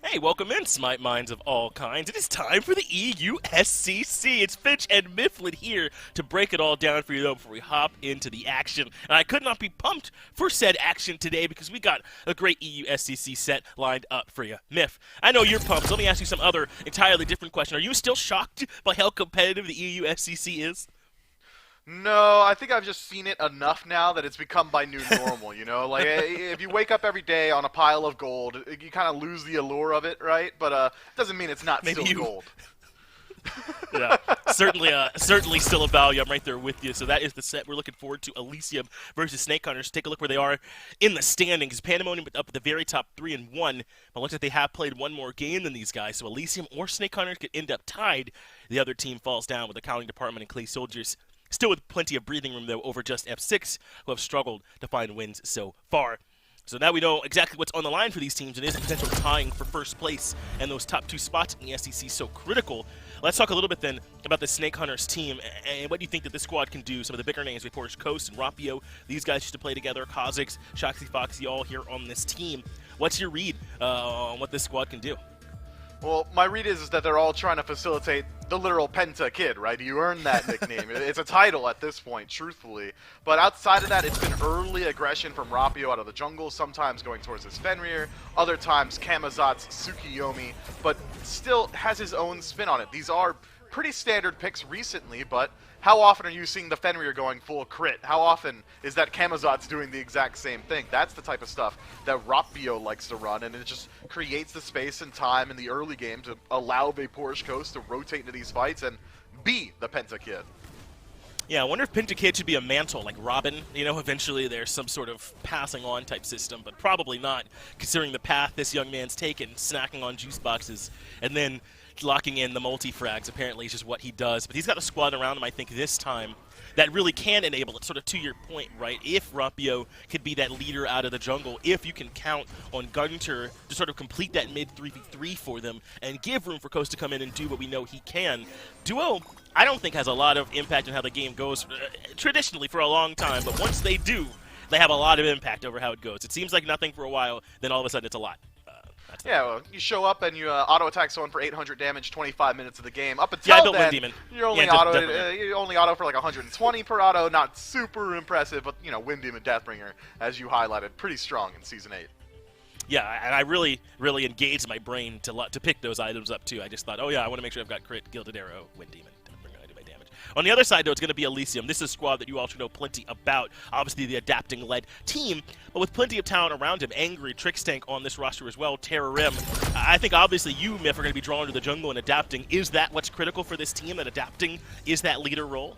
Hey, welcome in, smite minds of all kinds. It is time for the EU SCC. It's Finch and Mifflin here to break it all down for you, though, before we hop into the action. And I could not be pumped for said action today because we got a great EU SCC set lined up for you. Miff, I know you're pumped, so let me ask you some other entirely different question. Are you still shocked by how competitive the EU SCC is? No, I think I've just seen it enough now that it's become my new normal, you know? Like, if you wake up every day on a pile of gold, you kind of lose the allure of it, right? But it doesn't mean it's not still gold. Yeah, certainly still a value. I'm right there with you. So that is the set we're looking forward to. Elysium versus Snake Hunters. Take a look where they are in the standings. Pandemonium up at the very top 3-1. But looks like they have played one more game than these guys. So Elysium or Snake Hunters could end up tied. The other team falls down with the Accounting Department and Clay Soldiers. Still with plenty of breathing room, though, over just F6, who have struggled to find wins so far. So now we know exactly what's on the line for these teams. It is a potential tying for first place, and those top two spots in the SEC so critical. Let's talk a little bit then about the Snake Hunters team, and what do you think that this squad can do? Some of the bigger names, Portage Coast and Rapio, these guys used to play together, Kha'Zix, Shoxy Foxy, all here on this team. What's your read on what this squad can do? Well, my read is that they're all trying to facilitate the literal Penta Kid, right? You earned that nickname. It's a title at this point, truthfully. But outside of that, it's been early aggression from Rapio out of the jungle, sometimes going towards his Fenrir, other times Kamazot's Tsukiyomi, but still has his own spin on it. These are pretty standard picks recently, but how often are you seeing the Fenrir going full crit? How often is that Kamazot's doing the exact same thing? That's the type of stuff that Rapio likes to run, and it just creates the space and time in the early game to allow Portage Coast to rotate into these fights and be the Penta Kid. Yeah, I wonder if Penta Kid should be a mantle like Robin. You know, eventually there's some sort of passing on type system, but probably not, considering the path this young man's taken, snacking on juice boxes, and then locking in the multi-frags apparently is just what he does. But he's got a squad around him, I think, this time that really can enable it, sort of to your point, right? If Rapio could be that leader out of the jungle, if you can count on Gunter to sort of complete that mid 3v3 for them and give room for Coast to come in and do what we know he can. Duo, I don't think has a lot of impact on how the game goes traditionally for a long time, but once they do, they have a lot of impact over how it goes. It seems like nothing for a while, then all of a sudden it's a lot. Yeah, well, you show up and you auto-attack someone for 800 damage 25 minutes of the game. Up until then, you're only you only auto for like 120 per auto. Not super impressive, but, you know, Wind Demon Deathbringer, as you highlighted, pretty strong in Season 8. Yeah, and I really engaged my brain to pick those items up, too. I just thought, oh yeah, I want to make sure I've got Crit, Gilded Arrow, Wind Demon. On the other side, though, it's going to be Elysium. This is a squad that you all should know plenty about. Obviously, the adapting-led team, but with plenty of talent around him. Angry, Trickstank on this roster as well, Terrorim. I think, obviously, you, Miff, are going to be drawn to the jungle and adapting. Is that what's critical for this team, that adapting is that leader role?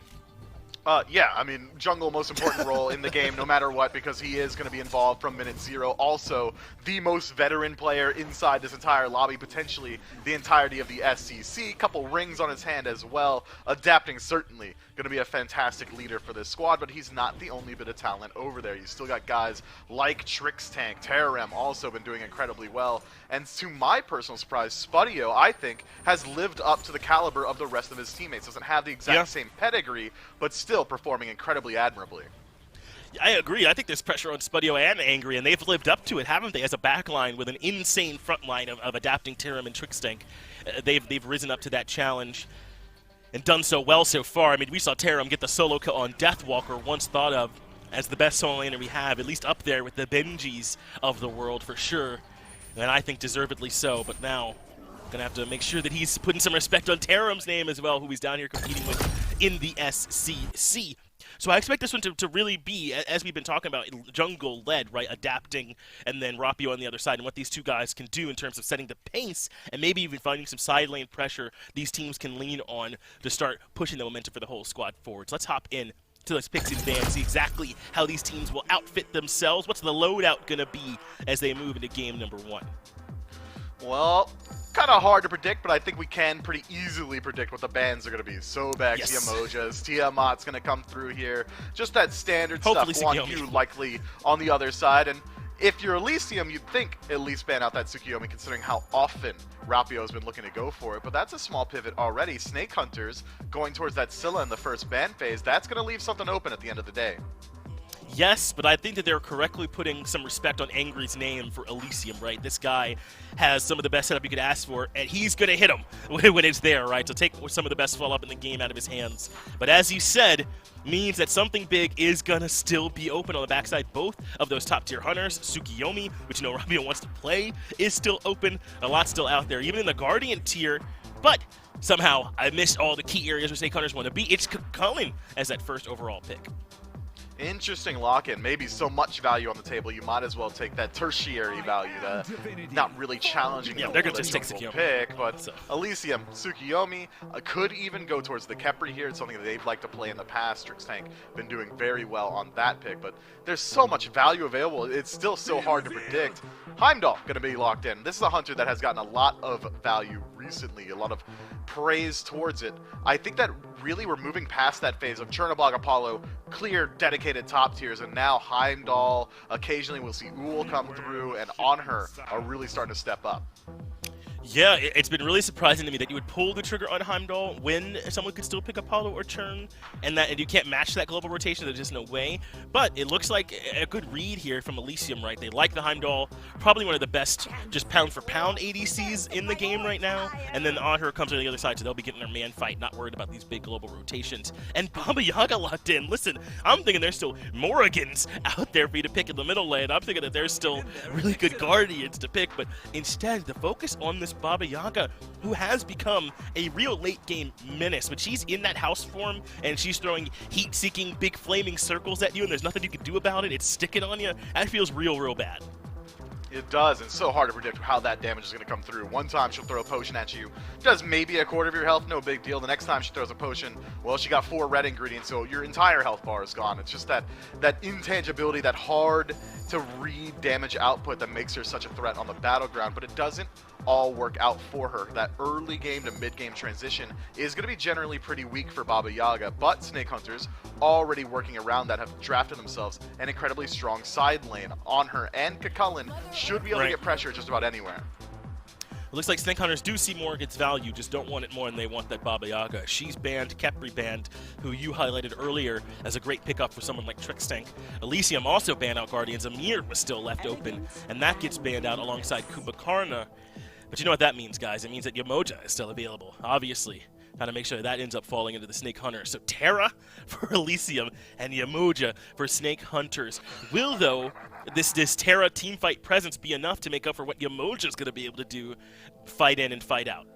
Yeah, I mean, jungle, most important role in the game, no matter what, because he is going to be involved from minute zero. Also, the most veteran player inside this entire lobby, potentially the entirety of the SCC. Couple rings on his hand as well. Adapting, certainly going to be a fantastic leader for this squad, but he's not the only bit of talent over there. You still got guys like Trickstank, Terrorem, also been doing incredibly well. And to my personal surprise, Spudio, I think, has lived up to the caliber of the rest of his teammates. Doesn't have the exact same pedigree, but still performing incredibly admirably. I agree. I think there's pressure on Spudio and Angry, and they've lived up to it, haven't they, as a backline with an insane front line of adapting Terram and Trickstank. They've risen up to that challenge and done so well so far. I mean, we saw Terram get the solo kill on Deathwalker, once thought of as the best solo laner we have, at least up there with the Benjis of the world for sure, and I think deservedly so. But now, gonna have to make sure that he's putting some respect on Terram's name as well, who he's down here competing with in the SCC. So I expect this one to really be, as we've been talking about, jungle-led, right? Adapting, and then Rapio on the other side, and what these two guys can do in terms of setting the pace, and maybe even finding some side lane pressure these teams can lean on to start pushing the momentum for the whole squad forward. So let's hop in to those picks and bans, see exactly how these teams will outfit themselves. What's the loadout going to be as they move into game number 1? Well, kind of hard to predict, but I think we can pretty easily predict what the bans are going to be. Sobek, Yes. Yamojas, Tiamat's going to come through here. Just that standard Hopefully stuff. Tsukiyomi. Yu likely on the other side. And if you're Elysium, you'd think at least ban out that Tsukiyomi, considering how often Rapio has been looking to go for it. But that's a small pivot already. Snake Hunters going towards that Scylla in the first ban phase. That's going to leave something open at the end of the day. Yes, but I think that they're correctly putting some respect on Angry's name for Elysium, right? This guy has some of the best setup you could ask for, and he's going to hit him when it's there, right? So take some of the best fall up in the game out of his hands. But as you said, means that something big is going to still be open on the backside. Both of those top-tier hunters, Tsukiyomi, which Rapio wants to play, is still open. A lot still out there, even in the Guardian tier. But somehow I missed all the key areas where Snake Hunters want to be. It's Cullen as that first overall pick. Interesting lock-in. Maybe so much value on the table, you might as well take that tertiary value, not really challenging Yeah, the they're going to just take jungle Tsukiyomi. pick, but Elysium, Tsukiyomi could even go towards the Khepri here. It's something that they've liked to play in the past. Trixtank been doing very well on that pick, but there's so much value available. It's still so hard to predict. Heimdall going to be locked in. This is a hunter that has gotten a lot of value recently, a lot of praise towards it. I think that really we're moving past that phase of Chernobog Apollo, clear, dedicated top tiers, and now Heimdall, occasionally we'll see Uhl come through, and On Her are really starting to step up. Yeah, it's been really surprising to me that you would pull the trigger on Heimdall when someone could still pick Apollo or Churn, and you can't match that global rotation. There's just no way. But it looks like a good read here from Elysium, right? They like the Heimdall, probably one of the best just pound-for-pound ADCs in the game right now. And then On Her comes on the other side, so they'll be getting their man fight, not worried about these big global rotations. And Baba Yaga locked in. Listen, I'm thinking there's still Morrigans out there for you to pick in the middle lane. I'm thinking that there's still really good Guardians to pick, but instead, the focus on this Baba Yaga, who has become a real late-game menace. But she's in that house form, and she's throwing heat-seeking, big flaming circles at you, and there's nothing you can do about it. It's sticking on you. That feels real, real bad. It does, and it's so hard to predict how that damage is going to come through. One time she'll throw a potion at you, does maybe a quarter of your health, no big deal. The next time she throws a potion, well, she got 4 red ingredients, so your entire health bar is gone. It's just that intangibility, that hard to read damage output that makes her such a threat on the battleground, but it doesn't all work out for her. That early game to mid game transition is going to be generally pretty weak for Baba Yaga, but Snake Hunters already working around that have drafted themselves an incredibly strong side lane. On Her and Kakullen should be able to get pressure just about anywhere. It looks like Snake Hunters do see Morrigan's value, just don't want it more than they want that Baba Yaga. She's banned, Khepri banned, who you highlighted earlier as a great pickup for someone like Trixtank. Elysium also banned out Guardians. Amir was still left open, and that gets banned out alongside Kubakarna. But you know what that means, guys? It means that Yamoja is still available, obviously. Got to make sure that ends up falling into the Snake Hunter. So Terra for Elysium and Yamoja for Snake Hunters. Will, though, this Terra teamfight presence be enough to make up for what Yamoja's going to be able to do, fight in and fight out?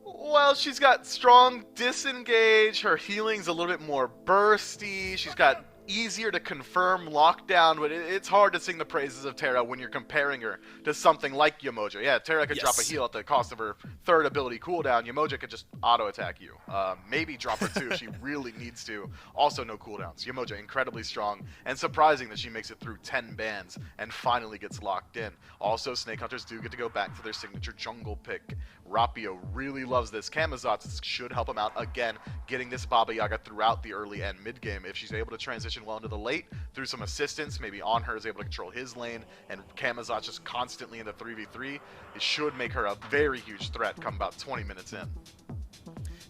Well, she's got strong disengage, her healing's a little bit more bursty, she's got easier to confirm lockdown, but it's hard to sing the praises of Terra when you're comparing her to something like Yamoja. Yeah, Terra could drop a heal at the cost of her third ability cooldown. Yamoja could just auto-attack you. Maybe drop her too if she really needs to. Also no cooldowns. Yamoja incredibly strong, and surprising that she makes it through 10 bans and finally gets locked in. Also, Snake Hunters do get to go back to their signature jungle pick. Rapio really loves this. Camazotz should help him out again, getting this Baba Yaga throughout the early and mid game. If she's able to transition well into the late through some assistance, maybe On Her is able to control his lane, and Camazotz just constantly in the 3v3, it should make her a very huge threat come about 20 minutes in.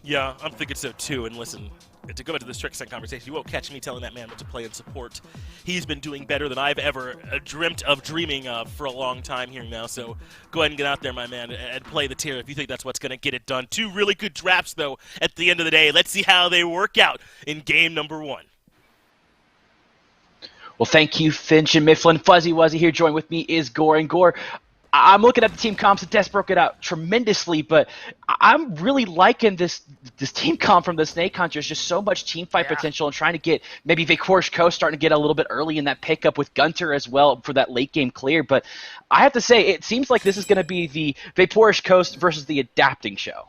Yeah, I'm thinking so too. And listen, to go back to this Trixtank conversation, you won't catch me telling that man what to play and support. He's been doing better than I've ever dreamt of dreaming of for a long time here now. So go ahead and get out there, my man, and play the tier if you think that's what's going to get it done. 2 really good drafts, though, at the end of the day. Let's see how they work out in game number 1. Well, thank you, Finch and Mifflin. Fuzzy Wuzzy here. Join with me is Gore. And Gore, I'm looking at the team comps. The test broke it out tremendously, but I'm really liking this team comp from the Snake Hunters. Just so much team fight potential, and trying to get maybe Vaporish Coast starting to get a little bit early in that pickup with Gunter as well for that late game clear. But I have to say, it seems like this is going to be the Vaporish Coast versus the adapting show.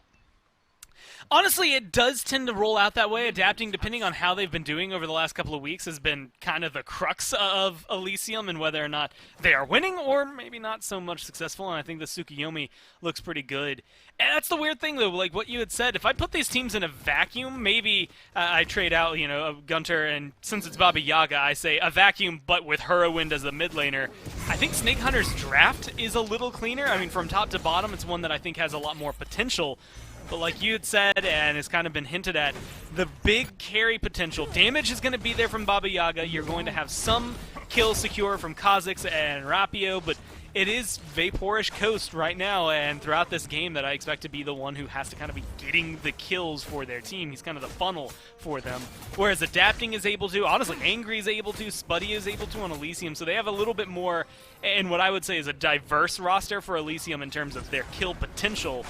Honestly, it does tend to roll out that way. Adapting, depending on how they've been doing over the last couple of weeks, has been kind of the crux of Elysium and whether or not they are winning or maybe not so much successful. And I think the Tsukuyomi looks pretty good. And that's the weird thing, though, like what you had said. If I put these teams in a vacuum, maybe I trade out, Gunter, and since it's Baba Yaga, I say a vacuum, but with Hurwind as the mid laner. I think Snake Hunter's draft is a little cleaner. I mean, from top to bottom, it's one that I think has a lot more potential. But like you had said, and it's kind of been hinted at, the big carry potential. Damage is going to be there from Baba Yaga. You're going to have some kills secure from Kha'Zix and Rapio, but it is Vaporish Coast right now, and throughout this game that I expect to be the one who has to kind of be getting the kills for their team. He's kind of the funnel for them. Whereas Adapting is able to, honestly, Angry is able to, Spuddy is able to on Elysium, so they have a little bit more, and what I would say is a diverse roster for Elysium in terms of their kill potential.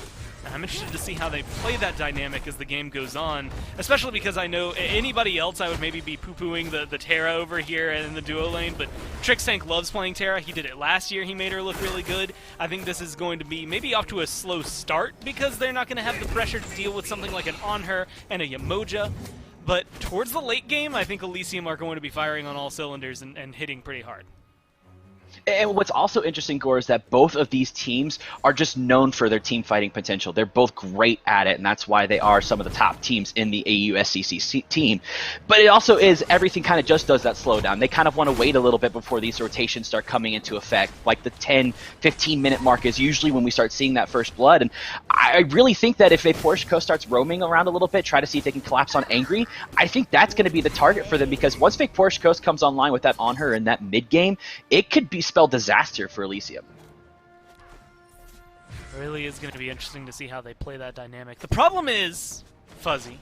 I'm interested to see how they play that dynamic as the game goes on, especially because I know anybody else I would maybe be poo-pooing the Terra over here in the duo lane, but Trixtank loves playing Terra. He did it last year. He made her look really good. I think this is going to be maybe off to a slow start because they're not going to have the pressure to deal with something like an On-Her and a Yamoja, but towards the late game, I think Elysium are going to be firing on all cylinders and hitting pretty hard. And what's also interesting, Gore, is that both of these teams are just known for their team fighting potential. They're both great at it, and that's why they are some of the top teams in the AU SCC team. But it also is everything kind of just does that slowdown. They kind of want to wait a little bit before these rotations start coming into effect. Like the 10, 15-minute mark is usually when we start seeing that first blood. And I really think that if Vaporish Coast starts roaming around a little bit, try to see if they can collapse on Angry, I think that's going to be the target for them, because once Vaporish Coast comes online with that On-Her in that mid-game, it could be spell disaster for Elysium. It really is going to be interesting to see how they play that dynamic. The problem is, Fuzzy,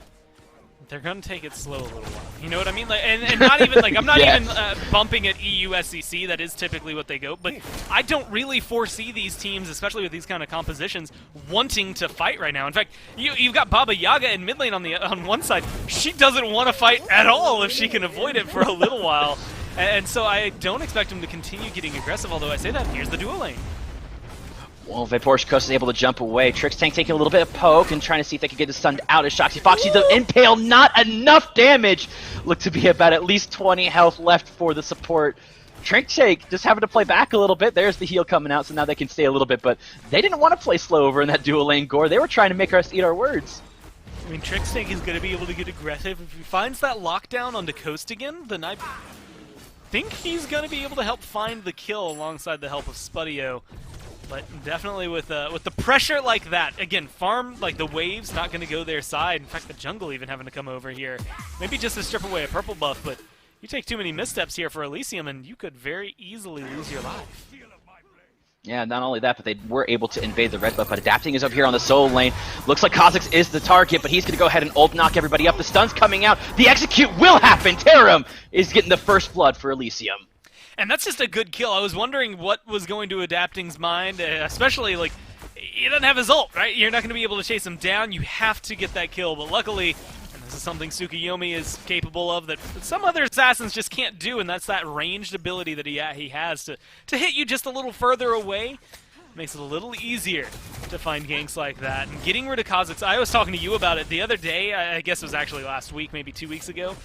they're going to take it slow a little while. You know what I mean? Like, and not even like I'm not even bumping at EU SCC. That is typically what they go. But I don't really foresee these teams, especially with these kind of compositions, wanting to fight right now. In fact, you've got Baba Yaga in mid lane on one side. She doesn't want to fight at all if she can avoid it for a little while. And so I don't expect him to continue getting aggressive, although I say that, here's the duo lane. Well, Vaporish Coast is able to jump away. Trixtank taking a little bit of poke and trying to see if they can get the stun out as Shoxy Foxy. The impale, not enough damage. Look to be about at least 20 health left for the support. Trixtank just having to play back a little bit. There's the heal coming out, so now they can stay a little bit, but they didn't want to play slow over in that duo lane, Gore. They were trying to make us eat our words. I mean, Trixtank is going to be able to get aggressive. If he finds that lockdown on the coast again, then I think he's going to be able to help find the kill alongside the help of Spudio. But definitely with the pressure like that, again, farm, like the waves, not going to go their side. In fact, the jungle even having to come over here. Maybe just to strip away a purple buff, but you take too many missteps here for Elysium and you could very easily lose your life. Yeah, not only that, but they were able to invade the red buff, but Adapting is over here on the solo lane. Looks like Kha'Zix is the target, but he's going to go ahead and ult knock everybody up. The stun's coming out. The execute will happen. Tarum is getting the first blood for Elysium. And that's just a good kill. I was wondering what was going to Adapting's mind, especially, like, he doesn't have his ult, right? You're not going to be able to chase him down. You have to get that kill, but luckily, and this is something Tsukuyomi is capable of that some other assassins just can't do, and that's that ranged ability that he has to hit you just a little further away. Makes it a little easier to find ganks like that. And getting rid of Kha'Zix, I was talking to you about it the other day, I guess it was actually last week, maybe 2 weeks ago.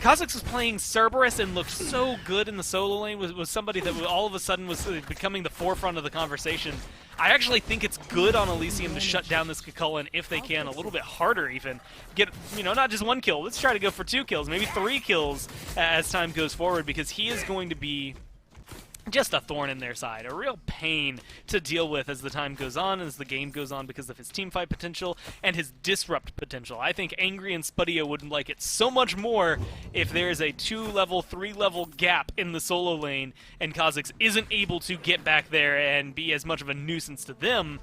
Kha'Zix was playing Cerberus and looked so good in the solo lane, was somebody that all of a sudden was becoming the forefront of the conversation. I actually think it's good on Elysium to shut down this Kukulkan if they can, a little bit harder even. Get, not just 1 kill, let's try to go for 2 kills, maybe 3 kills as time goes forward, because he is going to be just a thorn in their side, a real pain to deal with as the time goes on, as the game goes on, because of his teamfight potential and his disrupt potential. I think Angry and Spudio would like it so much more if there's a 2-level, 3-level gap in the solo lane and Kha'Zix isn't able to get back there and be as much of a nuisance to them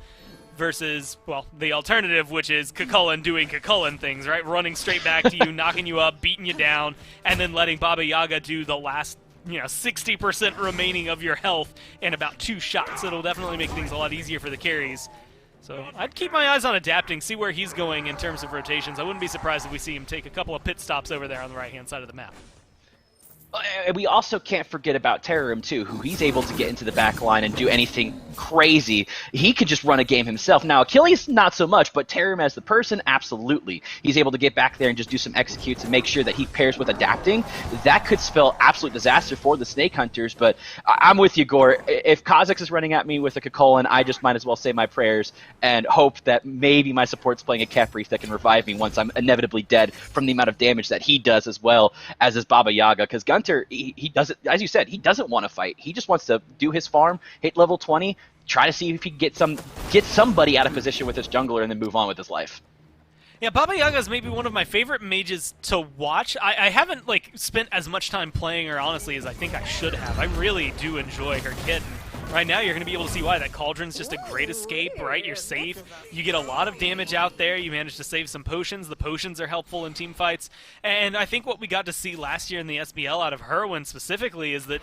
versus, well, the alternative, which is Kukulkan doing Kukulkan things, right? Running straight back to you, knocking you up, beating you down, and then letting Baba Yaga do the last 60% remaining of your health in about 2 shots. It'll definitely make things a lot easier for the carries. So I'd keep my eyes on Adapting, see where he's going in terms of rotations. I wouldn't be surprised if we see him take a couple of pit stops over there on the right-hand side of the map. We also can't forget about Terrorim too, who he's able to get into the back line and do anything crazy. He could just run a game himself. Now, Achilles, not so much, but Terrorim as the person, absolutely. He's able to get back there and just do some executes and make sure that he pairs with adapting. That could spell absolute disaster for the Snake Hunters, but I'm with you, Gore. If Kha'Zix is running at me with a Kakolin, I just might as well say my prayers and hope that maybe my support's playing a Kefrith that can revive me once I'm inevitably dead from the amount of damage that he does, as well as his Baba Yaga, because Gunter, he doesn't, as you said, he doesn't want to fight. He just wants to do his farm, hit level 20, try to see if he can get somebody out of position with his jungler, and then move on with his life. Yeah, Baba Yaga is maybe one of my favorite mages to watch. I haven't spent as much time playing her, honestly, as I think I should have. I really do enjoy her kit. Right now, you're going to be able to see why. That Cauldron's just a great escape, right? You're safe. You get a lot of damage out there. You manage to save some potions. The potions are helpful in team fights. And I think what we got to see last year in the SBL out of Herwin specifically is that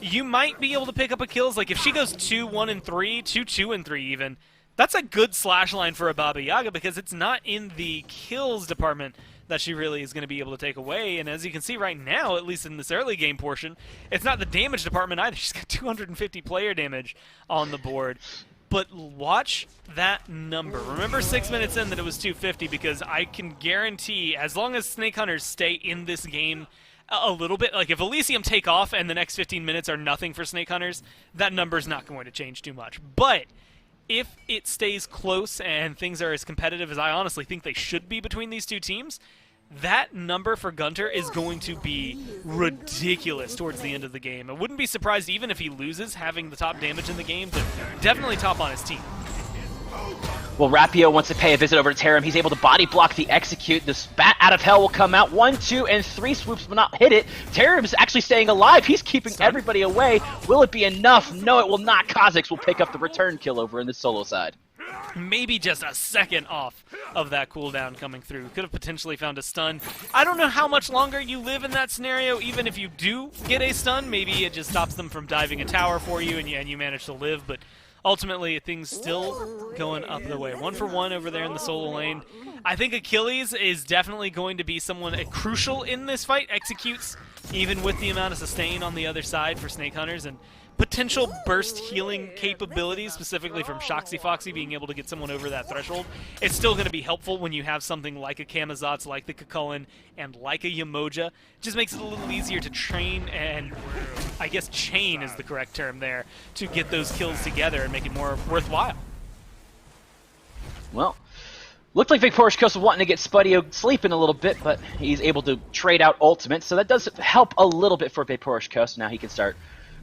you might be able to pick up a kills. Like, if she goes 2-1-3, 2-2-3 even, that's a good slash line for a Baba Yaga because it's not in the kills department that she really is going to be able to take away. And as you can see right now, at least in this early game portion, it's not the damage department either. She's got 250 player damage on the board. But watch that number. Remember 6 minutes in that it was 250 because I can guarantee as long as Snake Hunters stay in this game a little bit, like if Elysium take off and the next 15 minutes are nothing for Snake Hunters, that number's not going to change too much. But if it stays close and things are as competitive as I honestly think they should be between these two teams, that number for Gunter is going to be ridiculous towards the end of the game. I wouldn't be surprised even if he loses having the top damage in the game, but definitely top on his team. Well, Rapio wants to pay a visit over to Terram. He's able to body block the execute. The Spat out of Hell will come out. 1, 2, and 3 swoops will not hit it. Terram's actually staying alive. He's keeping everybody away. Will it be enough? No, it will not. Kha'Zix will pick up the return kill over in the solo side. Maybe just a second off of that cooldown coming through. Could have potentially found a stun. I don't know how much longer you live in that scenario. Even if you do get a stun, maybe it just stops them from diving a tower for you and you manage to live. But ultimately, things still going up the way. 1 for 1 over there in the solo lane. I think Achilles is definitely going to be someone crucial in this fight. Executes even with the amount of sustain on the other side for Snake Hunters, and potential burst healing capabilities, specifically from Shoxy Foxy being able to get someone over that threshold. It's still going to be helpful when you have something like a Camazotz, like the Kakulin, and like a Yamoja. It just makes it a little easier to train and, I guess chain is the correct term there, to get those kills together and make it more worthwhile. Well, looked like Victorious Coast was wanting to get Spudio sleeping a little bit, but he's able to trade out ultimate, so that does help a little bit for Victorious Coast. Now he can start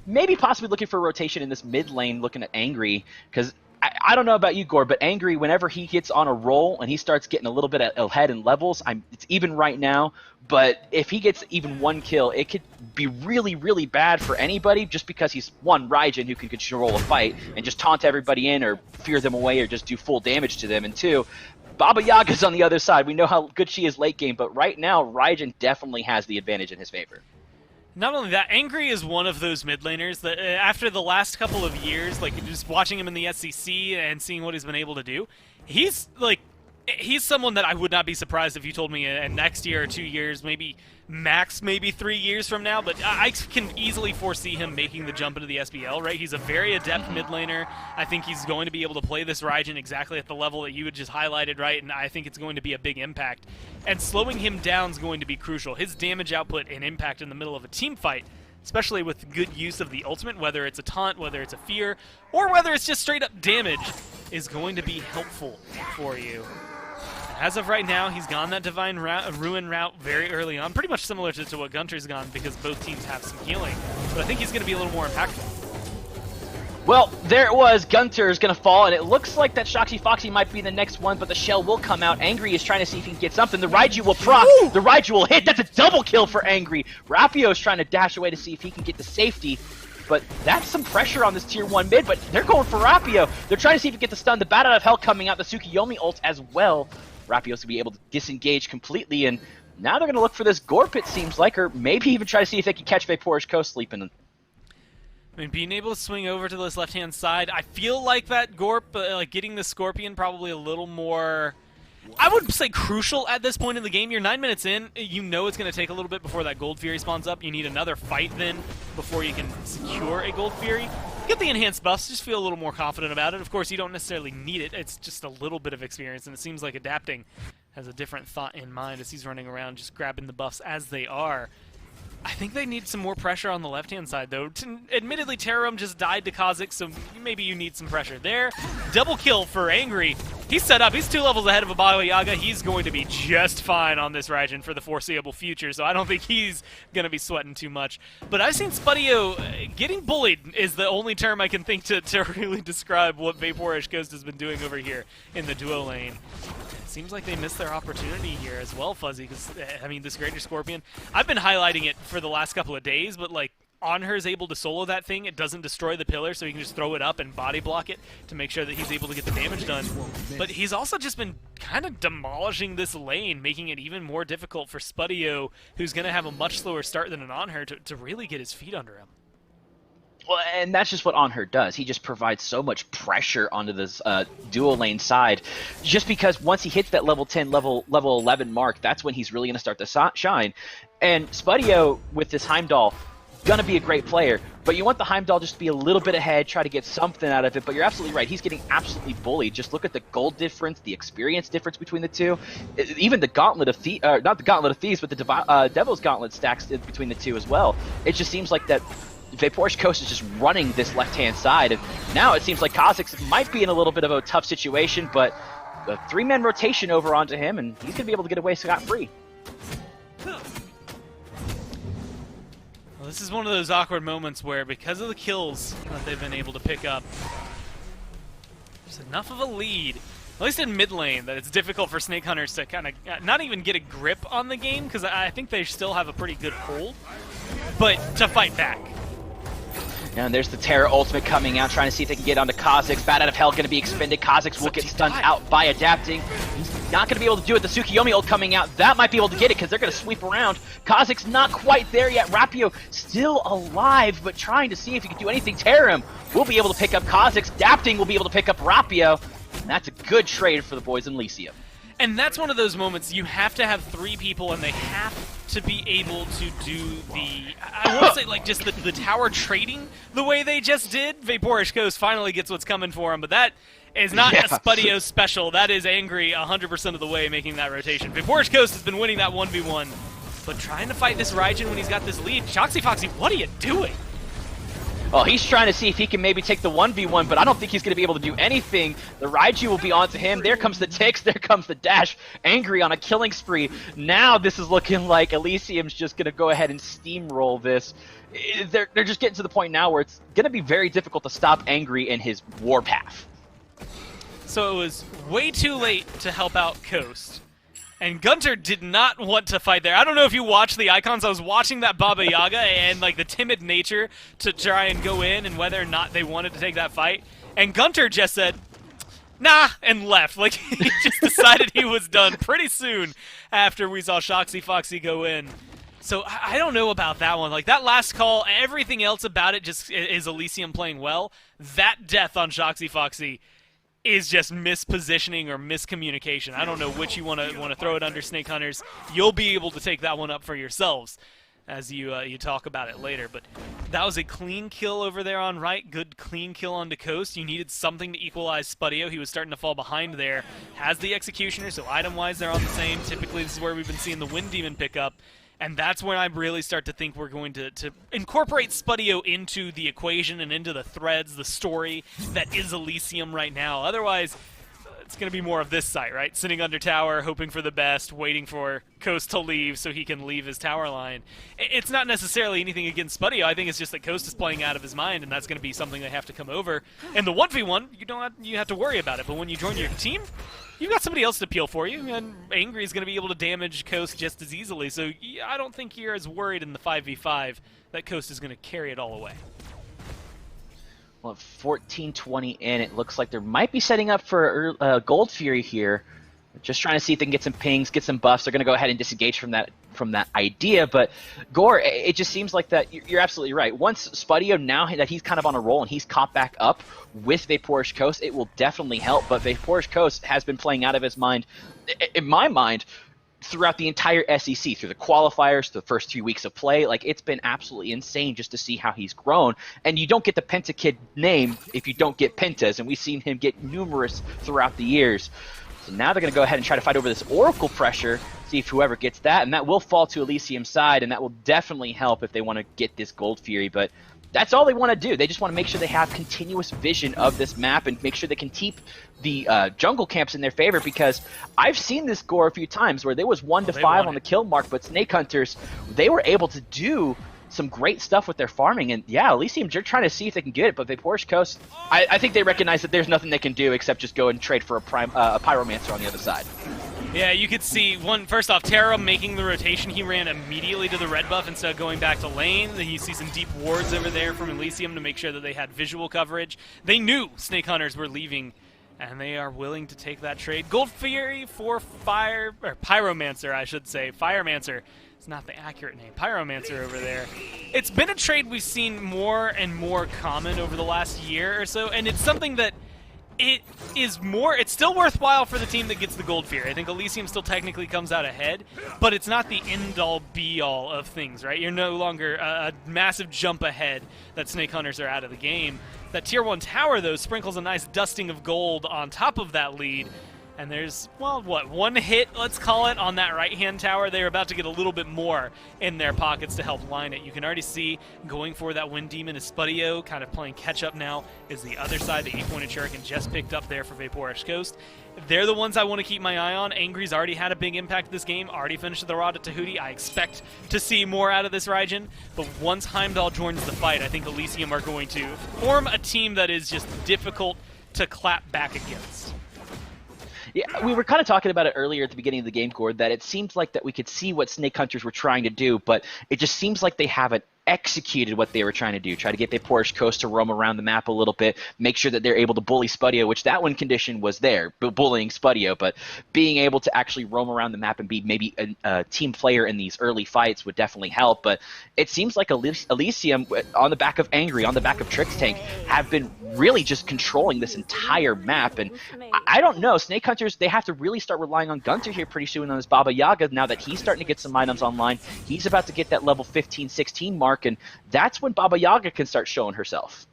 maybe possibly looking for rotation in this mid lane, looking at Angry, because I don't know about you, Gore, but Angry, whenever he gets on a roll and he starts getting a little bit ahead in levels, it's even right now, but if he gets even 1 kill, it could be really, really bad for anybody just because he's, one, Raijin, who can control a fight and just taunt everybody in or fear them away or just do full damage to them, and 2, Baba Yaga's on the other side. We know how good she is late game, but right now, Raijin definitely has the advantage in his favor. Not only that, Angry is one of those mid laners that after the last couple of years, like just watching him in the SCC and seeing what he's been able to do, he's someone that I would not be surprised if you told me next year or 2 years, maybe max, maybe 3 years from now, but I can easily foresee him making the jump into the SBL, right? He's a very adept mid laner. I think he's going to be able to play this Raijin exactly at the level that you had just highlighted, right? And I think it's going to be a big impact. And slowing him down is going to be crucial. His damage output and impact in the middle of a team fight, especially with good use of the ultimate, whether it's a taunt, whether it's a fear, or whether it's just straight up damage, is going to be helpful for you. As of right now, he's gone that Divine Ruin route very early on, pretty much similar to what Gunter's gone because both teams have some healing. But I think he's going to be a little more impactful. Well, there it was. Gunter is going to fall, and it looks like that Shoxy Foxy might be the next one, but the shell will come out. Angry is trying to see if he can get something. The Raiju will proc. The Raiju will hit. That's a double kill for Angry. Rapio is trying to dash away to see if he can get the safety, but that's some pressure on this tier 1 mid, but they're going for Rapio. They're trying to see if he can get the stun. The Bat Out of Hell coming out. The Tsukiyomi ult as well. Rapio's going to be able to disengage completely, and now they're going to look for this Gore Pit, seems like, or maybe even try to see if they can catch Vaporous Coast sleeping. I mean, being able to swing over to this left-hand side, I feel like that Gorp, like getting the Scorpion probably a little more I would say crucial at this point in the game. You're 9 minutes in. You know it's going to take a little bit before that Gold Fury spawns up. You need another fight then before you can secure a Gold Fury. Get the enhanced buffs, just feel a little more confident about it. Of course, you don't necessarily need it. It's just a little bit of experience, and it seems like Adapting has a different thought in mind as he's running around just grabbing the buffs as they are. I think they need some more pressure on the left-hand side, though. Admittedly, Terrum just died to Kha'Zix, so maybe you need some pressure there. Double kill for Angry. He's set up. He's 2 levels ahead of a Baba Yaga. He's going to be just fine on this Raijin for the foreseeable future, so I don't think he's going to be sweating too much. But I've seen Spudio getting bullied is the only term I can think to really describe what Vaporish Ghost has been doing over here in the duo lane. Seems like they missed their opportunity here as well, Fuzzy, because, I mean, this Greater Scorpion, I've been highlighting it for the last couple of days, but, like, Onher is able to solo that thing. It doesn't destroy the pillar, so he can just throw it up and body block it to make sure that he's able to get the damage done. But he's also just been kind of demolishing this lane, making it even more difficult for Spudio, who's going to have a much slower start than an Onher, to really get his feet under him. Well, and that's just what Onher does. He just provides so much pressure onto this dual lane side, just because once he hits that level 10, level 11 mark, that's when he's really going to start to shine. And Spudio, with this Heimdall, going to be a great player, but you want the Heimdall just to be a little bit ahead, try to get something out of it, but you're absolutely right. He's getting absolutely bullied. Just look at the gold difference, the experience difference between the two. Even the Gauntlet of Thieves, not the Gauntlet of Thieves, but the Devil's Gauntlet stacks between the two as well. It just seems like that Vaporish Ghost is just running this left-hand side, and now it seems like Kha'Zix might be in a little bit of a tough situation, but a 3-man rotation over onto him, and he's going to be able to get away scot-free. Well, this is one of those awkward moments where, because of the kills that they've been able to pick up, there's enough of a lead, at least in mid lane, that it's difficult for Snake Hunters to kind of not even get a grip on the game, because I think they still have a pretty good hold, but to fight back. And there's the Terra ultimate coming out, trying to see if they can get onto Kha'Zix. Bat out of Hell going to be expended. Kha'Zix will get stunned out by Adapting. He's not going to be able to do it. The Tsukiyomi ult coming out. That might be able to get it because they're going to sweep around. Kha'Zix not quite there yet. Rapio still alive, but trying to see if he can do anything. Terrum will be able to pick up Kha'Zix. Adapting will be able to pick up Rapio. And that's a good trade for the boys in Elysium. And that's one of those moments you have to have 3 people, and they have to be able to do the, I won't say like just the tower trading the way they just did. Vaporish Ghost finally gets what's coming for him, but that is not a Spudio special. That is Angry 100% of the way making that rotation. Vaporish Ghost has been winning that 1v1, but trying to fight this Raijin when he's got this lead. Shoxy Foxy, what are you doing? Well, he's trying to see if he can maybe take the 1v1, but I don't think he's going to be able to do anything. The Raiju will be onto him. There comes the ticks. There comes the dash. Angry on a killing spree. Now this is looking like Elysium's just going to go ahead and steamroll this. They're just getting to the point now where it's going to be very difficult to stop Angry in his warpath. So it was way too late to help out Coast. And Gunter did not want to fight there. I don't know if you watched the icons. I was watching that Baba Yaga and like the timid nature to try and go in and whether or not they wanted to take that fight. And Gunter just said, nah, and left. Like, he just decided he was done pretty soon after we saw Shoxy Foxy go in. So I don't know about that one. Like, that last call, everything else about it just is Elysium playing well. That death on Shoxy Foxy is just mispositioning or miscommunication. I don't know which you want to throw it under, Snake Hunters. You'll be able to take that one up for yourselves as you talk about it later. But that was a clean kill over there on right. Good clean kill on the Coast. You needed something to equalize Spudio. He was starting to fall behind there. Has the Executioner, so item-wise they're on the same. Typically this is where we've been seeing the Wind Demon pick up. And that's when I really start to think we're going to incorporate Spudio into the equation and into the threads, the story that is Elysium right now. Otherwise, it's going to be more of this site, right? Sitting under tower, hoping for the best, waiting for Coast to leave so he can leave his tower line. It's not necessarily anything against Spudio. I think it's just that Coast is playing out of his mind, and that's going to be something they have to come over. And the 1v1, you have to worry about it. But when you join your team, you've got somebody else to peel for you, and Angry is going to be able to damage Coast just as easily. So I don't think you're as worried in the 5v5 that Coast is going to carry it all away. Well, 14-20 in, it looks like they might be setting up for Gold Fury here. Just trying to see if they can get some pings, get some buffs. They're going to go ahead and disengage from that idea. But Gore, it just seems like that you're absolutely right. Once Spudio, now that he's kind of on a roll and he's caught back up with Vaporish Coast, it will definitely help. But Vaporish Coast has been playing out of his mind, in my mind, throughout the entire SCC, through the qualifiers, the first 3 weeks of play. Like, it's been absolutely insane just to see how he's grown. And you don't get the Penta Kid name if you don't get Pentas, and we've seen him get numerous throughout the years. So now they're going to go ahead and try to fight over this Oracle pressure, see if whoever gets that, and that will fall to Elysium's side, and that will definitely help if they want to get this Gold Fury. But that's all they want to do. They just want to make sure they have continuous vision of this map and make sure they can keep the jungle camps in their favor, because I've seen this Gore a few times where there was 1 to 5 on the kill mark, but Snake Hunters, they were able to do some great stuff with their farming. And yeah, Elysium, they're trying to see if they can get it, but Vaporish Coast, I think they recognize that there's nothing they can do except just go and trade for a Pyromancer on the other side. Yeah, you could see, first off, Terra making the rotation. He ran immediately to the red buff instead of going back to lane. Then you see some deep wards over there from Elysium to make sure that they had visual coverage. They knew Snake Hunters were leaving, and they are willing to take that trade. Gold Fury for Pyromancer, I should say. Firemancer. It's not the accurate name. Pyromancer over there. It's been a trade we've seen more and more common over the last year or so, and it's something that it's still worthwhile for the team that gets the Gold Fury. I think Elysium still technically comes out ahead, but it's not the end-all, be-all of things, right? You're no longer a massive jump ahead that Snake Hunters are out of the game. That Tier 1 tower, though, sprinkles a nice dusting of gold on top of that lead. And there's, well, what, 1 hit, let's call it, on that right-hand tower. They're about to get a little bit more in their pockets to help line it. You can already see going for that Wind Demon is Spudio, kind of playing catch-up now, is the other side. The 8-pointed Shuriken just picked up there for Vaporish Coast. They're the ones I want to keep my eye on. Angry's already had a big impact this game, already finished the Rod at Tahuti. I expect to see more out of this Raijin, but once Heimdall joins the fight, I think Elysium are going to form a team that is just difficult to clap back against. Yeah, we were kind of talking about it earlier at the beginning of the game, Gord, that it seems like that we could see what Snake Hunters were trying to do, but it just seems like they haven't executed what they were trying to do. Try to get the Vaporish Coast to roam around the map a little bit, make sure that they're able to bully Spudio, which that one condition was there, bullying Spudio, but being able to actually roam around the map and be maybe a team player in these early fights would definitely help. But it seems like Elysium, on the back of Angry, on the back of Trix Tank, have been really just controlling this entire map. And I don't know, Snake Hunters, they have to really start relying on Gunter here pretty soon on this Baba Yaga, now that he's starting to get some items online. He's about to get that level 15, 16 mark, and that's when Baba Yaga can start showing herself.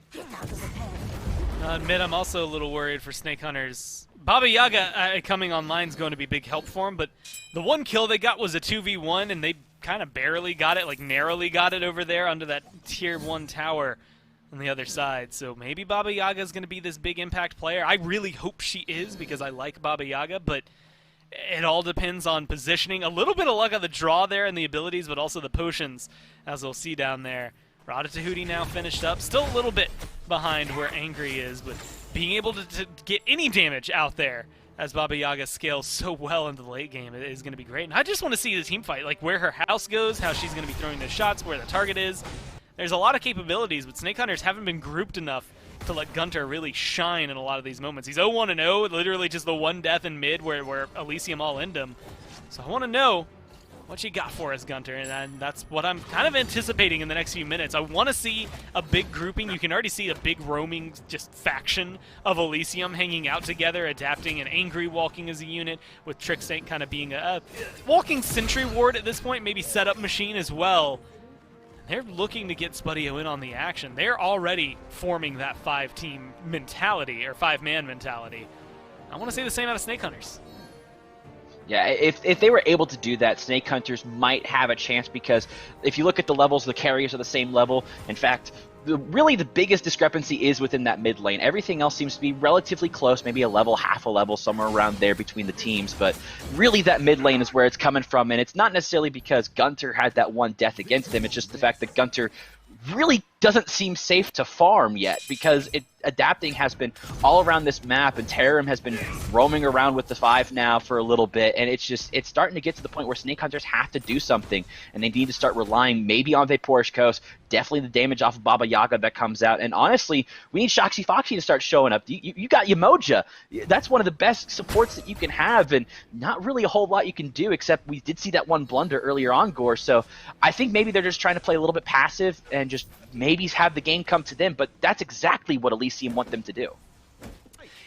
I'll admit I'm also a little worried for Snake Hunters. Baba Yaga coming online is going to be big help for him, but the 1 kill they got was a 2v1, and they kind of barely got it, like narrowly got it over there under that Tier 1 tower on the other side. So maybe Baba Yaga is going to be this big impact player. I really hope she is, because I like Baba Yaga, but it all depends on positioning. A little bit of luck on the draw there and the abilities, but also the potions, as we'll see down there. Rada Tahuti now finished up. Still a little bit behind where Angry is, but being able to get any damage out there as Baba Yaga scales so well into the late game is going to be great. And I just want to see the team fight, like where her house goes, how she's going to be throwing those shots, where the target is. There's a lot of capabilities, but Snake Hunters haven't been grouped enough to let Gunter really shine in a lot of these moments. He's 0-1-0, literally just the 1 death in mid where Elysium all end him. So I want to know what you got for us, Gunter, and that's what I'm kind of anticipating in the next few minutes. I want to see a big grouping. You can already see a big roaming just faction of Elysium hanging out together, adapting and Angry walking as a unit, with Trix Tank kind of being a walking sentry ward at this point, maybe setup machine as well. They're looking to get Spudio in on the action. They're already forming that 5-team mentality, or 5-man mentality. I want to say the same out of Snake Hunters. Yeah, if they were able to do that, Snake Hunters might have a chance, because if you look at the levels, the carriers are the same level. In fact, really the biggest discrepancy is within that mid lane. Everything else seems to be relatively close, maybe a level, half a level, somewhere around there between the teams. But really that mid lane is where it's coming from, and it's not necessarily because Gunter had that 1 death against him. It's just the fact that Gunter really doesn't seem safe to farm yet because adapting has been all around this map, and Tarim has been roaming around with the 5 now for a little bit, and it's starting to get to the point where Snake Hunters have to do something, and they need to start relying maybe on Vaporish Coast, definitely the damage off of Baba Yaga that comes out, and honestly, we need Shoxy Foxy to start showing up. You got Yamoja. That's one of the best supports that you can have, and not really a whole lot you can do, except we did see that one blunder earlier on, Gore, so I think maybe they're just trying to play a little bit passive and just maybe have the game come to them, but that's exactly what Elysium want them to do.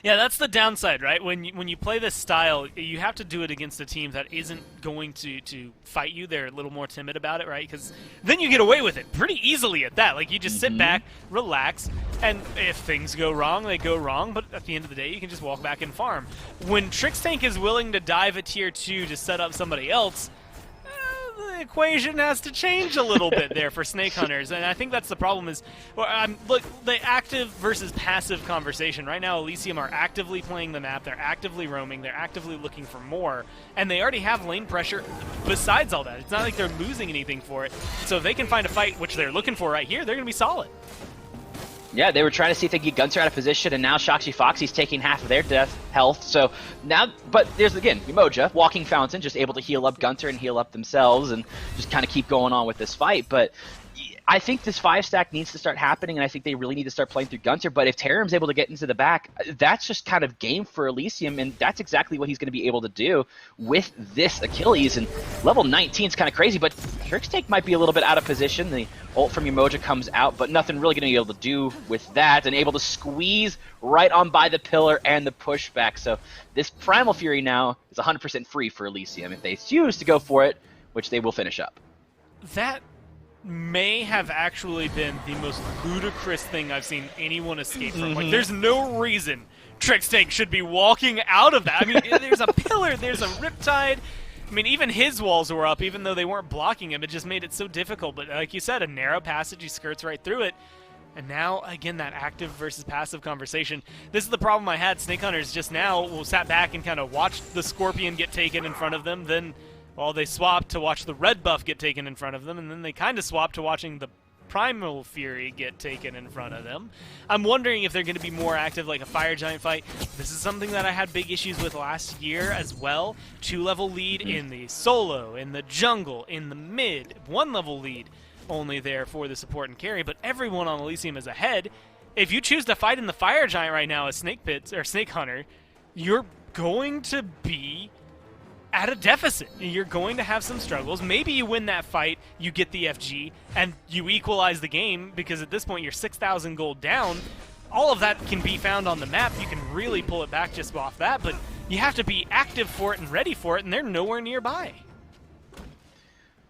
Yeah, that's the downside, right? When you play this style, you have to do it against a team that isn't going to fight you. They're a little more timid about it, right? Because then you get away with it pretty easily at that. Like, you just sit back, relax, and if things go wrong, they go wrong, but at the end of the day, you can just walk back and farm. When Trixtank is willing to dive a tier 2 to set up somebody else, the equation has to change a little bit there for Snake Hunters, and I think that's the problem is, look, the active versus passive conversation. Right now, Elysium are actively playing the map, they're actively roaming, they're actively looking for more, and they already have lane pressure besides all that. It's not like they're losing anything for it, so if they can find a fight, which they're looking for right here, they're going to be solid. Yeah, they were trying to see if they could get Gunter out of position, and now Shoxy Foxy's taking half of their health. So now, but there's again Yamoja, Walking Fountain, just able to heal up Gunter and heal up themselves, and just kind of keep going on with this fight. But I think this 5-stack needs to start happening, and I think they really need to start playing through Gunter. But if Tarim's able to get into the back, that's just kind of game for Elysium, and that's exactly what he's going to be able to do with this Achilles. And level 19 is kind of crazy, but Trixtank might be a little bit out of position. The ult from Yamoja comes out, but nothing really going to be able to do with that, and able to squeeze right on by the pillar and the pushback. So this Primal Fury now is 100% free for Elysium if they choose to go for it, which they will finish up. That may have actually been the most ludicrous thing I've seen anyone escape from. Like, there's no reason Trixtank should be walking out of that. I mean, there's a pillar, there's a Riptide. I mean, even his walls were up, even though they weren't blocking him. It just made it so difficult. But like you said, a narrow passage, he skirts right through it. And now, again, that active versus passive conversation. This is the problem I had. Snake Hunters just now sat back and kind of watched the Scorpion get taken in front of them. Then, well, they swapped to watch the red buff get taken in front of them. And then they kind of swapped to watching the Primal Fury get taken in front of them. I'm wondering if they're going to be more active like a Fire Giant fight. This is something that I had big issues with last year as well. 2-level lead in the solo, in the jungle, in the mid. 1-level lead only there for the support and carry, but everyone on Elysium is ahead. If you choose to fight in the Fire Giant right now as Snake Hunter, you're going to be at a deficit. You're going to have some struggles. Maybe you win that fight, you get the FG, and you equalize the game, because at this point you're 6,000 gold down. All of that can be found on the map. You can really pull it back just off that, but you have to be active for it and ready for it, and they're nowhere nearby.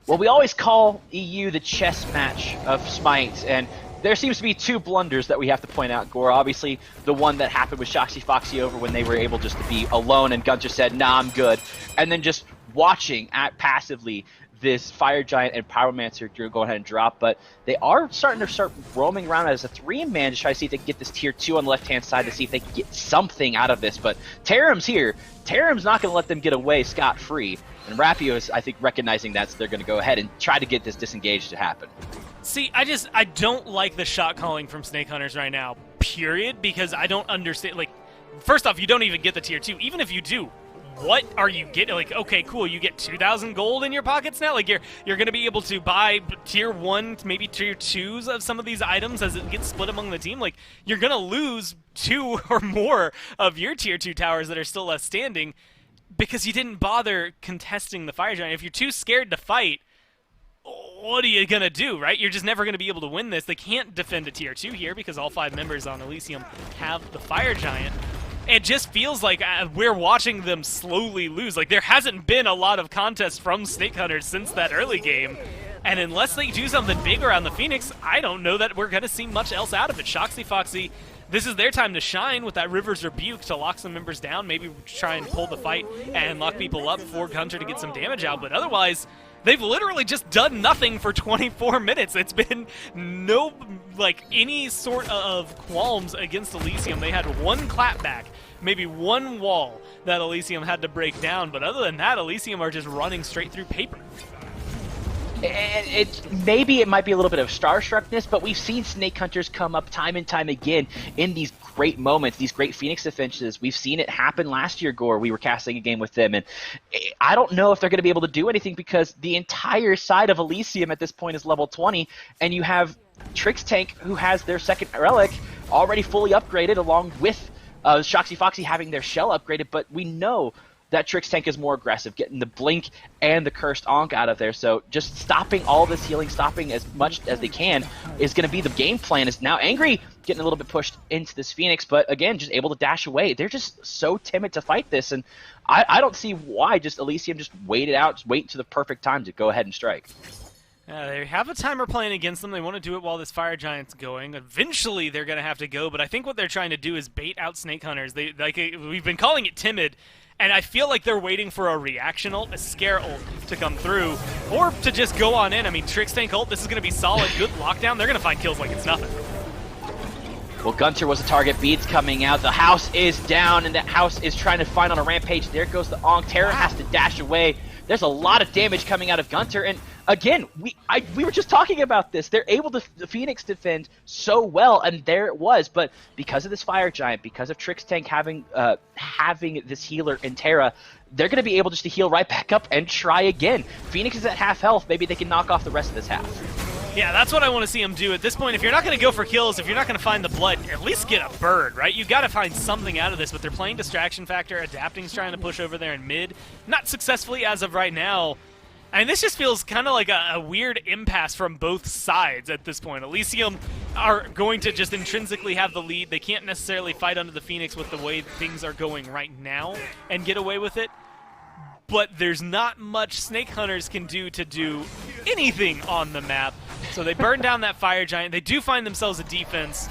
Well, we always call EU the chess match of Smite, and there seems to be 2 blunders that we have to point out, Gore. Obviously, the one that happened with Shoxy Foxy over when they were able just to be alone and Gunter said, nah, I'm good. And then just watching passively this Fire Giant and Pyromancer go ahead and drop. But they are starting to roaming around as a 3-man to try to see if they can get this tier 2 on the left-hand side to see if they can get something out of this. But Tarim's here. Tarim's not going to let them get away scot-free. And Rapio is, I think, recognizing that, so they're going to go ahead and try to get this disengage to happen. See, I don't like the shot calling from Snake Hunters right now, period, because I don't understand. Like, first off, you don't even get the tier 2. Even if you do, what are you getting? Like, okay, cool, you get 2,000 gold in your pockets now? Like, you're going to be able to buy tier 1, maybe tier 2s of some of these items as it gets split among the team? Like, you're going to lose 2 or more of your tier 2 towers that are still left standing because you didn't bother contesting the Fire Giant. If you're too scared to fight, what are you going to do, right? You're just never going to be able to win this. They can't defend a tier 2 here because all 5 members on Elysium have the Fire Giant. It just feels like we're watching them slowly lose. Like, there hasn't been a lot of contests from Snake Hunters since that early game. And unless they do something big around the Phoenix, I don't know that we're going to see much else out of it. Shoxy Foxy, this is their time to shine with that River's Rebuke to lock some members down, maybe try and pull the fight and lock people up for Gunter to get some damage out. But otherwise, they've literally just done nothing for 24 minutes. It's been no, like, any sort of qualms against Elysium. They had 1 clapback, maybe 1 wall that Elysium had to break down. But other than that, Elysium are just running straight through paper. And maybe it might be a little bit of starstruckness, but we've seen Snake Hunters come up time and time again in these great moments, these great Phoenix defenses. We've seen it happen last year, Gore. We were casting a game with them, and I don't know if they're going to be able to do anything because the entire side of Elysium at this point is level 20, and you have Trix Tank, who has their second relic already fully upgraded, along with Shoxy Foxy having their shell upgraded, but we know that Trix Tank is more aggressive, getting the Blink and the Cursed Ankh out of there. So just stopping all this healing, stopping as much as they can, is going to be the game plan. Is now Angry getting a little bit pushed into this Phoenix, but again, just able to dash away. They're just so timid to fight this, and I don't see why just Elysium just wait it out, just wait to the perfect time to go ahead and strike. They have a timer playing against them. They want to do it while this Fire Giant's going. Eventually, they're going to have to go, but I think what they're trying to do is bait out Snake Hunters. We've been calling it timid, and I feel like they're waiting for a reaction ult, a scare ult to come through, or to just go on in. I mean, Trix Tank ult, this is going to be solid, good lockdown. They're going to find kills like it's nothing. Well, Gunter was a target. Beads coming out. The house is down, and that house is trying to find on a rampage. There goes the Ankh. Terra has to dash away. There's a lot of damage coming out of Gunter, and again, we were just talking about this. They're able to the Phoenix defend so well, and there it was. But because of this Fire Giant, because of Trix Tank having this healer in Terra, they're going to be able just to heal right back up and try again. Phoenix is at half health. Maybe they can knock off the rest of this half. Yeah, that's what I want to see them do at this point. If you're not going to go for kills, if you're not going to find the blood, at least get a bird, right? You've got to find something out of this, but they're playing Distraction Factor. Adapting's trying to push over there in mid. Not successfully as of right now. And this just feels kind of like a weird impasse from both sides at this point. Elysium are going to just intrinsically have the lead. They can't necessarily fight under the Phoenix with the way things are going right now and get away with it. But there's not much Snake Hunters can do to do anything on the map. So they burn down that Fire Giant. They do find themselves a defense,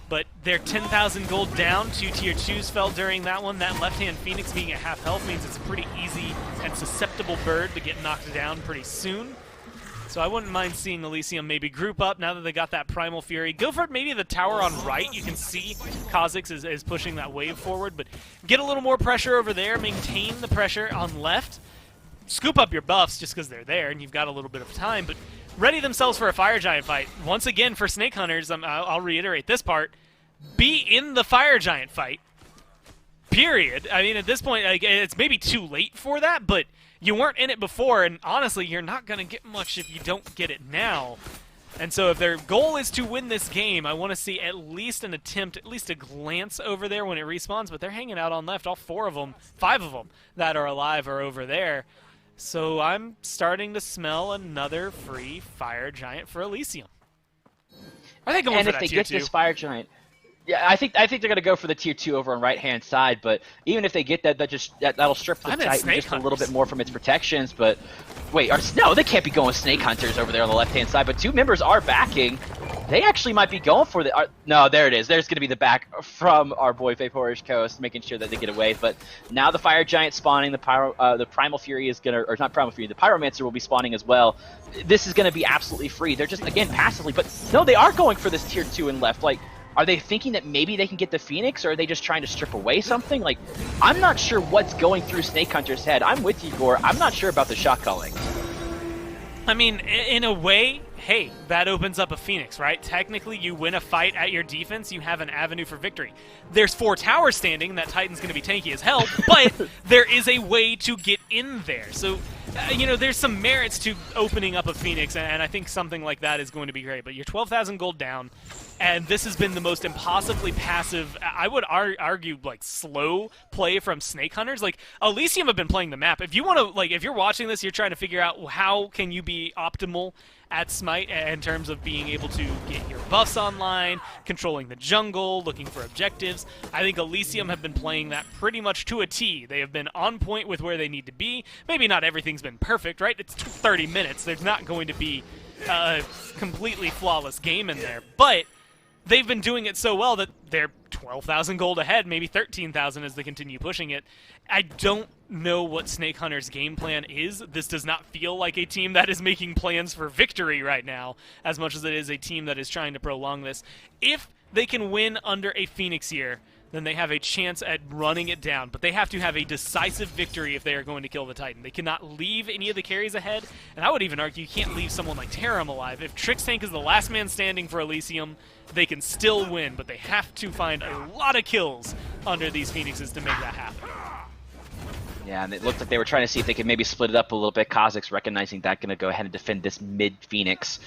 but they're 10,000 gold down. 2 tier 2s fell during that one. That left-hand Phoenix being at half health means it's a pretty easy and susceptible bird to get knocked down pretty soon. So I wouldn't mind seeing Elysium maybe group up now that they got that Primal Fury. Go for maybe the tower on right. You can see Kha'Zix is pushing that wave forward, but get a little more pressure over there. Maintain the pressure on left. Scoop up your buffs just because they're there and you've got a little bit of time, but ready themselves for a Fire Giant fight. Once again, for Snake Hunters, I'll reiterate this part. Be in the Fire Giant fight. Period. I mean, at this point, it's maybe too late for that, but you weren't in it before, and honestly, you're not going to get much if you don't get it now. And so if their goal is to win this game, I want to see at least an attempt, at least a glance over there when it respawns, but they're hanging out on left. All 4 of them, 5 of them that are alive are over there. So I'm starting to smell another free Fire Giant for Elysium. Are they going for that tier 2? And if they get this Fire Giant, yeah, I think they're going to go for the tier 2 over on right-hand side, but even if they get that, that'll strip the Titan just a little bit more from its protections. But wait, no, they can't be going with Snake Hunters over there on the left-hand side, but 2 members are backing. They actually might be going for the... no, there it is. There's going to be the back from our boy Vaporish Coast, making sure that they get away. But now the Fire Giant spawning, the Primal Fury is going to... or not Primal Fury, the Pyromancer will be spawning as well. This is going to be absolutely free. They're just, again, passively. But no, they are going for this tier 2 and left. Like, are they thinking that maybe they can get the Phoenix, or are they just trying to strip away something? Like, I'm not sure what's going through Snake Hunter's head. I'm with you, Gore. I'm not sure about the shot calling. I mean, in a way, hey, that opens up a Phoenix, right? Technically, you win a fight at your defense, you have an avenue for victory. There's 4 towers standing, that Titan's going to be tanky as hell, but there is a way to get in there. So, you know, there's some merits to opening up a Phoenix, and I think something like that is going to be great. But you're 12,000 gold down, and this has been the most impossibly passive, I would argue, like, slow play from Snake Hunters. Like, Elysium have been playing the map. If you want to, like, if you're watching this, you're trying to figure out how can you be optimal at Smite in terms of being able to get your buffs online, controlling the jungle, looking for objectives. I think Elysium have been playing that pretty much to a T. They have been on point with where they need to be. Maybe not everything's been perfect, right? It's 30 minutes. There's not going to be a completely flawless game in there. But they've been doing it so well that they're 12,000 gold ahead, maybe 13,000 as they continue pushing it. I don't know what Snake Hunter's game plan is. This does not feel like a team that is making plans for victory right now, as much as it is a team that is trying to prolong this. If they can win under a Phoenix here, then they have a chance at running it down. But they have to have a decisive victory if they are going to kill the Titan. They cannot leave any of the carries ahead, and I would even argue you can't leave someone like Tarim alive. If Trixtank is the last man standing for Elysium, they can still win, but they have to find a lot of kills under these Phoenixes to make that happen. Yeah, and it looked like they were trying to see if they could maybe split it up a little bit. Kha'Zix recognizing that, going to go ahead and defend this mid-Phoenix.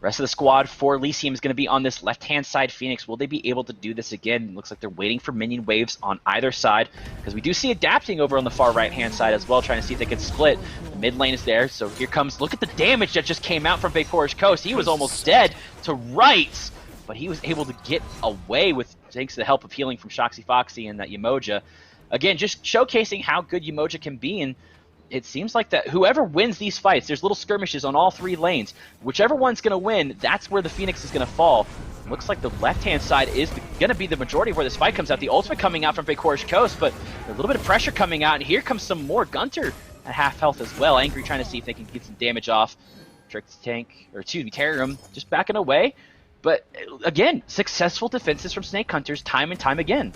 Rest of the squad for Elysium is going to be on this left-hand side Phoenix. Will they be able to do this again? It looks like they're waiting for minion waves on either side, because we do see adapting over on the far right-hand side as well, trying to see if they can split. The mid lane is there, so here comes... Look at the damage that just came out from Vapourish Coast. He was almost dead to rights, but he was able to get away with, thanks to the help of healing from Shoxy Foxy and that Yemoja. Again, just showcasing how good Yemoja can be, and it seems like that whoever wins these fights, there's little skirmishes on all three lanes. Whichever one's going to win, that's where the Phoenix is going to fall. Looks like the left-hand side is going to be the majority of where this fight comes out. The ultimate coming out from Vapourish Coast, but a little bit of pressure coming out, and here comes some more Gunter at half health as well. Angry trying to see if they can get some damage off. Tarim just backing away. But again, successful defenses from Snake Hunters time and time again.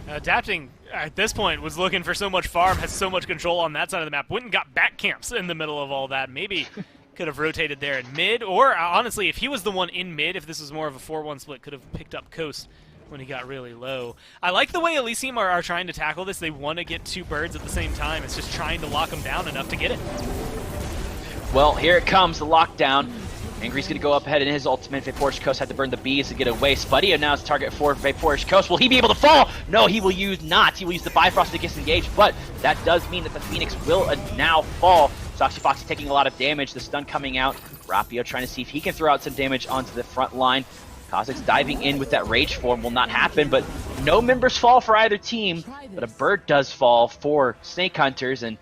Adapting at this point was looking for so much farm, has so much control on that side of the map. Went and got back camps in the middle of all that. Maybe could have rotated there in mid, or honestly, if he was the one in mid, if this was more of a 4-1 split, could have picked up Coast when he got really low. I like the way Elysium are trying to tackle this. They want to get two birds at the same time. It's just trying to lock them down enough to get it. Well, here it comes, the lockdown. Angry's going to go up ahead in his ultimate. Vapourish Coast had to burn the bees to get away. Spuddio now is target for Vapourish Coast. Will he be able to fall? No, he will use not. He will use the Bifrost to disengage, but that does mean that the Phoenix will now fall. Shoxy Foxy taking a lot of damage. The stun coming out. Rapio trying to see if he can throw out some damage onto the front line. Kha'Zix diving in with that rage form will not happen, but no members fall for either team. But a bird does fall for Snake Hunters, and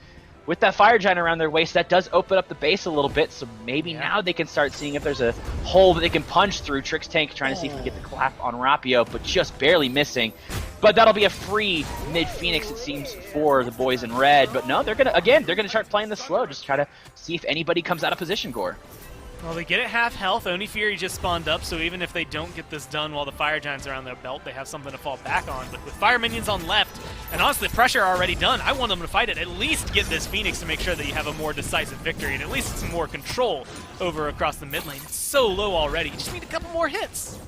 with that Fire Giant around their waist, that does open up the base a little bit, so maybe now they can start seeing if there's a hole that they can punch through. Trixtank trying to see if he can get the clap on Rapio, but just barely missing. But that'll be a free mid-Phoenix, it seems, for the boys in red. But no, they're gonna start playing this slow, just try to see if anybody comes out of position, Gore. Well, they get it half health. Oni Fury just spawned up, so even if they don't get this done while the Fire Giants are on their belt, they have something to fall back on. But with Fire Minions on left, and honestly, the pressure already done, I want them to fight it. At least get this Phoenix to make sure that you have a more decisive victory, and at least some more control over across the mid lane. It's so low already. You just need a couple more hits.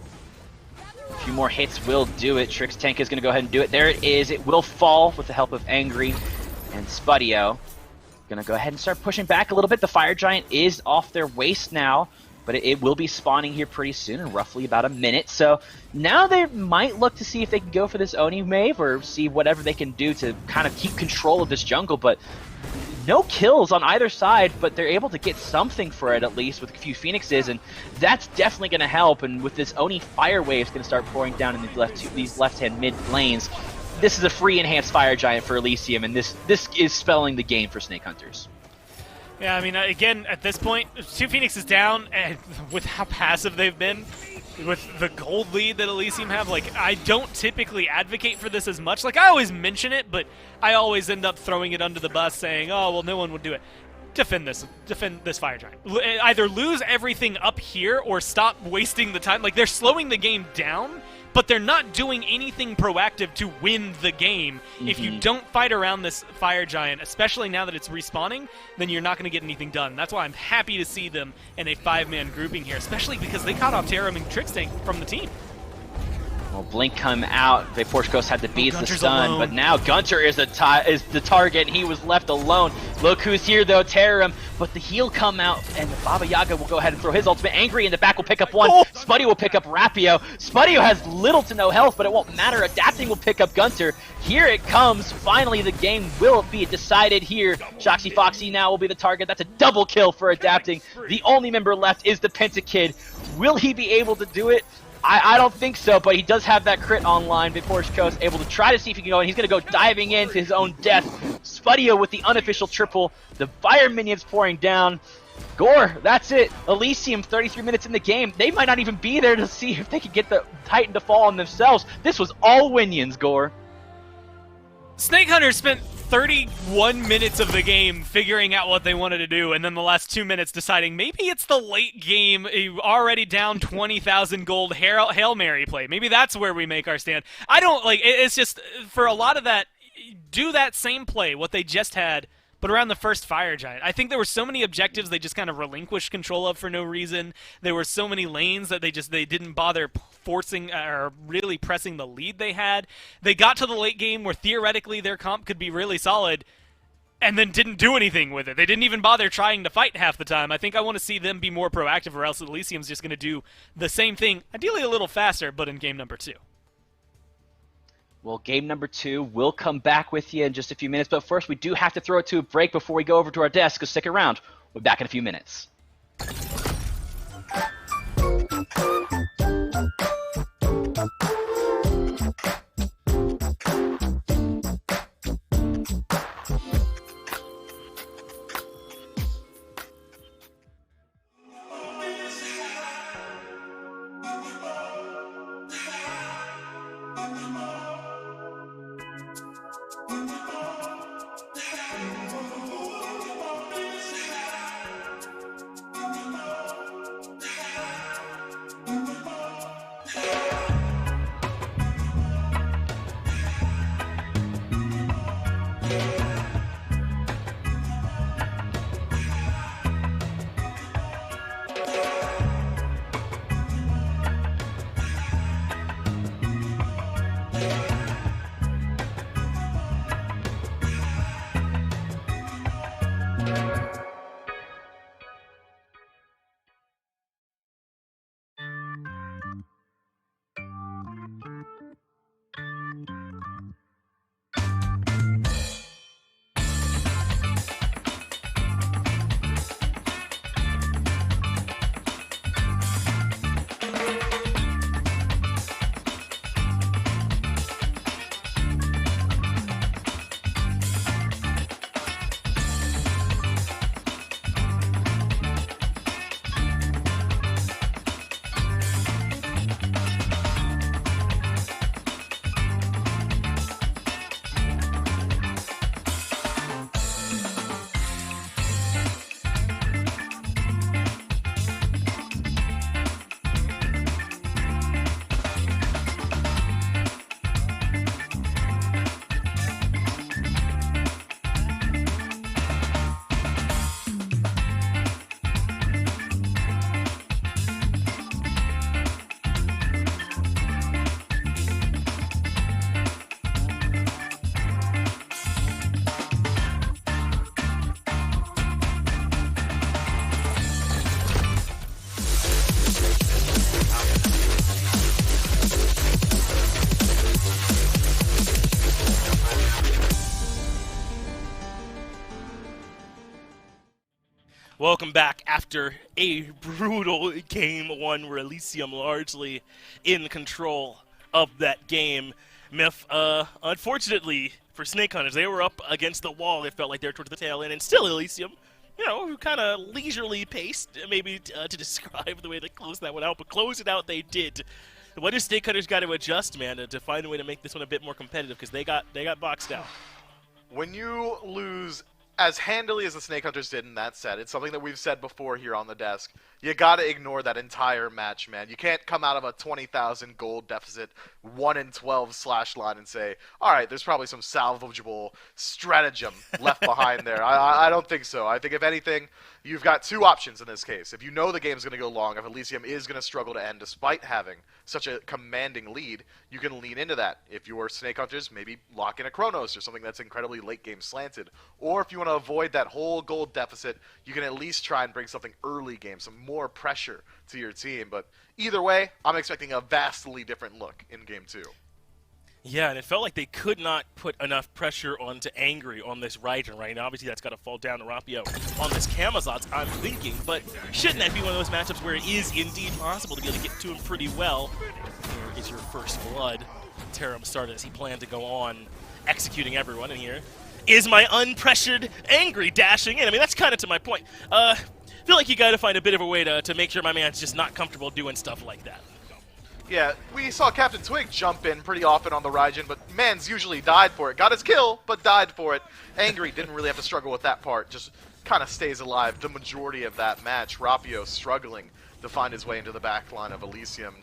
A few more hits will do it. Trixtank is going to go ahead and do it. There it is. It will fall with the help of Angry and Spuddio. Gonna go ahead and start pushing back a little bit. The Fire Giant is off their waist now, but it will be spawning here pretty soon in roughly about a minute. So now they might look to see if they can go for this Oni wave or see whatever they can do to kind of keep control of this jungle. But no kills on either side, but they're able to get something for it at least with a few Phoenixes, and that's definitely going to help. And with this Oni Fire Wave going to start pouring down in these left-hand mid lanes, this is a free enhanced Fire Giant for Elysium, and this is spelling the game for Snake Hunters. Yeah, I mean, again, at this point, two Phoenixes down, and with how passive they've been, with the gold lead that Elysium have, like, I don't typically advocate for this as much. Like, I always mention it, but I always end up throwing it under the bus saying, oh, well, no one would do it. Defend this Fire Giant. Either lose everything up here or stop wasting the time. Like, they're slowing the game down, but they're not doing anything proactive to win the game. If you don't fight around this Fire Giant, especially now that it's respawning, then you're not going to get anything done. That's why I'm happy to see them in a 5-man grouping here, especially because they caught off Tarim and Trixtank from the team. Well, Blink come out. Vapourish Ghost had to beat the stun, alone. but now Gunter is the target, and he was left alone. Look who's here, though, Tarim. But the heal come out, and Baba Yaga will go ahead and throw his ultimate. Angry in the back will pick up one. Spuddy will pick up Rapio. Spuddy has little to no health, but it won't matter. Adapting will pick up Gunter. Here it comes. Finally, the game will be decided here. Shoxy Foxy now will be the target. That's a double kill for Adapting. The only member left is the Pentakid. Will he be able to do it? I don't think so, but he does have that crit online. Vapourish Coast able to try to see if he can go, and he's going to go diving into his own death. Spuddio with the unofficial triple. The Fire Minions pouring down. Gore, that's it. Elysium, 33 minutes in the game. They might not even be there to see if they could get the Titan to fall on themselves. This was all Winions, Gore. Snake Hunter spent 31 minutes of the game figuring out what they wanted to do, and then the last 2 minutes deciding maybe it's the late game, already down 20,000 gold Hail Mary play. Maybe that's where we make our stand. I don't, like, it's just, for a lot of that, do that same play, what they just had, but around the first Fire Giant. I think there were so many objectives they just kind of relinquished control of for no reason. There were so many lanes that they didn't bother forcing or really pressing the lead they had. They got to the late game where theoretically their comp could be really solid and then didn't do anything with it. They didn't even bother trying to fight half the time. I think I want to see them be more proactive, or else Elysium's just going to do the same thing, ideally a little faster, but in game number 2. Well, game number 2 will come back with you in just a few minutes, but first we do have to throw it to a break before we go over to our desk, so stick around. We'll be back in a few minutes. Welcome back after a brutal game 1 where Elysium largely in control of that game. Myth, unfortunately for Snake Hunters, they were up against the wall. It felt like they were towards the tail end, and still Elysium, you know, kind of leisurely paced, maybe to describe the way they closed that one out, but close it out they did. What does Snake Hunters got to adjust, man, to find a way to make this one a bit more competitive, because they got boxed out. When you lose as handily as the Snake Hunters did in that set, it's something that we've said before here on the desk. You gotta ignore that entire match, man. You can't come out of a 20,000 gold deficit, 1-12 slash line and say, all right, there's probably some salvageable stratagem left behind there. I don't think so. I think if anything, you've got two options in this case. If you know the game's going to go long, if Elysium is going to struggle to end despite having such a commanding lead, you can lean into that. If you're Snake Hunters, maybe lock in a Chronos or something that's incredibly late game slanted. Or if you want to avoid that whole gold deficit, you can at least try and bring something early game, some more pressure to your team. But either way, I'm expecting a vastly different look in game 2. Yeah, and it felt like they could not put enough pressure onto Angry on this Raijin, right? Now, obviously, that's got to fall down to Rapio on this Camazotz, I'm thinking. But shouldn't that be one of those matchups where it is indeed possible to be able to get to him pretty well? Here is your first blood. Taram started as he planned to go on executing everyone, and here is my unpressured Angry dashing in. I mean, that's kind of to my point. I feel like you got to find a bit of a way to make sure my man's just not comfortable doing stuff like that. Yeah, we saw Captain Twig jump in pretty often on the Raijin, but Mans usually died for it. Got his kill, but died for it. Angry didn't really have to struggle with that part, just kind of stays alive the majority of that match. Rapio struggling to find his way into the back line of Elysium.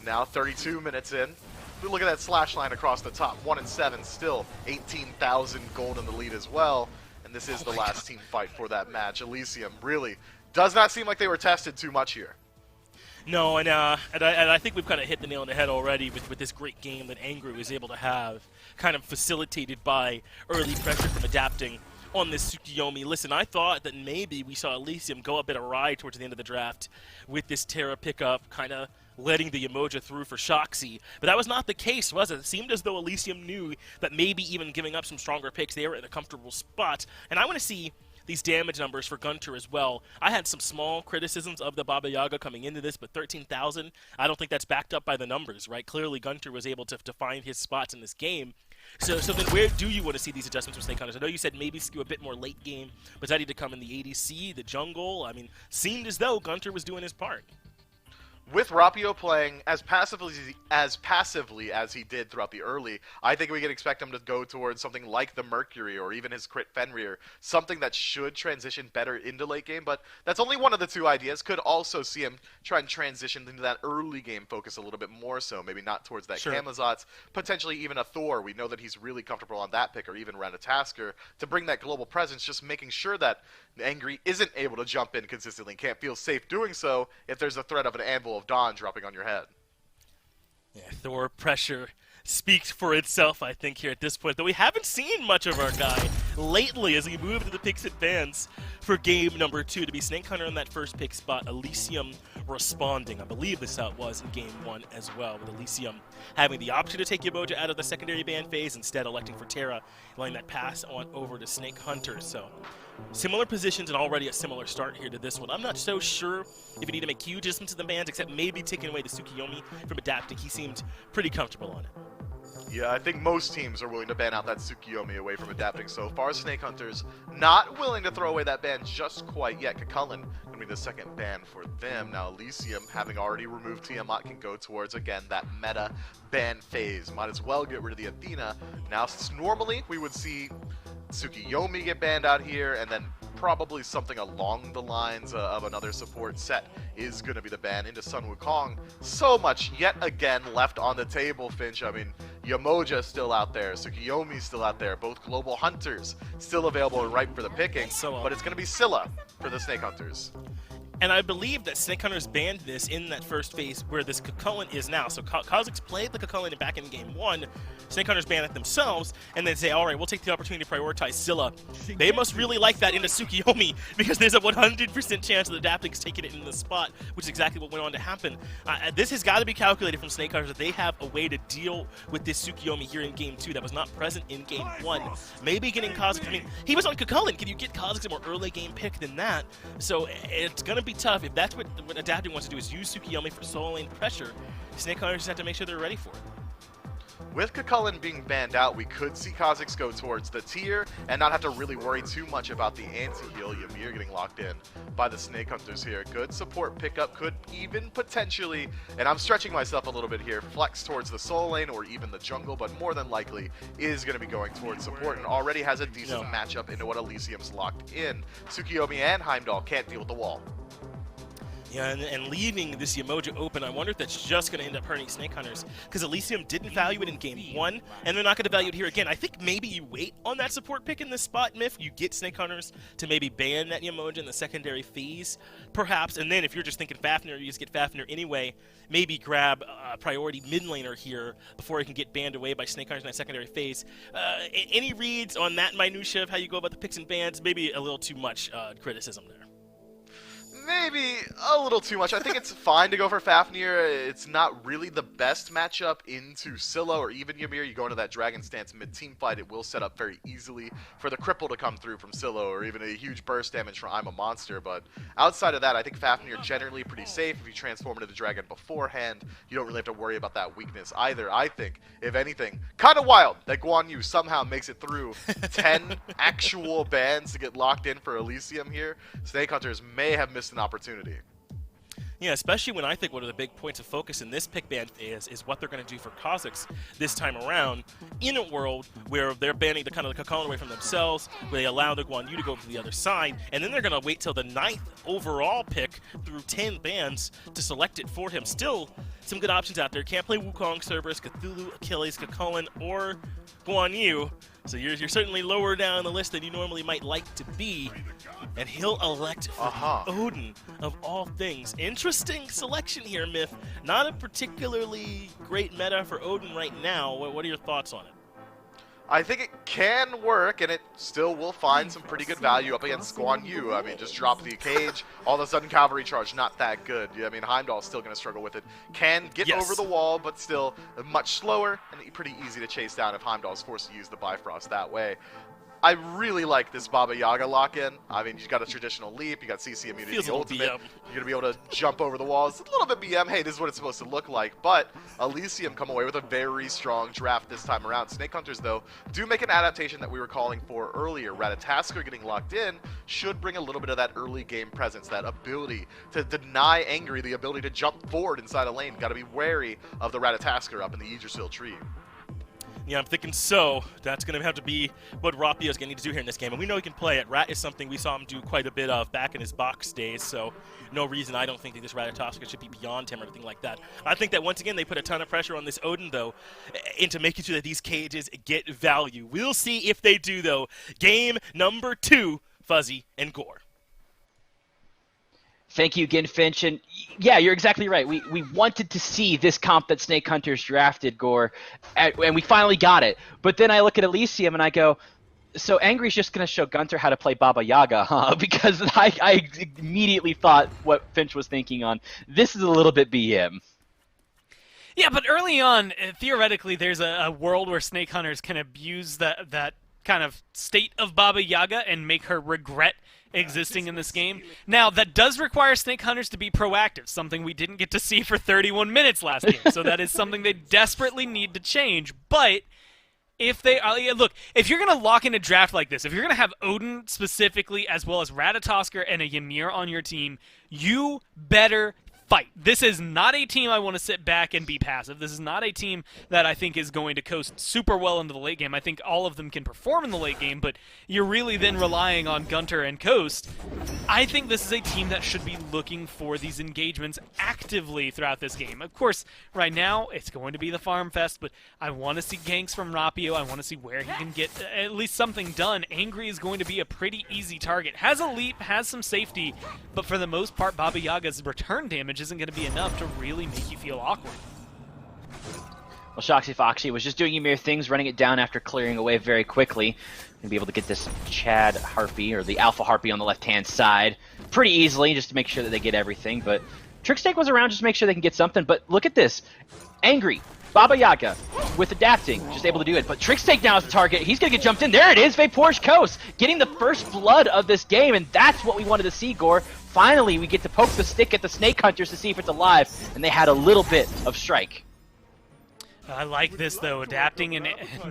Now 32 minutes in. Look at that slash line across the top. 1-7 still. 18,000 gold in the lead as well. And this is the last team fight for that match. Elysium really does not seem like they were tested too much here. No, and I think we've kind of hit the nail on the head already with this great game that Angry was able to have, kind of facilitated by early pressure from adapting on this Tsukiyomi. Listen, I thought that maybe we saw Elysium go a bit awry towards the end of the draft with this Terra pickup, kind of letting the Emoja through for Shoxi. But that was not the case, was it? It seemed as though Elysium knew that maybe even giving up some stronger picks, they were in a comfortable spot. And I want to see these damage numbers for Gunter as well. I had some small criticisms of the Baba Yaga coming into this, but 13,000, I don't think that's backed up by the numbers, right? Clearly Gunter was able to find his spots in this game. So then where do you want to see these adjustments for Snake Hunters? I know you said maybe skew a bit more late game, but that need to come in the ADC, the jungle. I mean, seemed as though Gunter was doing his part. With Rapio playing as passively as he did throughout the early, I think we can expect him to go towards something like the Mercury or even his crit Fenrir, something that should transition better into late game, but that's only one of the two ideas. Could also see him try and transition into that early game focus a little bit more so, maybe not towards that Sure. Camazotz, potentially even a Thor. We know that he's really comfortable on that pick, or even Ratatasker, to bring that global presence, just making sure that Angry isn't able to jump in consistently, can't feel safe doing so if there's a threat of an Anvil of Dawn dropping on your head. Yeah, Thor pressure speaks for itself, I think, here at this point. Though we haven't seen much of our guy lately as we move to the picks advance for game number 2 to be Snake Hunter on that first pick spot. Elysium responding. I believe this is how it was in game 1 as well, with Elysium having the option to take Yamoja out of the secondary ban phase, instead electing for Terra, letting that pass on over to Snake Hunter. So similar positions and already a similar start here to this one. I'm not so sure if you need to make huge adjustments to the bans, except maybe taking away the Tsukiyomi from adapting. He seemed pretty comfortable on it. Yeah, I think most teams are willing to ban out that Tsukiyomi away from adapting so far. Snake Hunters not willing to throw away that ban just quite yet. Kakulin going to be the second ban for them. Now Elysium, having already removed Tiamat, can go towards, again, that meta ban phase. Might as well get rid of the Athena. Now, normally we would see Tsukiyomi get banned out here, and then probably something along the lines of another support set is going to be the ban into Sun Wukong. So much yet again left on the table, Finch. I mean, Yamoja still out there, Tsukiyomi still out there, both global hunters still available and ripe for the picking, but it's going to be Scylla for the Snake Hunters. And I believe that Snake Hunters banned this in that first phase where this Kakulin is now. So Kha'Zix played the Kakulin back in game 1. Snake Hunters banned it themselves and then say, all right, we'll take the opportunity to prioritize Scylla. They must really like that into Tsukiyomi because there's a 100% chance of the Adaptings taking it in the spot, which is exactly what went on to happen. This has got to be calculated from Snake Hunters that they have a way to deal with this Tsukiyomi here in game 2 that was not present in game 1. Maybe getting Kha'Zix, I mean, he was on Kakulin. Can you get Kha'Zix a more early game pick than that? So it's going to be tough. If that's what Adapting wants to do, is use Tsukiyomi for solo lane pressure, Snake Hunters just have to make sure they're ready for it. With Kakulin being banned out, we could see Kha'Zix go towards the tier and not have to really worry too much about the anti-heal. Ymir getting locked in by the Snake Hunters here. Good support pickup, could even potentially, and I'm stretching myself a little bit here, flex towards the solo lane or even the jungle, but more than likely is going to be going towards support and already has a decent matchup into what Elysium's locked in. Tsukiyomi and Heimdall can't deal with the wall. Yeah, and leaving this Yamoja open, I wonder if that's just going to end up hurting Snake Hunters, because Elysium didn't value it in game 1, and they're not going to value it here again. I think maybe you wait on that support pick in this spot, Myth. You get Snake Hunters to maybe ban that Yamoja in the secondary phase, perhaps, and then if you're just thinking Fafnir, you just get Fafnir anyway, maybe grab a priority mid laner here before he can get banned away by Snake Hunters in that secondary phase. Any reads on that minutia of how you go about the picks and bans? Maybe a little too much criticism there. Maybe a little too much. I think it's fine to go for Fafnir. It's not really the best matchup into Scylla or even Ymir. You go into that Dragon Stance mid-team fight, it will set up very easily for the cripple to come through from Scylla or even a huge burst damage from I'm a Monster. But outside of that, I think Fafnir generally pretty safe. If you transform into the Dragon beforehand, you don't really have to worry about that weakness either. I think, if anything, kind of wild that Guan Yu somehow makes it through 10 actual bans to get locked in for Elysium here. Snake Hunters may have missed an opportunity. Yeah, especially when I think one of the big points of focus in this pick ban is what they're going to do for Kazakhs this time around in a world where they're banning the kind of the Kakao away from themselves, where they allow the Guan Yu to go to the other side, and then they're going to wait till the 9th overall pick through 10 bans to select it for him. Still, some good options out there. Can't play Wukong, Cerberus, Cthulhu, Achilles, Kakao, or Guan Yu. So you're certainly lower down the list than you normally might like to be. And he'll elect Odin, of all things. Interesting selection here, Myth. Not a particularly great meta for Odin right now. What are your thoughts on it? I think it can work, and it still will find some pretty good value up against Guan Yu. I mean, just drop the cage, all of a sudden cavalry charge, not that good. I mean, Heimdall's still going to struggle with it. Can get over the wall, but still much slower and pretty easy to chase down if Heimdall's forced to use the Bifrost that way. I really like this Baba Yaga lock-in. I mean, you've got a traditional leap, you got CC immunity, Feels a little ultimate. BM. You're going to be able to jump over the walls. A little bit BM, hey, this is what it's supposed to look like. But Elysium come away with a very strong draft this time around. Snake Hunters, though, do make an adaptation that we were calling for earlier. Ratatasker getting locked in should bring a little bit of that early game presence, that ability to deny Angry the ability to jump forward inside a lane. Got to be wary of the Ratatasker up in the Yggdrasil tree. Yeah, I'm thinking so. That's going to have to be what Rapio is going to need to do here in this game. And we know he can play it. Rat is something we saw him do quite a bit of back in his box days, so no reason I don't think that this Ratatoska should be beyond him or anything like that. I think that once again they put a ton of pressure on this Odin, though, into making sure that these cages get value. We'll see if they do, though. Game number 2, Fuzzy and Gore. Thank you again, Finch. And yeah, you're exactly right. We wanted to see this comp that Snake Hunters drafted, Gore, and we finally got it. But then I look at Elysium and I go, so Angry's just going to show Gunter how to play Baba Yaga, huh? Because I immediately thought what Finch was thinking on. This is a little bit BM. Yeah, but early on, theoretically, there's a world where Snake Hunters can abuse that kind of state of Baba Yaga and make her regret existing in this game. Now, that does require Snake Hunters to be proactive, something we didn't get to see for 31 minutes last game. So that is something they desperately need to change. But if they look, if you're going to lock in a draft like this, if you're going to have Odin specifically as well as Ratatosker and a Ymir on your team, you better fight. This is not a team I want to sit back and be passive. This is not a team that I think is going to coast super well into the late game. I think all of them can perform in the late game, but you're really then relying on Gunter and Coast. I think this is a team that should be looking for these engagements actively throughout this game. Of course, right now, it's going to be the Farm Fest, but I want to see ganks from Rapio. I want to see where he can get at least something done. Angry is going to be a pretty easy target. Has a leap, has some safety, but for the most part, Baba Yaga's return damage isn't going to be enough to really make you feel awkward. Well, Shoxy Foxy was just doing Ymir things, running it down after clearing away very quickly. Gonna be able to get this Chad Harpy, or the Alpha Harpy on the left-hand side, pretty easily, just to make sure that they get everything. But Trickstake was around just to make sure they can get something. But look at this. Angry. Baba Yaga with adapting, just able to do it. But Trickstake now is the target. He's going to get jumped in. There it is, Vapor's Coast, getting the first blood of this game, and that's what we wanted to see, Gore. Finally, we get to poke the stick at the Snake Hunters to see if it's alive, and they had a little bit of strike. I like this, though, adapting and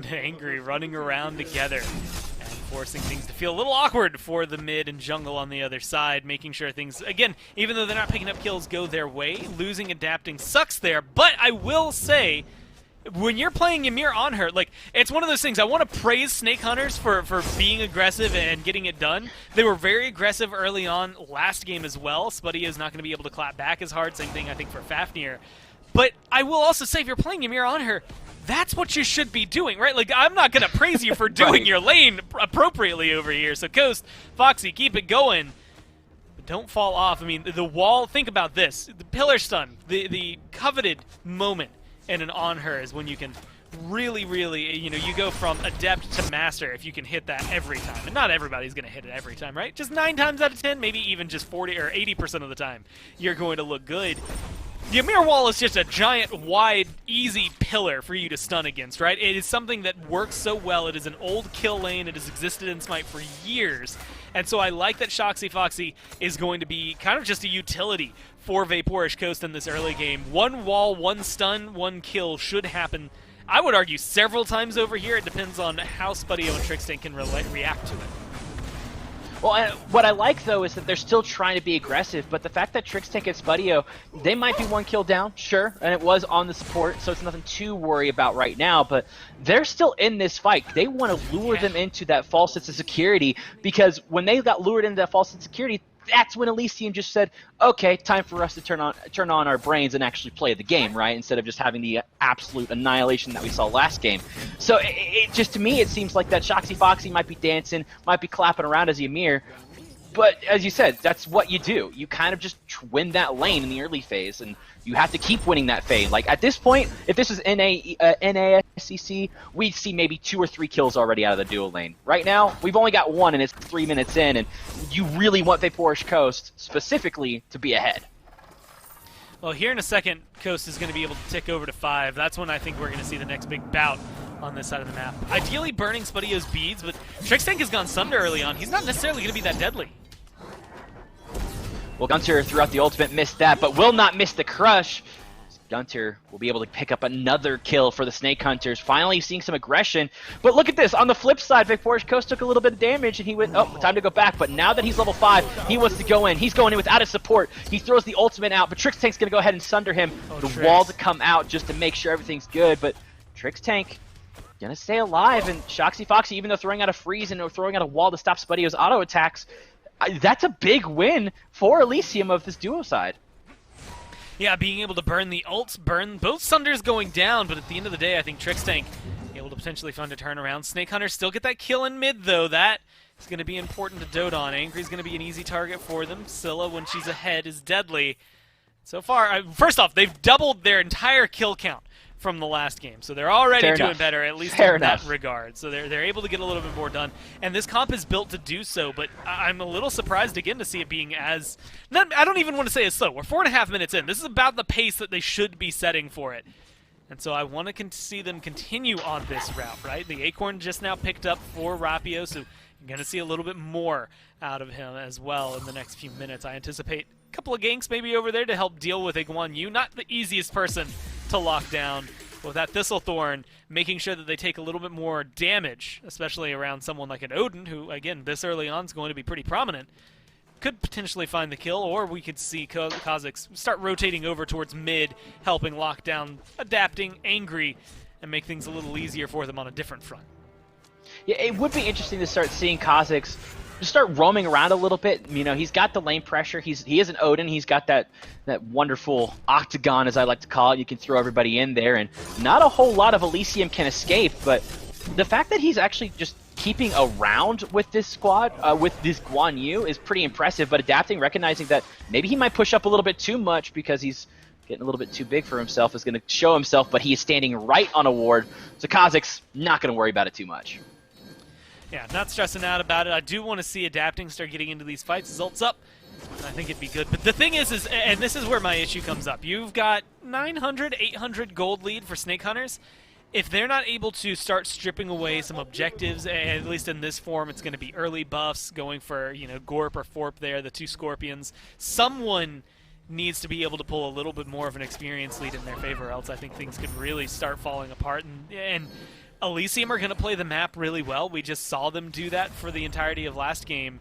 Angry running around together and forcing things to feel a little awkward for the mid and jungle on the other side, making sure things, again, even though they're not picking up kills, go their way. Losing adapting sucks there, but I will say, when you're playing Ymir on her, like, it's one of those things. I want to praise Snake Hunters for being aggressive and getting it done. They were very aggressive early on last game as well. Spuddy is not going to be able to clap back as hard. Same thing, I think, for Fafnir. But I will also say, if you're playing Ymir on her, that's what you should be doing, right? Like, I'm not going to praise you for doing your lane appropriately over here. So, Coast, Foxy, keep it going. But don't fall off. I mean, the wall, think about this. The pillar stun, the coveted moment in an on her is when you can really, you go from adept to master if you can hit that every time. And not everybody's going to hit it every time, right? Just 9 times out of 10, maybe even just 40 or 80% of the time, you're going to look good. The Ymir wall is just a giant, wide, easy pillar for you to stun against, right? It is something that works so well. It is an old kill lane. It has existed in Smite for years. And so I like that Shoxy Foxy is going to be kind of just a utility for Vaporish Coast in this early game. One wall, one stun, one kill should happen, I would argue, several times over here. It depends on how Spuddio and Trickstake can react to it. Well, and what I like, though, is that they're still trying to be aggressive, but the fact that Trixtank and Spudio, they might be 1 kill down, sure, and it was on the support, so it's nothing to worry about right now, but they're still in this fight. They want to lure them into that false sense of security, because when they got lured into that false sense of security, that's when Elysium just said, okay, time for us to turn on our brains and actually play the game, right? Instead of just having the absolute annihilation that we saw last game. So it just, to me, it seems like that Shoxy Foxy might be dancing, might be clapping around as Ymir. But as you said, that's what you do. You kind of just win that lane in the early phase, and you have to keep winning that phase. Like, at this point, if this is SCC, we'd see maybe 2 or 3 kills already out of the duo lane. Right now, we've only got 1, and it's 3 minutes in, and you really want Vaporish Coast, specifically, to be ahead. Well, here in a second, Coast is going to be able to tick over to 5. That's when I think we're going to see the next big bout on this side of the map. Ideally burning Spudio's beads, but Trixtank has gone Sunder early on. He's not necessarily going to be that deadly. Well, Gunter throughout the ultimate missed that, but will not miss the crush. Gunter will be able to pick up another kill for the Snake Hunters. Finally seeing some aggression. But look at this. On the flip side, Vaporish Coast took a little bit of damage, and he went, oh, time to go back. But now that he's level 5, he wants to go in. He's going in without his support. He throws the ultimate out, but Trixtank's going to go ahead and sunder him. The wall to come out just to make sure everything's good. But Trixtank going to stay alive, and Shoxy Foxy, even though throwing out a freeze and throwing out a wall to stop Spudio's auto attacks, that's a big win for Elysium of this duo side. Yeah, being able to burn the ults, burn both Sunders going down, but at the end of the day, I think Trixtank able to potentially find a turnaround. Snake Hunter still get that kill in mid, though. That is going to be important to dote on. Angry's going to be an easy target for them. Scylla, when she's ahead, is deadly. So far, first off, they've doubled their entire kill count from the last game, so they're already doing better, at least in that regard. So they're able to get a little bit more done, and this comp is built to do so. But I'm a little surprised again to see it being as I don't even want to say as slow. We're 4.5 minutes in. This is about the pace that they should be setting for it, and so I want to see them continue on this route. Right, the Acorn just now picked up for Rapio, so you're going to see a little bit more out of him as well in the next few minutes. I anticipate a couple of ganks maybe over there to help deal with Iguan Yu. Not the easiest person to lock down, with that Thistlethorn making sure that they take a little bit more damage, especially around someone like an Odin, who, again, this early on is going to be pretty prominent. Could potentially find the kill, or we could see Kha'Zix start rotating over towards mid, helping lock down, adapting, Angry, and make things a little easier for them on a different front. Yeah, it would be interesting to start seeing Kha'Zix just start roaming around a little bit. You know, he's got the lane pressure. He is an Odin. He's got that wonderful octagon, as I like to call it. You can throw everybody in there, and not a whole lot of Elysium can escape. But the fact that he's actually just keeping around with this squad, with this Guan Yu, is pretty impressive. But adapting, recognizing that maybe he might push up a little bit too much because he's getting a little bit too big for himself, is going to show himself. But he is standing right on a ward, so Kha'Zix not going to worry about it too much. Yeah, not stressing out about it. I do want to see adapting start getting into these fights. Results up, I think it'd be good. But the thing is, and this is where my issue comes up. You've got 900, 800 gold lead for Snake Hunters. If they're not able to start stripping away some objectives, at least in this form, it's going to be early buffs, going for, you know, Gorp or Forp there, the 2 Scorpions. Someone needs to be able to pull a little bit more of an experience lead in their favor, else I think things could really start falling apart. And Elysium are going to play the map really well. We just saw them do that for the entirety of last game.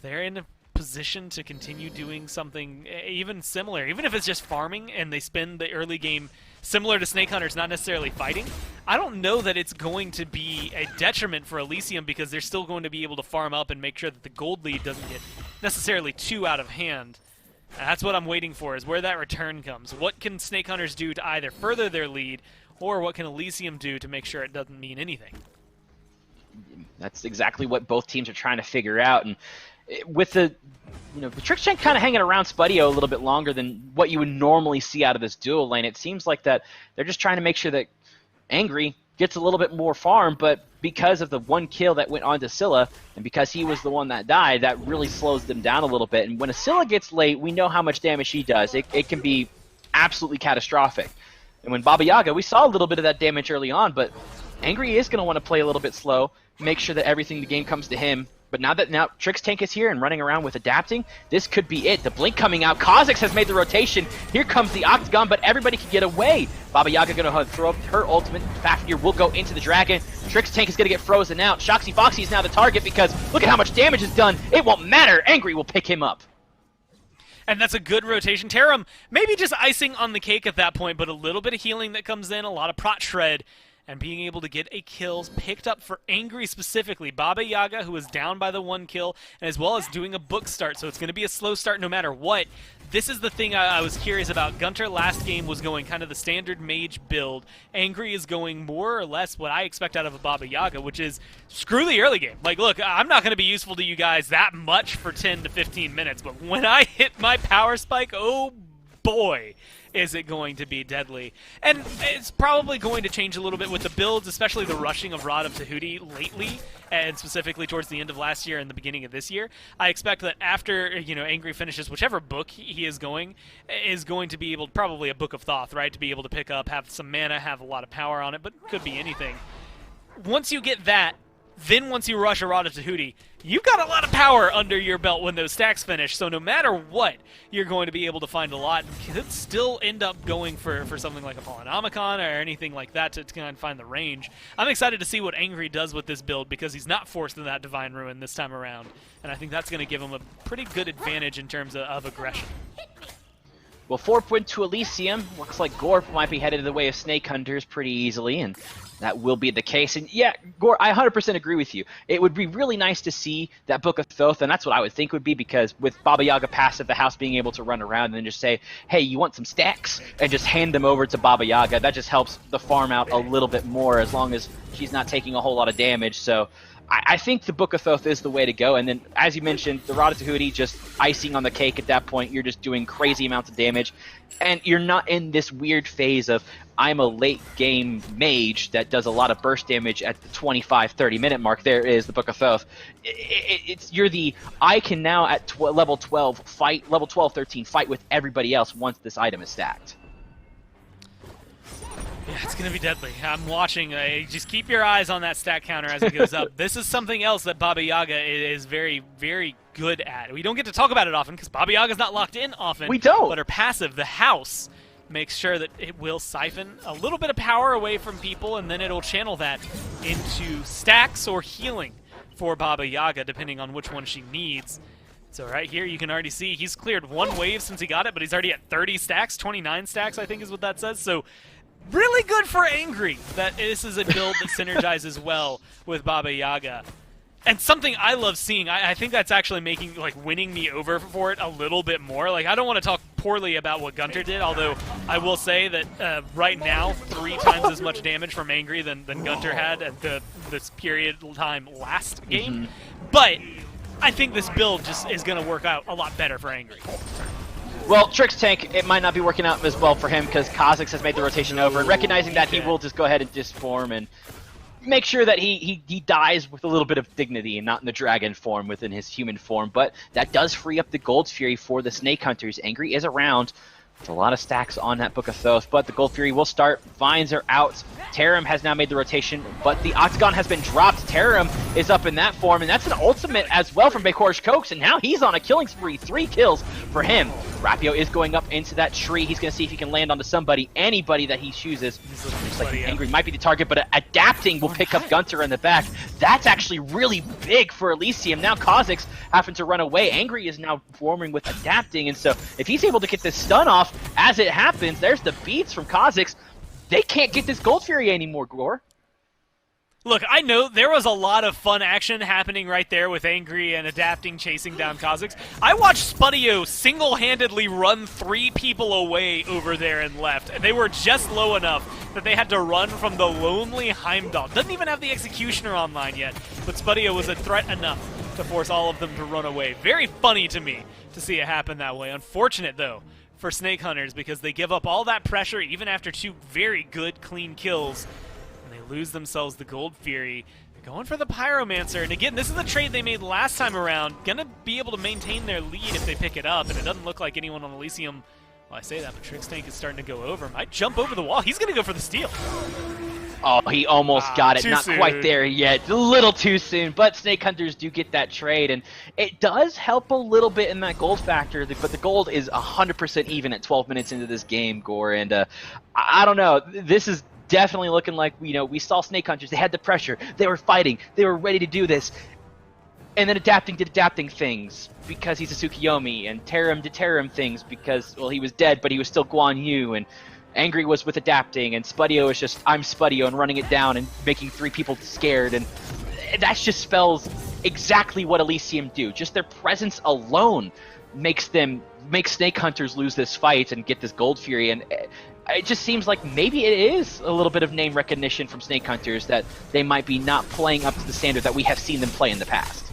They're in a position to continue doing something even similar, even if it's just farming and they spend the early game similar to Snake Hunters, not necessarily fighting. I don't know that it's going to be a detriment for Elysium, because they're still going to be able to farm up and make sure that the gold lead doesn't get necessarily too out of hand. That's what I'm waiting for, is where that return comes. What can Snake Hunters do to either further their lead, or what can Elysium do to make sure it doesn't mean anything? That's exactly what both teams are trying to figure out. And with the Trixtank kind of hanging around Spudio a little bit longer than what you would normally see out of this duo lane, it seems like that they're just trying to make sure that Angry gets a little bit more farm, but because of the 1 kill that went on to Scylla, and because he was the one that died, that really slows them down a little bit. And when a Scylla gets late, we know how much damage she does. It can be absolutely catastrophic. And when Baba Yaga, we saw a little bit of that damage early on, but Angry is going to want to play a little bit slow, make sure that everything in the game comes to him, But now Trix Tank is here and running around with adapting, this could be it. The blink coming out. Kha'Zix has made the rotation. Here comes the Octagon, but everybody can get away. Baba Yaga going to throw up her ultimate. Fafnir will go into the Dragon. Trix Tank is going to get frozen out. Shoxy Foxy is now the target because look at how much damage is done. It won't matter. Angry will pick him up. And that's a good rotation. Tarum, maybe just icing on the cake at that point, but a little bit of healing that comes in, a lot of prot shred, and being able to get a kill picked up for Angry specifically. Baba Yaga, who is down by the 1 kill, and as well as doing a book start, so it's going to be a slow start no matter what. This is the thing I was curious about. Gunter last game was going kind of the standard mage build. Angry is going more or less what I expect out of a Baba Yaga, which is screw the early game. Like, look, I'm not going to be useful to you guys that much for 10 to 15 minutes, but when I hit my power spike, oh boy, is it going to be deadly. And it's probably going to change a little bit with the builds, especially the rushing of Rod of Tahuti lately, and specifically towards the end of last year and the beginning of this year. I expect that after, Angry finishes whichever book he is going to be able, probably a Book of Thoth, right, to be able to pick up, have some mana, have a lot of power on it, but could be anything. Once you get that, then once you rush a Rod of Tahuti, you've got a lot of power under your belt when those stacks finish, so no matter what, you're going to be able to find a lot, and could still end up going for something like a Polynomicon or anything like that to kind of find the range. I'm excited to see what Angry does with this build because he's not forced in that Divine Ruin this time around, and I think that's going to give him a pretty good advantage in terms of aggression. Well, 4 point to Elysium. Looks like Gorp might be headed the way of Snake Hunters pretty easily, and that will be the case. And yeah, Gore, I 100% agree with you. It would be really nice to see that Book of Thoth, and that's what I would think would be, because with Baba Yaga passive, the house being able to run around and then just say, hey, you want some stacks? And just hand them over to Baba Yaga. That just helps the farm out a little bit more as long as she's not taking a whole lot of damage. So I think the Book of Thoth is the way to go. And then, as you mentioned, the Rod of Tahuti, just icing on the cake at that point. You're just doing crazy amounts of damage. And you're not in this weird phase of, I'm a late-game mage that does a lot of burst damage at the 25, 30-minute mark. There is the Book of Thoth. You're the, I can now at level 12 fight, level 12, 13, fight with everybody else once this item is stacked. Yeah, it's going to be deadly. I'm watching. Just keep your eyes on that stat counter as it goes up. This is something else that Baba Yaga is very, very good at. We don't get to talk about it often because Baba Yaga's not locked in often. We don't. But her passive, the house, makes sure that it will siphon a little bit of power away from people, and then it'll channel that into stacks or healing for Baba Yaga, depending on which one she needs. So right here, you can already see he's cleared 1 wave since he got it, but he's already at 30 stacks, 29 stacks, I think is what that says. So really good for Angry that this is a build that synergizes well with Baba Yaga. And something I love seeing, I think that's actually making, winning me over for it a little bit more. I don't want to talk poorly about what Gunter did, although I will say that right now, 3 times as much damage from Angry than Gunter had at this period of time last game. But I think this build just is going to work out a lot better for Angry. Well, Trix Tank, it might not be working out as well for him because Kha'Zix has made the rotation over, and recognizing that he will just go ahead and disform and make sure that he dies with a little bit of dignity and not in the dragon form within his human form. But that does free up the Gold Fury for the Snake Hunters. Angry is around with a lot of stacks on that Book of Thoth, but the Gold Fury will start. Vines are out. Tarum has now made the rotation, but the Octagon has been dropped. Tarum is up in that form, and that's an ultimate as well from Bakorish Cokes, and now he's on a killing spree. 3 kills for him. Rapio is going up into that tree. He's going to see if he can land onto somebody, anybody that he chooses. Looks like Angry might be the target, but adapting will pick up Gunter in the back. That's actually really big for Elysium. Now Kha'Zix having to run away. Angry is now forming with adapting, and so if he's able to get this stun off as it happens, there's the beats from Kha'Zix. They can't get this Gold Fury anymore, Gore. Look, I know there was a lot of fun action happening right there with Angry and adapting, chasing down Kha'Zix. I watched Spudio single-handedly run 3 people away over there and left, and they were just low enough that they had to run from the lonely Heimdall. Doesn't even have the Executioner online yet, but Spudio was a threat enough to force all of them to run away. Very funny to me to see it happen that way. Unfortunate, though, for Snake Hunters, because they give up all that pressure even after 2 very good, clean kills. They lose themselves the Gold Fury. They're going for the Pyromancer, and again, this is the trade they made last time around. Gonna be able to maintain their lead if they pick it up, and it doesn't look like anyone on Elysium, well, I say that, but Trix Tank is starting to go over. Might jump over the wall. He's gonna go for the steal. Oh, he almost got it. Too Not soon. quite there yet. A little too soon, but Snake Hunters do get that trade, and it does help a little bit in that gold factor, but the gold is 100% even at 12 minutes into this game, Gore, and I don't know. This is definitely looking like, we saw Snake Hunters. They had the pressure. They were fighting. They were ready to do this. And then adapting did adapting things because he's a Tsukiyomi, and Terum did Terum things because, well, he was dead, but he was still Guan Yu, and Angry was with adapting, and Spudio is just, I'm Spudio, and running it down and making 3 people scared, and that just spells exactly what Elysium do. Just their presence alone makes Snake Hunters lose this fight and get this Gold Fury, and it just seems like maybe it is a little bit of name recognition from Snake Hunters that they might be not playing up to the standard that we have seen them play in the past.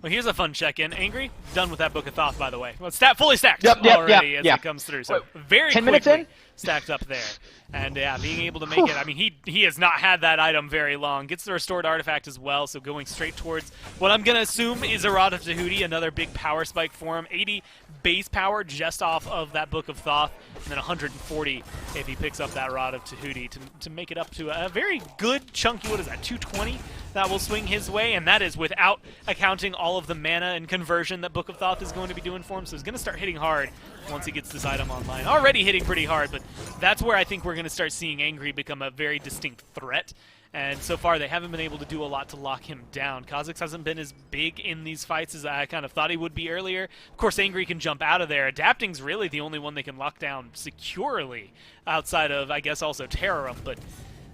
Well, here's a fun check-in. Angry, done with that Book of Thoth, by the way. Well, fully stacked already as it comes through. So very 10 minutes quickly in? Stacked up there. And yeah, being able to make it, I mean, he has not had that item very long. Gets the restored artifact as well, so going straight towards what I'm going to assume is a Rod of Tahuti, another big power spike for him. 80 base power just off of that Book of Thoth, and then 140 if he picks up that Rod of Tahuti to make it up to a very good chunky, what is that, 220? That will swing his way, and that is without accounting all of the mana and conversion that Book of Thoth is going to be doing for him, so he's going to start hitting hard once he gets this item online. Already hitting pretty hard, but that's where I think we're going to start seeing Angry become a very distinct threat. And so far, they haven't been able to do a lot to lock him down. Kha'Zix hasn't been as big in these fights as I kind of thought he would be earlier. Of course, Angry can jump out of there. Adapting's really the only one they can lock down securely outside of, I guess, also Terrorum, but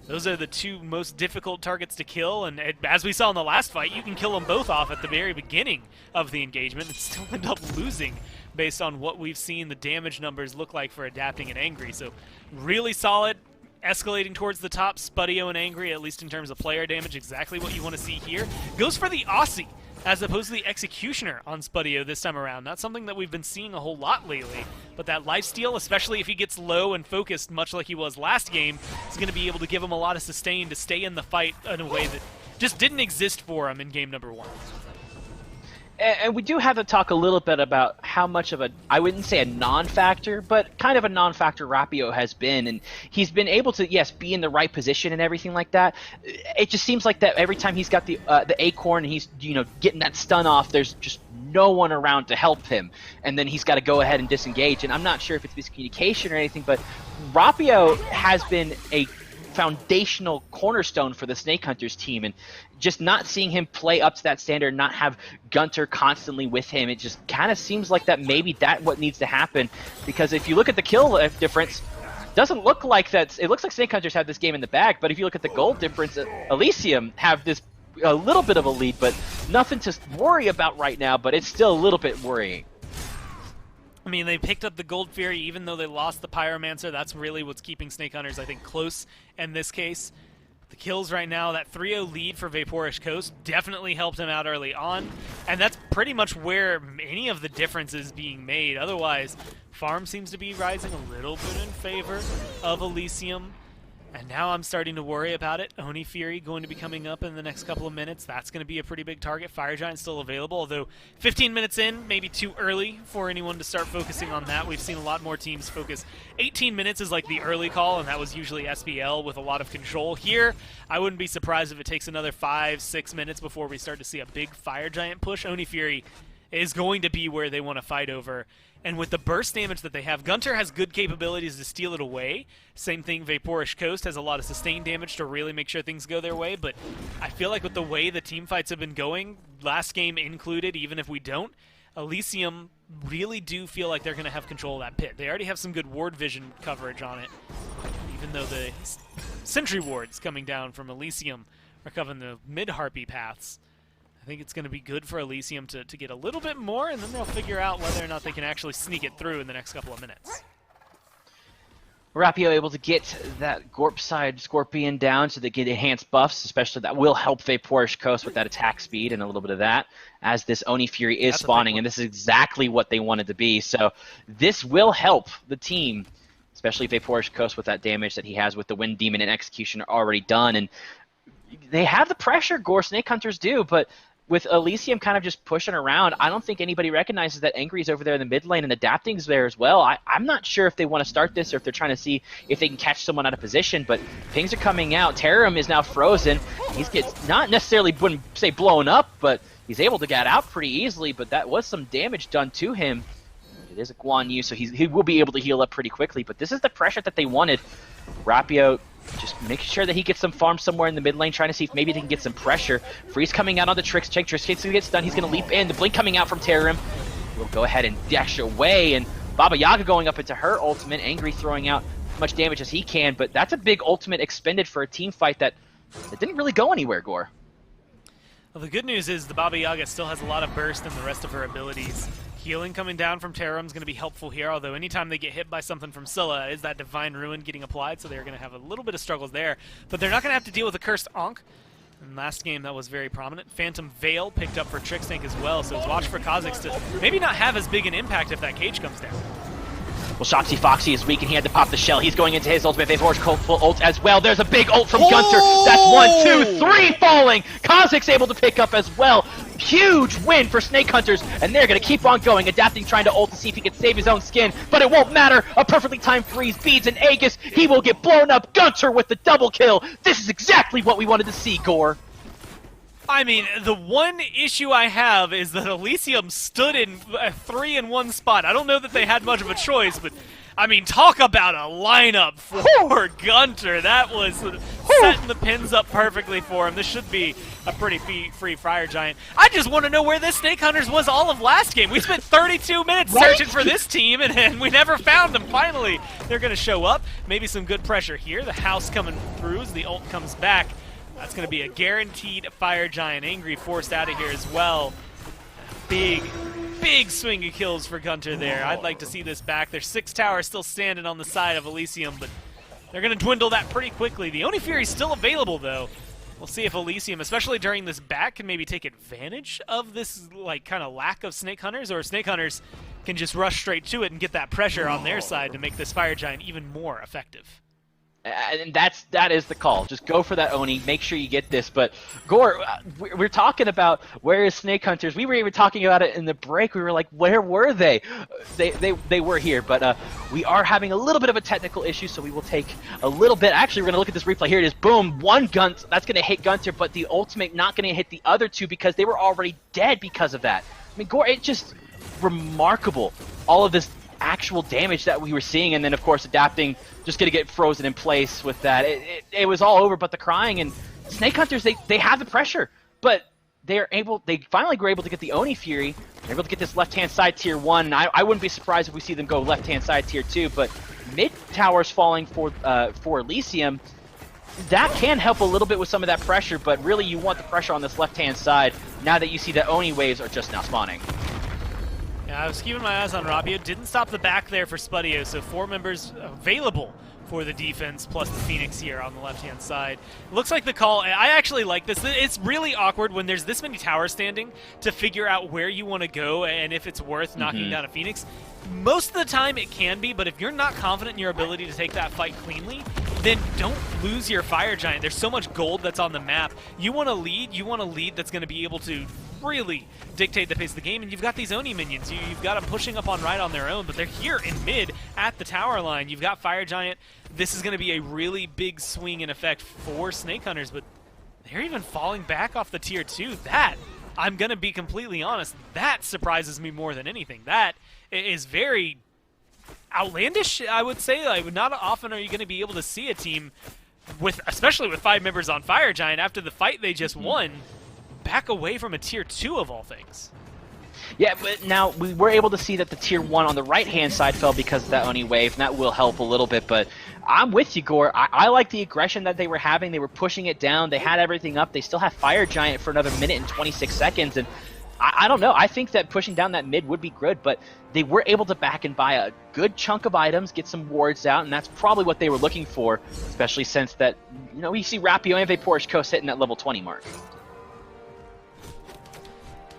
those are the 2 most difficult targets to kill, and as we saw in the last fight, you can kill them both off at the very beginning of the engagement and still end up losing based on what we've seen the damage numbers look like for Adapting and Angry. So really solid, escalating towards the top, Spudio and Angry, at least in terms of player damage, exactly what you want to see here. Goes for the Aussie as opposed to the Executioner on Spudio this time around. Not something that we've been seeing a whole lot lately, but that lifesteal, especially if he gets low and focused much like he was last game, is going to be able to give him a lot of sustain to stay in the fight in a way that just didn't exist for him in game number 1. And we do have to talk a little bit about how much of I wouldn't say a non-factor, but kind of a non-factor Rapio has been. And he's been able to, yes, be in the right position and everything like that. It just seems like that every time he's got the Acorn and he's, getting that stun off, there's just no one around to help him. And then he's got to go ahead and disengage. And I'm not sure if it's miscommunication or anything, but Rapio has been a foundational cornerstone for the Snake Hunters team, and just not seeing him play up to that standard, not have Gunter constantly with him, it just kind of seems like that maybe that's what needs to happen, because if you look at the kill difference, doesn't look like that. It looks like Snake Hunters have this game in the bag, but if you look at the gold difference, Elysium have this a little bit of a lead, but nothing to worry about right now, but it's still a little bit worrying. I mean, they picked up the Gold Fury even though they lost the Pyromancer. That's really what's keeping Snake Hunters, I think, close in this case. The kills right now, that 3-0 lead for Vaporish Coast definitely helped him out early on, and that's pretty much where any of the difference is being made. Otherwise, farm seems to be rising a little bit in favor of Elysium. And now I'm starting to worry about it. Oni Fury going to be coming up in the next couple of minutes. That's going to be a pretty big target. Fire Giant still available, although 15 minutes in, maybe too early for anyone to start focusing on that. We've seen a lot more teams focus. 18 minutes is like the early call, and that was usually SBL with a lot of control. Here, I wouldn't be surprised if it takes another 5-6 minutes before we start to see a big Fire Giant push. Oni Fury is going to be where they want to fight over. And with the burst damage that they have, Gunter has good capabilities to steal it away. Same thing, Vaporish Coast has a lot of sustained damage to really make sure things go their way. But I feel like with the way the team fights have been going, last game included, even if we don't, Elysium really do feel like they're going to have control of that pit. They already have some good ward vision coverage on it, even though the sentry wards coming down from Elysium are covering the mid-harpy paths. I think it's going to be good for Elysium to get a little bit more, and then they'll figure out whether or not they can actually sneak it through in the next couple of minutes. Rapio able to get that Gorp side Scorpion down so they get enhanced buffs, especially that will help Vaporish Coast with that attack speed and a little bit of that, as this Oni Fury is spawning, and this is exactly what they wanted to be. So this will help the team, especially Vaporish Coast with that damage that he has with the Wind Demon and Executioner already done. And they have the pressure, Gore Snake Hunters do, but with Elysium kind of just pushing around, I don't think anybody recognizes that Angry's over there in the mid lane and Adapting's there as well. I'm not sure if they want to start this or if they're trying to see if they can catch someone out of position, but pings are coming out. Tarum is now frozen. He's gets not necessarily, wouldn't say blown up, but he's able to get out pretty easily, but that was some damage done to him. It is a Guan Yu, so he will be able to heal up pretty quickly, but this is the pressure that they wanted. Rapio just making sure that he gets some farm somewhere in the mid lane, trying to see if maybe they can get some pressure. Freeze coming out on the Tricks. Check Tricks gets done. He's going to leap in. The blink coming out from Tarum. We'll go ahead and dash away, and Baba Yaga going up into her ultimate. Angry throwing out as much damage as he can, but that's a big ultimate expended for a team fight that didn't really go anywhere, Gore. Well, the good news is the Baba Yaga still has a lot of burst in the rest of her abilities. Healing coming down from Tarum is going to be helpful here, although anytime they get hit by something from Scylla is that Divine Ruin getting applied, so they're going to have a little bit of struggles there. But they're not going to have to deal with a Cursed Ankh. And last game that was very prominent. Phantom Veil picked up for Trickstank as well, so it's watch for Kha'Zix to maybe not have as big an impact if that cage comes down. Well, Shoxy Foxy is weak and he had to pop the shell. He's going into his ultimate. They've horse full ult as well. There's a big ult from Gunter. That's 1, 2, 3 falling. Kha'Zix able to pick up as well. Huge win for Snake Hunters, and they're going to keep on going. Adapting, trying to ult to see if he can save his own skin, but it won't matter. A perfectly timed freeze beads and Aegis. He will get blown up. Gunter with the double kill. This is exactly what we wanted to see, Gore. I mean, the one issue I have is that Elysium stood in a 3-in-1 spot. I don't know that they had much of a choice, but I mean, talk about a lineup for Gunter. That was setting the pins up perfectly for him. This should be a pretty free Fire Giant. I just want to know where this Snake Hunters was all of last game. We spent 32 minutes searching for this team, and we never found them. Finally, they're going to show up. Maybe some good pressure here. The house coming through as the ult comes back. That's going to be a guaranteed Fire Giant. Angry forced out of here as well. Big swing of kills for Gunter there. I'd like to see this back. There's 6 towers still standing on the side of Elysium, but they're going to dwindle that pretty quickly. The Oni Fury's still available, though. We'll see if Elysium, especially during this back, can maybe take advantage of this like kind of lack of Snake Hunters, or Snake Hunters can just rush straight to it and get that pressure on their side to make this Fire Giant even more effective. And that is the call. Just go for that Oni. Make sure you get this. But Gore, we're talking about where is Snake Hunters. We were even talking about it in the break. We were like, where were they? They were here. But we are having a little bit of a technical issue, so we will take a little bit. Actually, we're going to look at this replay. Here it is. Boom. One gun. That's going to hit Gunter, but the ultimate not going to hit the other two because they were already dead because of that. I mean, Gore, it's just remarkable. All of this actual damage that we were seeing, and then of course Adapting just gonna get frozen in place with that. It was all over but the crying, and Snake Hunters, they have the pressure, but they finally were able to get the Oni Fury. They're able to get this left-hand side tier 1. I wouldn't be surprised if we see them go left-hand side tier 2, but mid towers falling for Elysium, that can help a little bit with some of that pressure, but really you want the pressure on this left-hand side now that you see that Oni waves are just now spawning. Yeah, I was keeping my eyes on Rapio. Didn't stop the back there for Spudio, so 4 members available for the defense, plus the Phoenix here on the left-hand side. Looks like the call, I actually like this. It's really awkward when there's this many towers standing to figure out where you want to go and if it's worth knocking down a Phoenix. Most of the time it can be, but if you're not confident in your ability to take that fight cleanly, then don't lose your Fire Giant. There's so much gold that's on the map. You want to lead that's going to be able to really dictate the pace of the game, and you've got these Oni minions. You've got them pushing up on right on their own, but they're here in mid at the tower line. You've got Fire Giant. This is going to be a really big swing in effect for Snake Hunters, but they're even falling back off the tier 2. That, I'm going to be completely honest, that surprises me more than anything. That is very outlandish, I would say. Like, not often are you going to be able to see a team, especially with 5 members on Fire Giant, after the fight they just won, back away from a tier 2 of all things. Yeah, but now we were able to see that the tier 1 on the right-hand side fell because of that Oni wave, and that will help a little bit, but I'm with you, Gore. I like the aggression that they were having. They were pushing it down. They had everything up. They still have Fire Giant for another minute and 26 seconds, and I don't know. I think that pushing down that mid would be good, but they were able to back and buy a good chunk of items, get some wards out, and that's probably what they were looking for, especially since that, we see Rapio and Porsche Coast hitting that level 20 mark.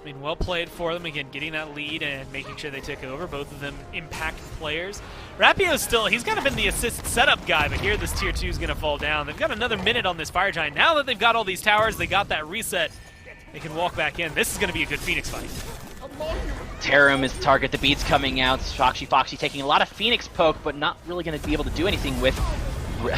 I mean, well played for them, again, getting that lead and making sure they take over. Both of them impact players. Rapio's still, he's kind of been the assist setup guy, but here this tier 2 is going to fall down. They've got another minute on this Fire Giant. Now that they've got all these towers, they got that reset. they can walk back in. This is going to be a good Phoenix fight. Tarum is the target. The beat's coming out. Foxy taking a lot of Phoenix poke, but not really going to be able to do anything with.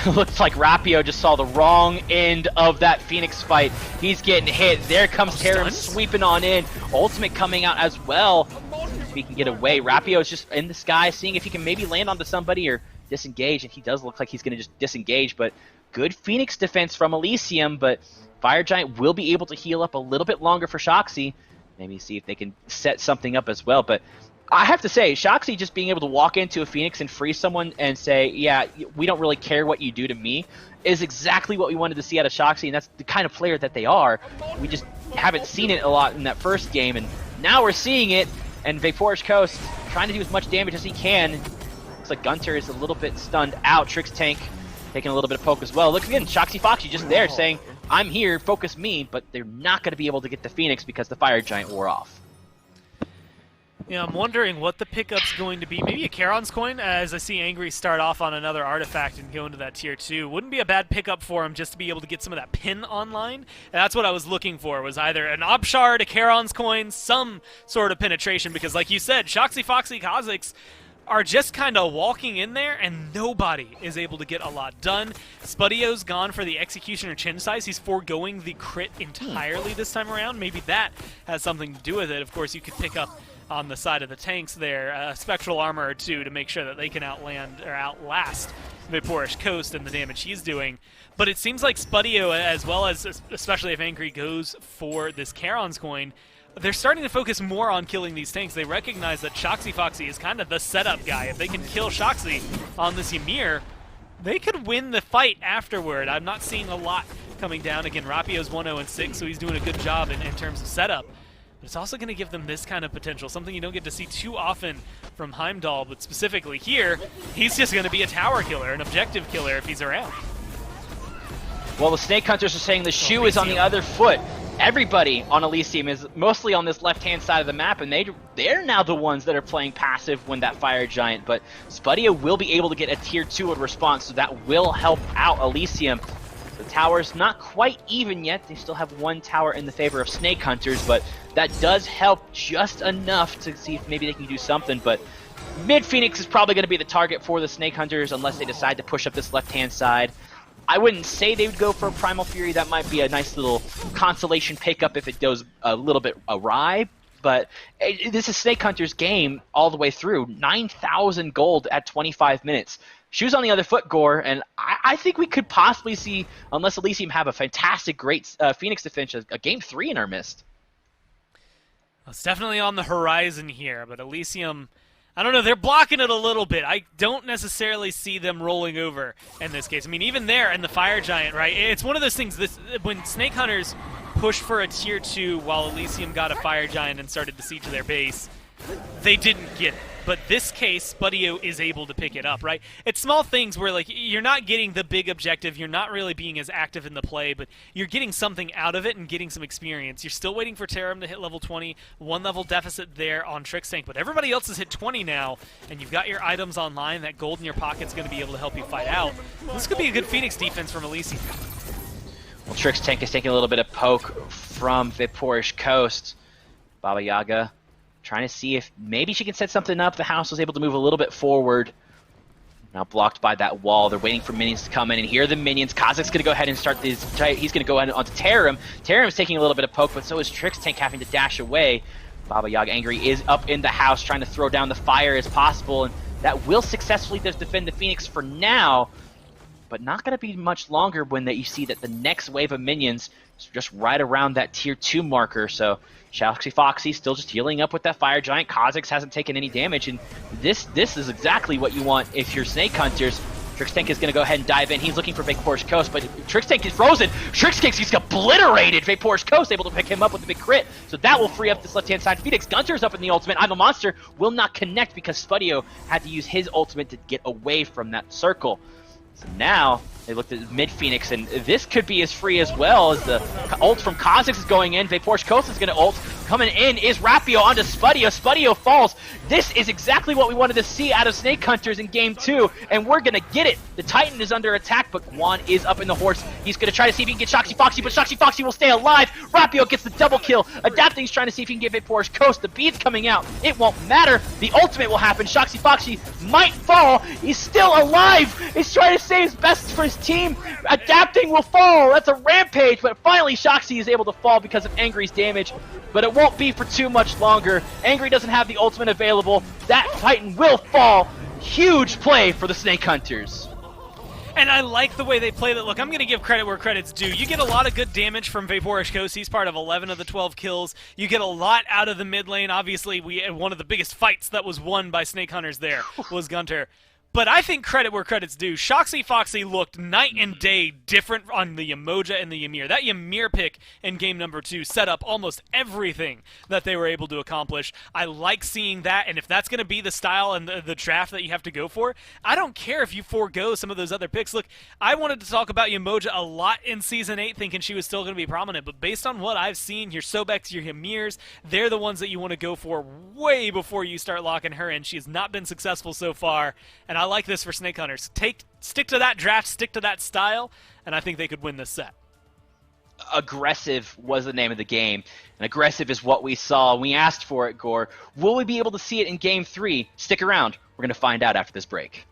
Looks like Rapio just saw the wrong end of that Phoenix fight. He's getting hit. There comes Tarum sweeping on in. Ultimate coming out as well. If he can get away. Rapio is just in the sky, seeing if he can maybe land onto somebody or disengage. And he does look like he's going to just disengage, but good Phoenix defense from Elysium, but Fire Giant will be able to heal up a little bit longer for Shoxy. Maybe see if they can set something up as well. But I have to say, Shoxy just being able to walk into a Phoenix and free someone and say, yeah, we don't really care what you do to me, is exactly what we wanted to see out of Shoxy, and that's the kind of player that they are. We just haven't seen it a lot in that first game, and now we're seeing it, and Vaporish Coast trying to do as much damage as he can. Looks like Gunter is a little bit stunned out. Trix Tank taking a little bit of poke as well. Look again, Shoxy Foxy just there saying, I'm here, focus me, but they're not going to be able to get the Phoenix because the Fire Giant wore off. Yeah, I'm wondering what the pickup's going to be. Maybe a Charon's coin, as I see Angry start off on another artifact and go into that tier 2. Wouldn't be a bad pickup for him just to be able to get some of that pin online. And that's what I was looking for, was either an Ob Shard, a Charon's coin, some sort of penetration, because like you said, Shoxy, Foxy, Kha'Zix are just kind of walking in there, and nobody is able to get a lot done. Spudio's gone for the Executioner chin size. He's foregoing the crit entirely this time around. Maybe that has something to do with it. Of course, you could pick up on the side of the tanks there a Spectral Armor or two to make sure that they can outlast Vaporish Coast and the damage he's doing. But it seems like Spudio, as well as, especially if Angry goes for this Charon's coin, they're starting to focus more on killing these tanks. They recognize that Shoxy Foxy is kind of the setup guy. If they can kill Shoxy on this Ymir, they could win the fight afterward. I'm not seeing a lot coming down. Again, Rapio's 1-0-6, so he's doing a good job in terms of setup. But it's also going to give them this kind of potential, something you don't get to see too often from Heimdall, but specifically here, he's just going to be a tower killer, an objective killer if he's around. Well, the Snake Hunters are saying the shoe is on the other foot. Everybody on Elysium is mostly on this left-hand side of the map, and they're now the ones that are playing passive when that Fire Giant, but Spudio will be able to get a tier 2 in response, so that will help out Elysium. The tower's not quite even yet. They still have one tower in the favor of Snake Hunters, but that does help just enough to see if maybe they can do something. But Mid Phoenix is probably going to be the target for the Snake Hunters unless they decide to push up this left-hand side. I wouldn't say they would go for a Primal Fury. That might be a nice little consolation pickup if it goes a little bit awry. But this is Snake Hunter's game all the way through. 9,000 gold at 25 minutes. Shoes on the other foot, Gore, and I think we could possibly see, unless Elysium have a fantastic, great Phoenix defense, a Game 3 in our midst. It's definitely on the horizon here, but Elysium, I don't know, they're blocking it a little bit. I don't necessarily see them rolling over in this case. I mean, even there in the Fire Giant, right, it's one of those things, when Snake Hunters pushed for a tier 2 while Elysium got a Fire Giant and started to siege their base, they didn't get it. But this case, Spudio is able to pick it up, right? It's small things where, like, you're not getting the big objective, you're not really being as active in the play, but you're getting something out of it and getting some experience. You're still waiting for Tarum to hit level 20, 1 level deficit there on Trix Tank, but everybody else has hit 20 now, and you've got your items online. That gold in your pocket's going to be able to help you fight out. This could be a good Phoenix defense from Elysium. Well, Trix Tank is taking a little bit of poke from Vaporish Coast. Baba Yaga trying to see if maybe she can set something up. The house was able to move a little bit forward. Now blocked by that wall. They're waiting for minions to come in, and here are the minions. Kha'Zix's going to go ahead and start this. He's going to go ahead onto Tarum. Tarum is taking a little bit of poke, but so is Trix Tank having to dash away. Baba Yaga Angry is up in the house trying to throw down the fire as possible, and that will successfully just defend the Phoenix for now, but not going to be much longer when you see that the next wave of minions is just right around that tier 2 marker. So Shoxy Foxy still just healing up with that Fire Giant. Kha'Zix hasn't taken any damage, and this is exactly what you want if you're Snake Hunters. Trix Tank is going to go ahead and dive in. He's looking for Vaporish Coast, but Trix Tank is frozen. Trix Tank gets obliterated. Vaporish Coast able to pick him up with a big crit, so that will free up this left-hand side. Phoenix Gunter's up in the ultimate. I'm a Monster will not connect because Spudio had to use his ultimate to get away from that circle. So now they looked at Mid Phoenix, and this could be as free as well as the ult from Kha'Zix is going in. Vaporish Coast is going to ult. Coming in is Rapio onto Spudio. Spudio falls. This is exactly what we wanted to see out of Snake Hunters in Game 2, and we're going to get it. The Titan is under attack, but Guan is up in the horse. He's going to try to see if he can get Shoxy Foxy, but Shoxy Foxy will stay alive. Rapio gets the double kill. Adapting's trying to see if he can get Vapor's Coast. The bead's coming out. It won't matter. The ultimate will happen. Shoxy Foxy might fall. He's still alive. He's trying to save his best for his team. Adapting will fall. That's a rampage, but finally Shoxy is able to fall because of Angry's damage. But it won't be for too much longer. Angry doesn't have the ultimate available. That Titan will fall. Huge play for the Snake Hunters. And I like the way they play that. Look, I'm going to give credit where credit's due. You get a lot of good damage from Vaporish Coast. He's part of 11 of the 12 kills. You get a lot out of the mid lane. Obviously, we had one of the biggest fights that was won by Snake Hunters there was Gunter. But I think credit where credit's due. Shoxy Foxy looked night and day different on the Yemoja and the Ymir. That Ymir pick in game number 2 set up almost everything that they were able to accomplish. I like seeing that, and if that's going to be the style and the draft that you have to go for, I don't care if you forego some of those other picks. Look, I wanted to talk about Yemoja a lot in Season 8, thinking she was still going to be prominent, but based on what I've seen, your Sobeks, your Ymirs, they're the ones that you want to go for way before you start locking her in. She has not been successful so far, and I like this for Snake Hunters. Stick to that draft, stick to that style, and I think they could win this set. Aggressive was the name of the game, and aggressive is what we saw. We asked for it, Gore. Will we be able to see it in Game 3? Stick around. We're going to find out after this break.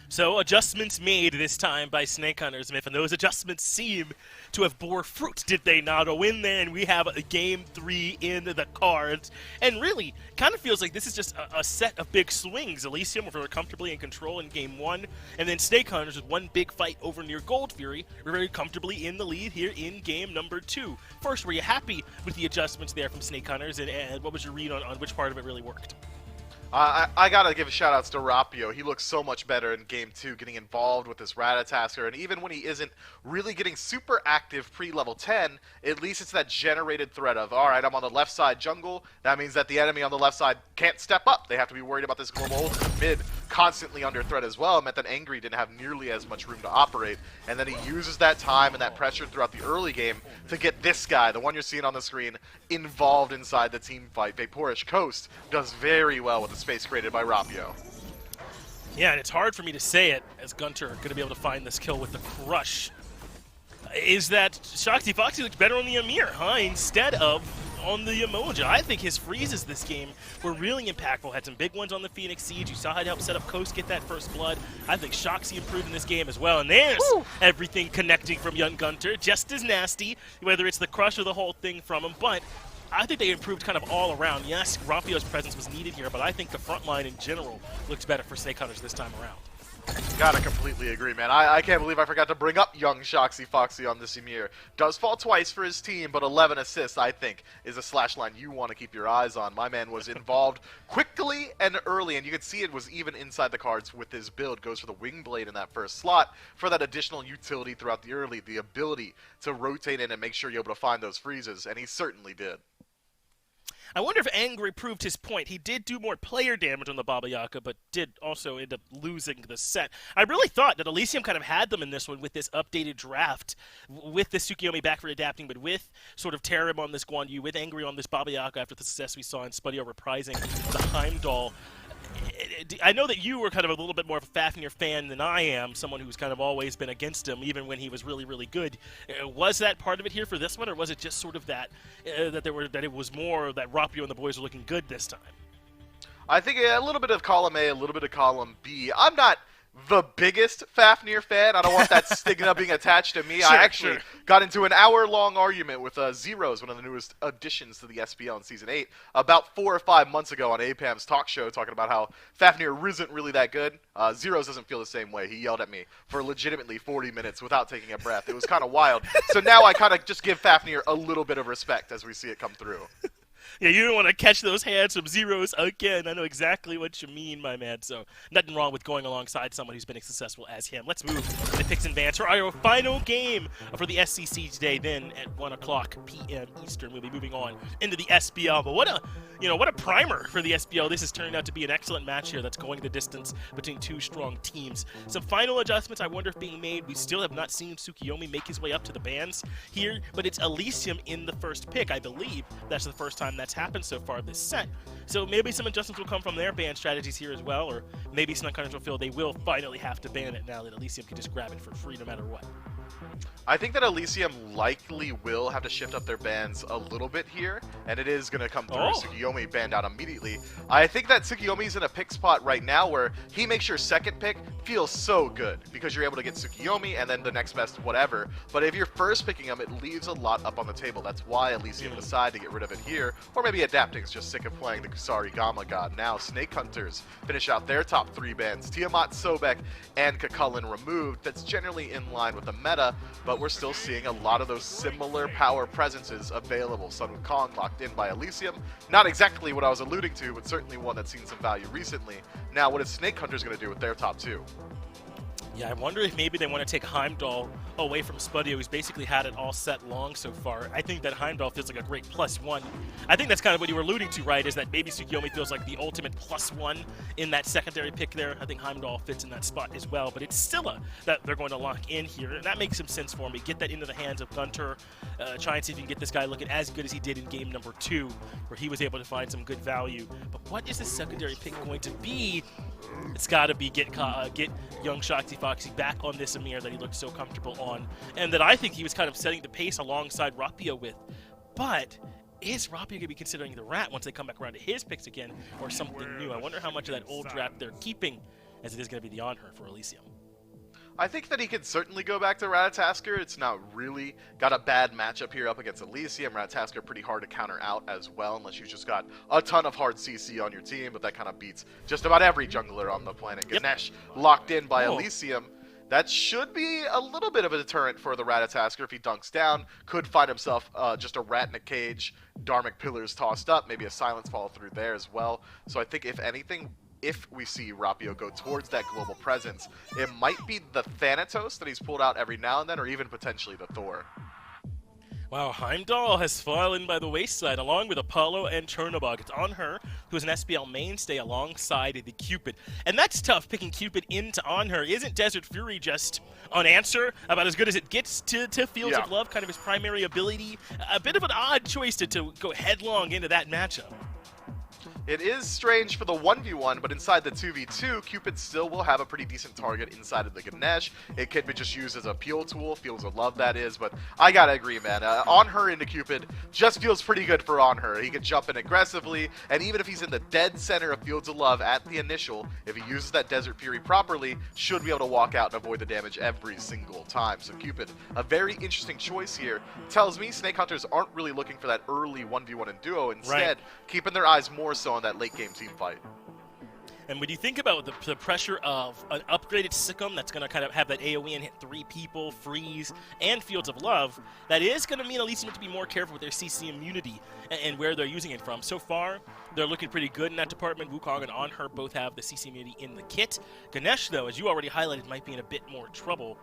So adjustments made this time by Snake Hunters, Myth, and those adjustments seem to have bore fruit, did they not? A win there, and we have a Game 3 in the cards. And really, kind of feels like this is just a set of big swings. Elysium were comfortably in control in Game 1, and then Snake Hunters with one big fight over near Gold Fury were very comfortably in the lead here in Game number 2. First, were you happy with the adjustments there from Snake Hunters, and what was your read on which part of it really worked? I gotta give a shout outs to Rapio. He looks so much better in Game 2, getting involved with this Ratatasker, and even when he isn't really getting super active pre-level 10, at least it's that generated threat of, alright, I'm on the left side jungle, that means that the enemy on the left side can't step up. They have to be worried about this global ultimate mid constantly under threat as well. It meant that Angry didn't have nearly as much room to operate, and then he uses that time and that pressure throughout the early game to get this guy, the one you're seeing on the screen, involved inside the team fight. Vaporish Coast does very well with the space created by Rapio. Yeah, and it's hard for me to say it as Gunter going to be able to find this kill with the crush, is that Shoxy Foxy looked better on the Amir, huh? Instead of on the Emoja. I think his freezes this game were really impactful. Had some big ones on the Phoenix Siege. You saw how to help set up Coast get that first blood. I think Shoxy improved in this game as well. And there's everything connecting from young Gunter. Just as nasty, whether it's the crush or the whole thing from him. But I think they improved kind of all around. Yes, Rapio's presence was needed here, but I think the front line in general looks better for Snake Hunters this time around. Gotta completely agree, man. I can't believe I forgot to bring up young Shoxy Foxy on this Emir. Does fall twice for his team, but 11 assists, I think, is a slash line you want to keep your eyes on. My man was involved quickly and early, and you can see it was even inside the cards with his build. Goes for the Wing Blade in that first slot for that additional utility throughout the early, the ability to rotate in and make sure you're able to find those freezes, and he certainly did. I wonder if Angry proved his point. He did do more player damage on the Baba Yaga, but did also end up losing the set. I really thought that Elysium kind of had them in this one with this updated draft, with the Tsukiyomi back for adapting, but with sort of Terrim on this Guan Yu, with Angry on this Baba Yaga after the success we saw in Spudio reprising the Heimdall. I know that you were kind of a little bit more of a Fafnir fan than I am, someone who's kind of always been against him, even when he was really, really good. Was that part of it here for this one, or was it just sort of that that it was more that Rapio and the boys were looking good this time? I think a little bit of column A, a little bit of column B. I'm not the biggest Fafnir fan. I don't want that stigma being attached to me. Sure, I actually got into an hour-long argument with Zeros, one of the newest additions to the SPL in Season 8, about 4 or 5 months ago on APAM's talk show, talking about how Fafnir isn't really that good. Zeros doesn't feel the same way. He yelled at me for legitimately 40 minutes without taking a breath. It was kind of wild. So now I kind of just give Fafnir a little bit of respect as we see it come through. Yeah, you don't want to catch those hands from Zeros again. I know exactly what you mean, my man. So nothing wrong with going alongside someone who's been as successful as him. Let's move to picks and bans for our final game for the SCC today. Then at 1:00 p.m. Eastern, we'll be moving on into the SPL. But what a primer for the SPL. This has turned out to be an excellent match here that's going the distance between two strong teams. Some final adjustments I wonder if being made. We still have not seen Tsukiyomi make his way up to the bans here, but it's Elysium in the first pick. I believe that's the first time that's happened so far this set. So maybe some adjustments will come from their ban strategies here as well, or maybe Snake Hunters will feel they will finally have to ban it now that Elysium can just grab it for free no matter what. I think that Elysium likely will have to shift up their bans a little bit here, and it is going to come through. Tsukiyomi banned out immediately. I think that Tsukiyomi's in a pick spot right now where he makes your second pick feel so good because you're able to get Tsukiyomi and then the next best whatever. But if you're first picking him, it leaves a lot up on the table. That's why Elysium decided to get rid of it here, or maybe adapting is just sick of playing the Kusari Gamma God. Now Snake Hunters finish out their top 3 bans. Tiamat, Sobek, and Kakulin removed. That's generally in line with the meta, but we're still seeing a lot of those similar power presences available. Sun Wukong locked in by Elysium. Not exactly what I was alluding to, but certainly one that's seen some value recently. Now, what is Snake Hunters going to do with their top 2? Yeah, I wonder if maybe they want to take Heimdall away from Spudio, who's basically had it all set long so far. I think that Heimdall feels like a great +1. I think that's kind of what you were alluding to, right, is that maybe Tsukiyomi feels like the ultimate +1 in that secondary pick there. I think Heimdall fits in that spot as well, but it's still that they're going to lock in here, and that makes some sense for me. Get that into the hands of Gunter, try and see if you can get this guy looking as good as he did in game number 2, where he was able to find some good value. But what is the secondary pick going to be? It's got to be get young Shoxy Foxy back on this Amir that he looked so comfortable on, and that I think he was kind of setting the pace alongside Rapio with. But is Rapio going to be considering the Rat once they come back around to his picks again, or something new? I wonder how much of that old draft they're keeping, as it is going to be the on-her for Elysium. I think that he could certainly go back to Ratatasker. It's not really got a bad matchup here up against Elysium. Ratatasker pretty hard to counter out as well, unless you just got a ton of hard CC on your team, but that kind of beats just about every jungler on the planet. Ganesh locked in by Elysium. That should be a little bit of a deterrent for the Ratatasker if he dunks down. Could find himself just a rat in a cage, Dharmic Pillars tossed up, maybe a silence follow through there as well. So I think if anything, if we see Rapio go towards that global presence, it might be the Thanatos that he's pulled out every now and then, or even potentially the Thor. Wow, Heimdall has fallen by the wayside along with Apollo and Chernobog. It's on her, who is an SPL mainstay alongside the Cupid. And that's tough, picking Cupid into on her. Isn't Desert Fury just an answer about as good as it gets to Fields of Love, kind of his primary ability? A bit of an odd choice to go headlong into that matchup. It is strange for the 1v1, but inside the 2v2, Cupid still will have a pretty decent target inside of the Ganesh. It could be just used as a peel tool, Fields of Love that is, but I gotta agree, man. On her into Cupid just feels pretty good for on her. He can jump in aggressively, and even if he's in the dead center of Fields of Love at the initial, if he uses that Desert Fury properly, should be able to walk out and avoid the damage every single time. So Cupid, a very interesting choice here. Tells me Snake Hunters aren't really looking for that early 1v1 and duo, instead keeping their eyes more so on that late game team fight. And when you think about the pressure of an upgraded Sikkim that's going to kind of have that AoE and hit 3 people, freeze, and Fields of Love, that is going to mean Elysium to be more careful with their CC immunity and where they're using it from. So far, they're looking pretty good in that department. Wukong and On Her both have the CC immunity in the kit. Ganesh, though, as you already highlighted, might be in a bit more trouble.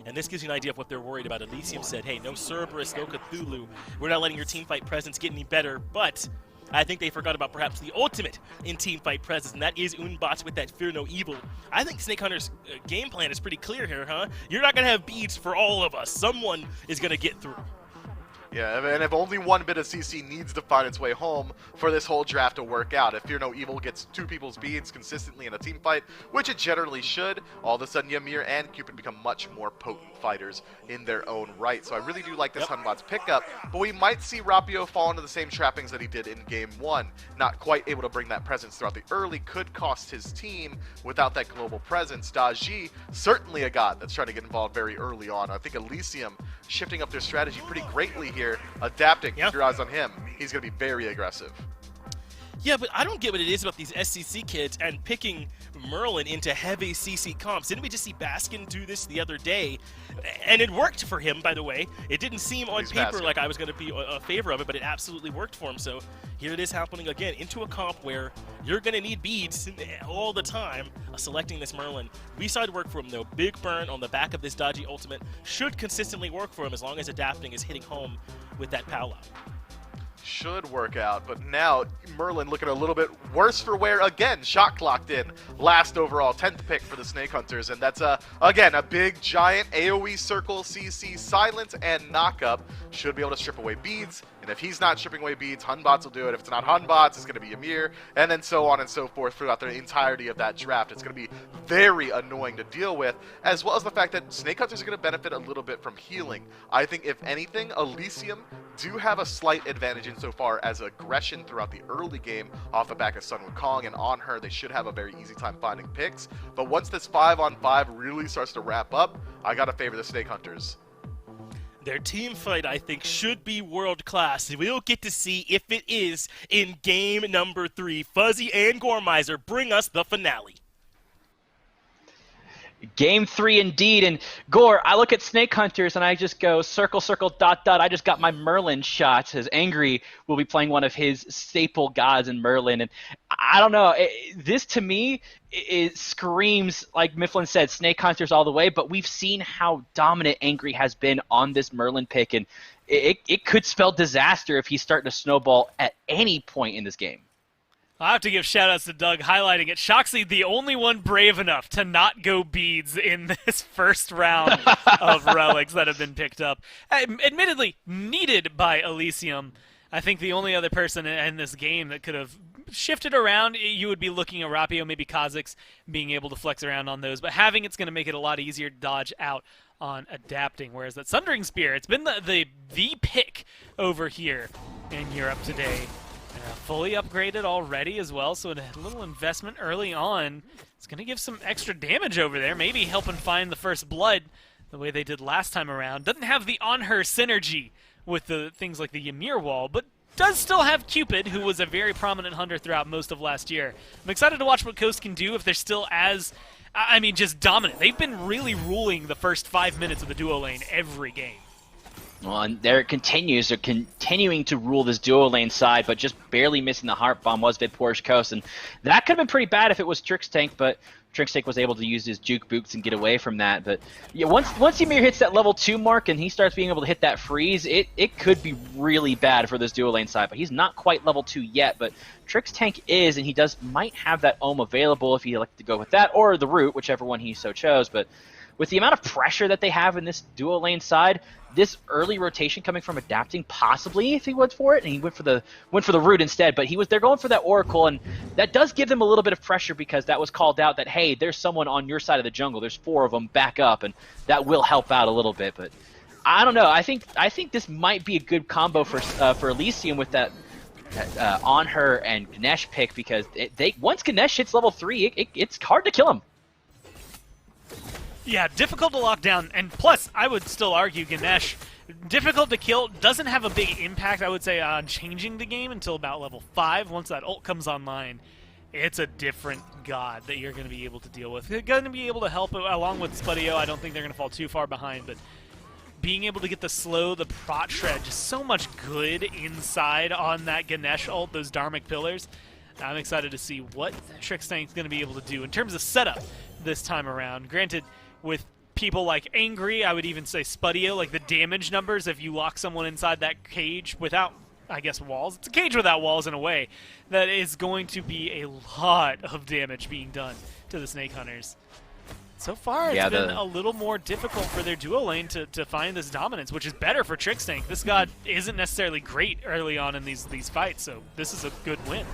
And this gives you an idea of what they're worried about. Elysium said, hey, no Cerberus, no Cthulhu. We're not letting your teamfight presence get any better, but I think they forgot about perhaps the ultimate in teamfight presence, and that is Unbots with that Fear No Evil. I think Snake Hunter's game plan is pretty clear here, huh? You're not going to have beads for all of us. Someone is going to get through. Yeah, and if only one bit of CC needs to find its way home for this whole draft to work out. If Fear No Evil gets 2 people's beads consistently in a team fight, which it generally should, all of a sudden Ymir and Cupid become much more potent fighters in their own right. So I really do like this Hunbot's pickup, but we might see Rapio fall into the same trappings that he did in Game 1. Not quite able to bring that presence throughout the early could cost his team without that global presence. Daji, certainly a god that's trying to get involved very early on. I think Elysium shifting up their strategy pretty greatly here, adapting. Keep your eyes on him. He's going to be very aggressive. Yeah, but I don't get what it is about these SCC kids and picking Merlin into heavy CC comps. Didn't we just see Baskin do this the other day? And it worked for him, by the way. It didn't seem on paper Baskin. like I was going to be a favor of it, but it absolutely worked for him. So here it is happening again into a comp where you're going to need beads all the time selecting this Merlin. V-side work for him, though. Big burn on the back of this dodgy ultimate should consistently work for him as long as adapting is hitting home with that pow out. Should work out, but now Merlin looking a little bit worse for wear again. Shot clocked in, last overall, 10th pick for the Snake Hunters, and that's again a big giant AoE circle, CC, silence, and knockup. Should be able to strip away beads, and if he's not stripping away beads, Hunbots will do it. If it's not Hunbots, it's going to be Ymir, and then so on and so forth throughout the entirety of that draft. It's going to be very annoying to deal with, as well as the fact that Snake Hunters are going to benefit a little bit from healing. I think if anything, Elysium do have a slight advantage insofar as aggression throughout the early game off the back of Sun Wukong, and On Her they should have a very easy time finding picks. But once this 5-on-5 really starts to wrap up, I gotta favor the Snake Hunters. Their team fight, I think, should be world-class. We'll get to see if it is in game number 3. Fuzzy and Gormizer bring us the finale. Game 3 indeed, and Gore, I look at Snake Hunters and I just go circle, circle, dot, dot. I just got my Merlin shot, as Angry will be playing one of his staple gods in Merlin. And I don't know, this to me, it screams, like Mifflin said, Snake Hunters all the way, but we've seen how dominant Angry has been on this Merlin pick, and it could spell disaster if he's starting to snowball at any point in this game. I have to give shout-outs to Doug highlighting it. Shoxley, the only one brave enough to not go beads in this first round of relics that have been picked up. Admittedly, needed by Elysium. I think the only other person in this game that could have shifted around, you would be looking at Rapio, maybe Kha'Zix, being able to flex around on those. But having it's going to make it a lot easier to dodge out on adapting. Whereas that Sundering Spear, it's been the pick over here in Europe today. Fully upgraded already as well, so a little investment early on. It's going to give some extra damage over there, maybe helping find the first blood the way they did last time around. Doesn't have the On Her synergy with the things like the Ymir wall, but does still have Cupid, who was a very prominent hunter throughout most of last year. I'm excited to watch what Coast can do if they're still as, just dominant. They've been really ruling the first 5 minutes of the duo lane every game. Well, and there it continues. They're continuing to rule this duo lane side, but just barely missing the heart bomb was Porsche Coast. And that could have been pretty bad if it was Trixtank, but Trixtank was able to use his juke boots and get away from that. But yeah, once Ymir hits that level 2 mark and he starts being able to hit that freeze, it could be really bad for this duo lane side. But he's not quite level 2 yet, but Trixtank is, and he might have that Ohm available if he'd like to go with that, or the Root, whichever one he so chose. But with the amount of pressure that they have in this duo lane side, this early rotation coming from adapting, possibly if he went for it, and he went for the root instead, but they're going for that Oracle, and that does give them a little bit of pressure because that was called out that, hey, there's someone on your side of the jungle, there's 4 of them, back up, and that will help out a little bit. But I don't know, I think this might be a good combo for Elysium with that on her and Ganesh pick, because once Ganesh hits level 3, it's hard to kill him. Yeah, difficult to lock down, and plus, I would still argue Ganesh, difficult to kill, doesn't have a big impact, I would say, on changing the game until about level 5. Once that ult comes online, it's a different god that you're going to be able to deal with. They're going to be able to help along with Spudio. I don't think they're going to fall too far behind, but being able to get the slow, the prot shred, just so much good inside on that Ganesh ult, those Dharmic pillars. I'm excited to see what Trickstank's going to be able to do in terms of setup this time around. Granted, with people like Angry, I would even say Spudio, like the damage numbers, if you lock someone inside that cage without, I guess, walls, it's a cage without walls in a way, that is going to be a lot of damage being done to the Snake Hunters. So far, it's been a little more difficult for their duo lane to find this dominance, which is better for Trickstank. This god isn't necessarily great early on in these fights, so this is a good win.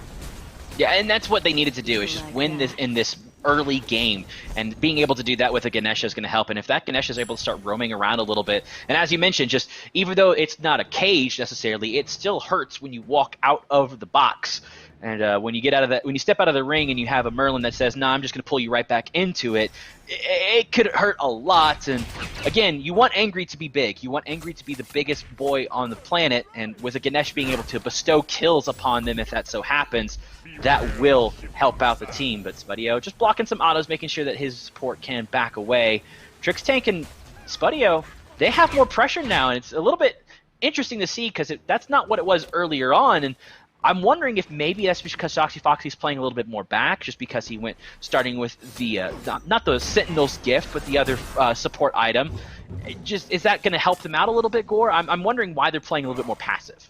Yeah, and that's what they needed to do, is just win this in this early game, and being able to do that with a Ganesha is going to help. And if that Ganesha is able to start roaming around a little bit, and as you mentioned, just even though it's not a cage necessarily, it still hurts when you walk out of the box. And when you get out of that, when you step out of the ring and you have a Merlin that says, "No, I'm just going to pull you right back into it," it could hurt a lot. And again, you want Angry to be big. You want Angry to be the biggest boy on the planet. And with a Ganesh being able to bestow kills upon them, if that so happens, that will help out the team. But Spudio just blocking some autos, making sure that his support can back away. Trickstank and Spudio, they have more pressure now, and it's a little bit interesting to see because that's not what it was earlier on. And I'm wondering if maybe that's because Foxy's playing a little bit more back, just because he went starting with the not the Sentinel's gift, but the other support item. Is that going to help them out a little bit, Gore? I'm wondering why they're playing a little bit more passive.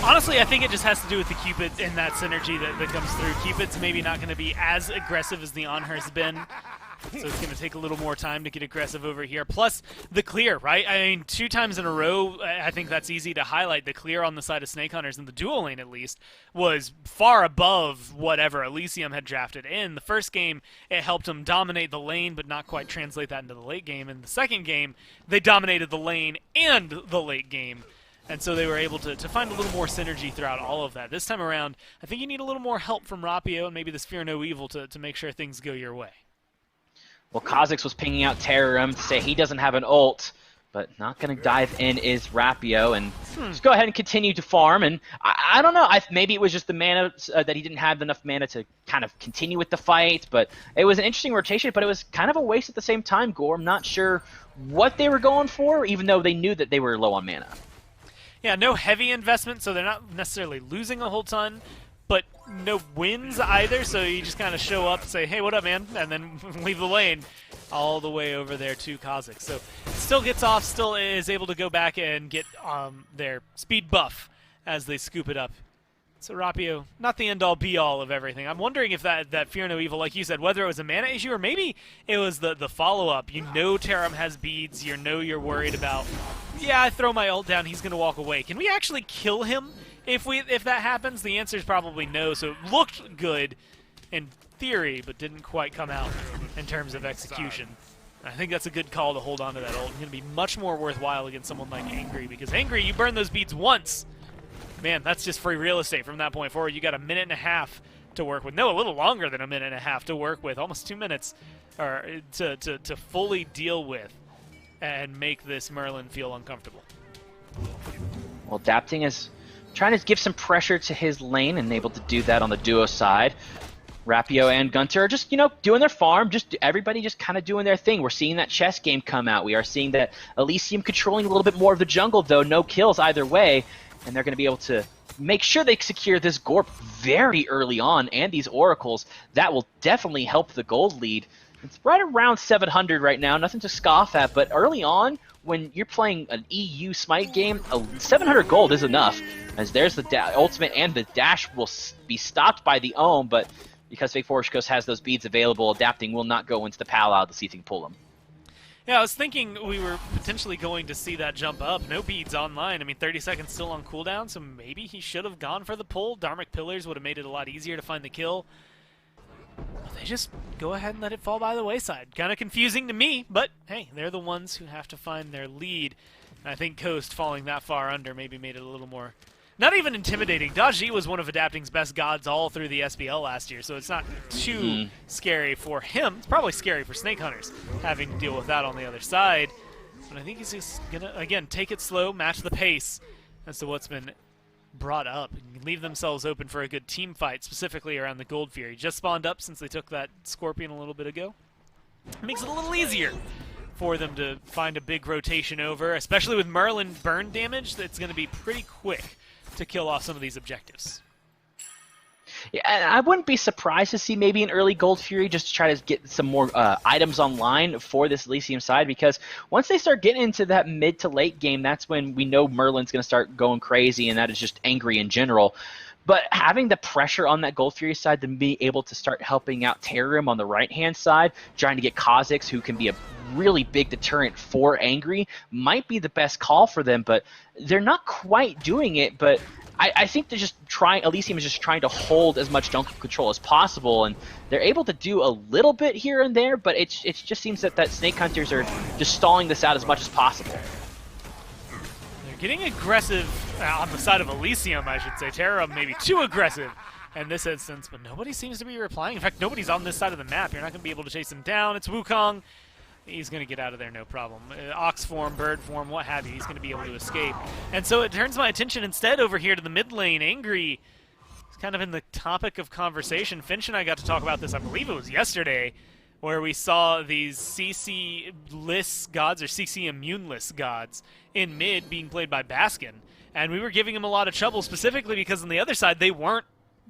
Honestly, I think it just has to do with the Cupid and that synergy that comes through. Cupid's maybe not going to be as aggressive as the Onher's been, so it's going to take a little more time to get aggressive over here. Plus, the clear, right? I mean, 2 times in a row, I think that's easy to highlight. The clear on the side of Snake Hunters, in the dual lane at least, was far above whatever Elysium had drafted in. The first game, it helped them dominate the lane, but not quite translate that into the late game. In the second game, they dominated the lane and the late game. And so they were able to find a little more synergy throughout all of that. This time around, I think you need a little more help from Rapio and maybe this Fear No Evil to make sure things go your way. Well, Kha'Zix was pinging out Terrorum to say he doesn't have an ult, but not going to dive in is Rapio, and just go ahead and continue to farm. And I don't know, maybe it was just the mana that he didn't have enough mana to kind of continue with the fight, but it was an interesting rotation, but it was kind of a waste at the same time, Gore. I'm not sure what they were going for, even though they knew that they were low on mana. Yeah, no heavy investment, so they're not necessarily losing a whole ton, but no wins either, so you just kind of show up and say, "Hey, what up, man?" and then leave the lane all the way over there to Kha'Zix. So still gets off, still is able to go back and get their speed buff as they scoop it up. So Rapio, not the end-all, be-all of everything. I'm wondering if that Fear No Evil, like you said, whether it was a mana issue or maybe it was the follow-up. You know Terram has beads, you're worried about, yeah, I throw my ult down, he's going to walk away. Can we actually kill him if that happens? The answer is probably no, so it looked good in theory, but didn't quite come out in terms of execution. I think that's a good call to hold on to that ult. It's going to be much more worthwhile against someone like Angry, because Angry, you burn those beads once, man, that's just free real estate from that point forward. You got a minute and a half to work with. No, a little longer than a minute and a half to work with. Almost 2 minutes or to fully deal with and make this Merlin feel uncomfortable. Well, Adapting is trying to give some pressure to his lane and able to do that on the duo side. Rapio and Gunter are just, doing their farm, everybody just kind of doing their thing. We're seeing that chess game come out. We are seeing that Elysium controlling a little bit more of the jungle, though. No kills either way. And they're going to be able to make sure they secure this Gorp very early on, and these Oracles. That will definitely help the gold lead. It's right around 700 right now, nothing to scoff at, but early on, when you're playing an EU Smite game, 700 gold is enough, as there's the ultimate, and the dash will be stopped by the Ohm, but because Fake Forest Ghost has those beads available, Adapting will not go into the Pal to see if he can pull them. Yeah, I was thinking we were potentially going to see that jump up. No beads online. I mean, 30 seconds still on cooldown, so maybe he should have gone for the pull. Dharmic Pillars would have made it a lot easier to find the kill. But they just go ahead and let it fall by the wayside. Kind of confusing to me, but hey, they're the ones who have to find their lead. And I think Coast falling that far under maybe made it a little more... not even intimidating. Daji was one of Adapting's best gods all through the SBL last year, so it's not too scary for him. It's probably scary for Snake Hunters, having to deal with that on the other side. But I think he's just going to, again, take it slow, match the pace as to what's been brought up, and leave themselves open for a good team fight, specifically around the Gold Fury. Just spawned up since they took that Scorpion a little bit ago. It makes it a little easier for them to find a big rotation over, especially with Merlin burn damage. That's going to be pretty quick to kill off some of these objectives. Yeah, and I wouldn't be surprised to see maybe an early Gold Fury just to try to get some more items online for this Elysium side, because once they start getting into that mid to late game, that's when we know Merlin's going to start going crazy, and that is just angry in general. But having the pressure on that Gold Fury side to be able to start helping out Terrarium on the right-hand side, trying to get Kha'Zix, who can be a really big deterrent for Angry, might be the best call for them, but they're not quite doing it. But I think they're just trying. Elysium is just trying to hold as much jungle control as possible, and they're able to do a little bit here and there. But it just seems that Snake Hunters are just stalling this out as much as possible. They're getting aggressive on the side of Elysium, I should say. Terra maybe too aggressive in this instance, but nobody seems to be replying. In fact, nobody's on this side of the map. You're not going to be able to chase him down. It's Wukong. He's going to get out of there, no problem. Ox form, bird form, what have you, he's going to be able to escape. And so it turns my attention instead over here to the mid lane. Angry is kind of in the topic of conversation. Finch and I got to talk about this, I believe it was yesterday, where we saw these CC-less gods, or CC-immune-less gods, in mid being played by Baskin. And we were giving him a lot of trouble, specifically because on the other side, they weren't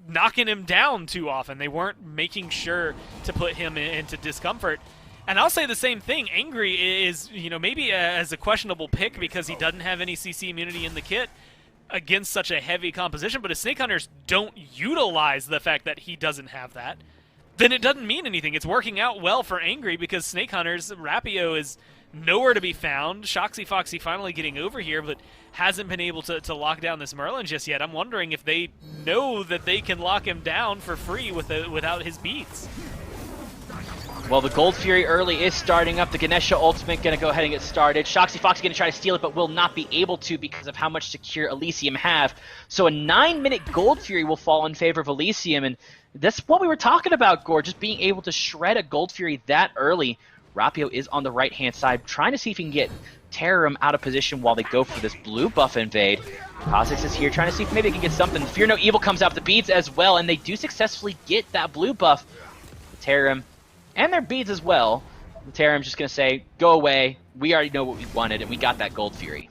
knocking him down too often. They weren't making sure to put him into discomfort. And I'll say the same thing. Angry is, maybe as a questionable pick because he doesn't have any CC immunity in the kit against such a heavy composition, but if Snake Hunters don't utilize the fact that he doesn't have that, then it doesn't mean anything. It's working out well for Angry because Snake Hunters, Rapio is nowhere to be found. Shoxy Foxy finally getting over here, but hasn't been able to lock down this Merlin just yet. I'm wondering if they know that they can lock him down for free without his beats. Well, the Gold Fury early is starting up. The Ganesha ultimate going to go ahead and get started. Shoxy Foxy going to try to steal it, but will not be able to because of how much secure Elysium have. So a 9-minute Gold Fury will fall in favor of Elysium, and that's what we were talking about, Gore, just being able to shred a Gold Fury that early. Rapio is on the right-hand side, trying to see if he can get Terrarium out of position while they go for this blue buff invade. Kha'Zix is here trying to see if maybe they can get something. Fear No Evil comes out with the beads as well, and they do successfully get that blue buff. Terrarium and their beads as well. Terrarium's just going to say, go away, we already know what we wanted, and we got that Gold Fury.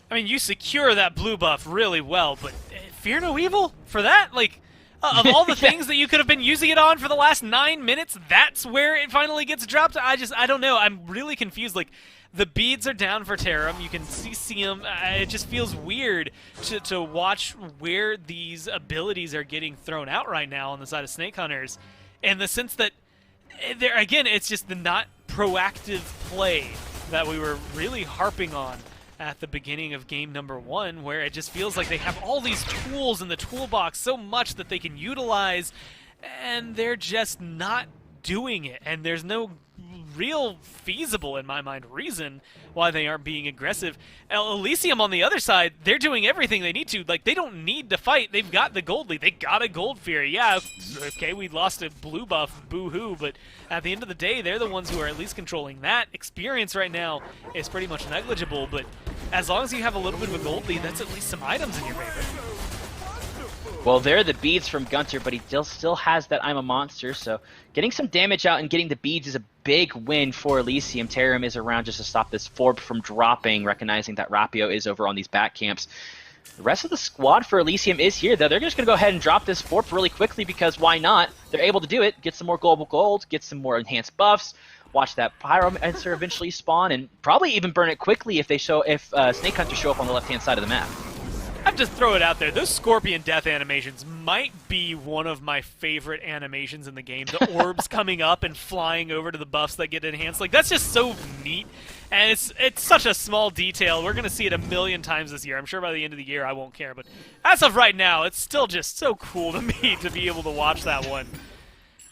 I mean, you secure that blue buff really well, but Fear No Evil? For that? Like, of all the things that you could have been using it on for the last 9 minutes, that's where it finally gets dropped? I don't know. I'm really confused. Like, the beads are down for Terrarium. You can see them. It just feels weird to watch where these abilities are getting thrown out right now on the side of Snake Hunters, in the sense that there again, it's just the not proactive play that we were really harping on at the beginning of game number 1, where it just feels like they have all these tools in the toolbox, so much that they can utilize, and they're just not doing it. And there's no real feasible, in my mind, reason why they aren't being aggressive. Elysium, on the other side, they're doing everything they need to. Like, they don't need to fight. They've got the gold lead. They got a Gold Fury. Yeah, okay, we lost a blue buff, boo-hoo, but at the end of the day, they're the ones who are at least controlling that. Experience right now is pretty much negligible, but as long as you have a little bit of a gold lead, that's at least some items in your favor. Well, there are the beads from Gunter, but he still has that I'm a Monster, so getting some damage out and getting the beads is a big win for Elysium. Terrarium is around just to stop this Forb from dropping, recognizing that Rapio is over on these back camps. The rest of the squad for Elysium is here, though. They're just going to go ahead and drop this Forb really quickly because why not? They're able to do it, get some more global gold, get some more enhanced buffs, watch that Pyromancer eventually spawn, and probably even burn it quickly if Snake Hunters show up on the left-hand side of the map. have to throw it out there. Those Scorpion death animations might be one of my favorite animations in the game. The orbs coming up and flying over to the buffs that get enhanced. Like, that's just so neat. And it's such a small detail. We're going to see it a million times this year. I'm sure by the end of the year I won't care. But as of right now, it's still just so cool to me to be able to watch that one.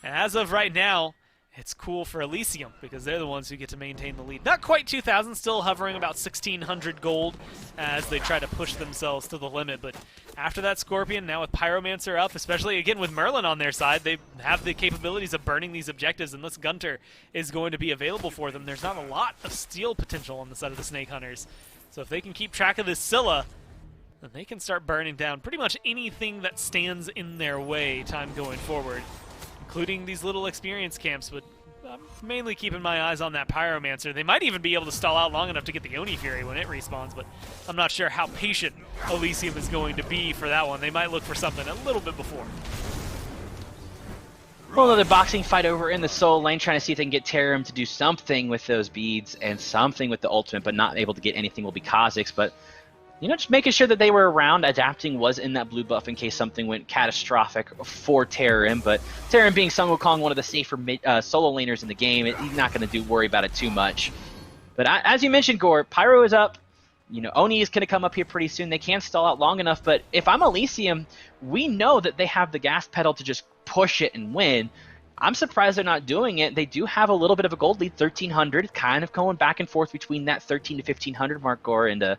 And as of right now, it's cool for Elysium because they're the ones who get to maintain the lead. Not quite 2,000, still hovering about 1,600 gold as they try to push themselves to the limit. But after that Scorpion, now with Pyromancer up, especially again with Merlin on their side, they have the capabilities of burning these objectives, and this Gunter is going to be available for them. There's not a lot of steal potential on the side of the Snake Hunters. So if they can keep track of this Scylla, then they can start burning down pretty much anything that stands in their way time going forward, including these little experience camps, but I'm mainly keeping my eyes on that Pyromancer. They might even be able to stall out long enough to get the Oni Fury when it respawns, but I'm not sure how patient Elysium is going to be for that one. They might look for something a little bit before. Well, another boxing fight over in the solo lane, trying to see if they can get Terram to do something with those beads and something with the ultimate, but not able to get anything will be Kha'Zix. But just making sure that they were around. Adapting was in that blue buff in case something went catastrophic for Terram, but Terram being Sun Wukong, one of the safer solo laners in the game, he's not going to worry about it too much. But as you mentioned, Gore, Pyro is up. Oni is going to come up here pretty soon. They can't stall out long enough, but if I'm Elysium, we know that they have the gas pedal to just push it and win. I'm surprised they're not doing it. They do have a little bit of a gold lead, 1,300, kind of going back and forth between that 1,300 to 1,500 mark, Gore, and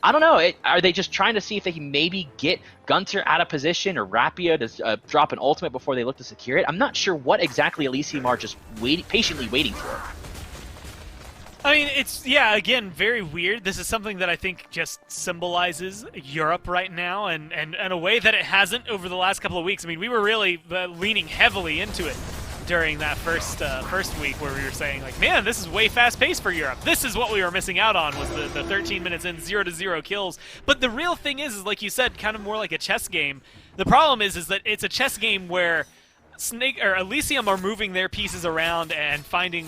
I don't know. Are they just trying to see if they can maybe get Gunter out of position or Rapio to drop an ultimate before they look to secure it? I'm not sure what exactly Elysium are just patiently waiting for. I mean, it's, yeah, again, very weird. This is something that I think just symbolizes Europe right now and a way that it hasn't over the last couple of weeks. I mean, we were really leaning heavily into it during that first week where we were saying, like, man, this is way fast-paced for Europe. This is what we were missing out on, was the 13 minutes in 0-0 kills. But the real thing is like you said, kind of more like a chess game. The problem is that it's a chess game where Elysium are moving their pieces around and finding,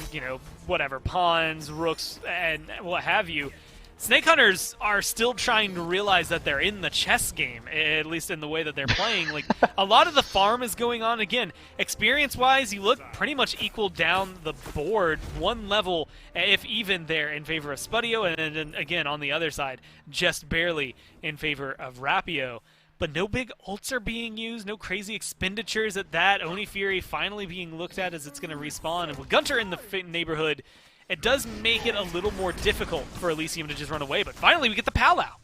whatever, pawns, rooks, and what have you. Snake Hunters are still trying to realize that they're in the chess game, at least in the way that they're playing. Like, a lot of the farm is going on. Again, experience-wise, you look pretty much equal down the board, one level, if even there, in favor of Spudio, and then, again, on the other side, just barely in favor of Rapio. But no big ults are being used, no crazy expenditures at that. Oni Fury finally being looked at as it's going to respawn. And with Gunter in the neighborhood, it does make it a little more difficult for Elysium to just run away. But finally, we get the Pal out.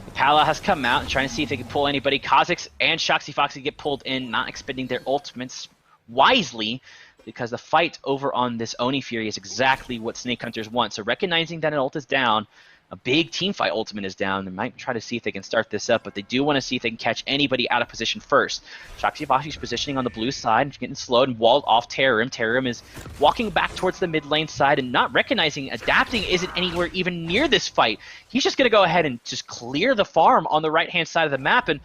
The Pal has come out and trying to see if they can pull anybody. Kha'Zix and Shoxy Foxy get pulled in, not expending their ultimates wisely, because the fight over on this Oni Fury is exactly what Snake Hunters want. So recognizing that an ult is down, a big team fight ultimate is down. They might try to see if they can start this up, but they do want to see if they can catch anybody out of position first. Shoxy Foxy's positioning on the blue side, getting slowed and walled off Terram. Terram is walking back towards the mid lane side and not recognizing Adapting isn't anywhere even near this fight. He's just going to go ahead and just clear the farm on the right-hand side of the map. And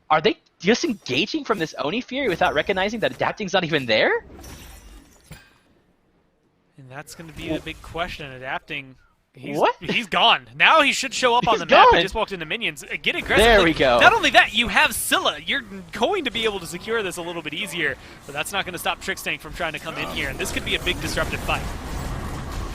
are they disengaging from this Oni Fury without recognizing that Adapting's not even there? And that's going to be a big question. Adapting... What? He's gone. Now he should show up on the map. He just walked into minions. Get aggressive. There we go. Not only that, you have Scylla. You're going to be able to secure this a little bit easier, but that's not going to stop Trickstank from trying to come in here, and this could be a big disruptive fight.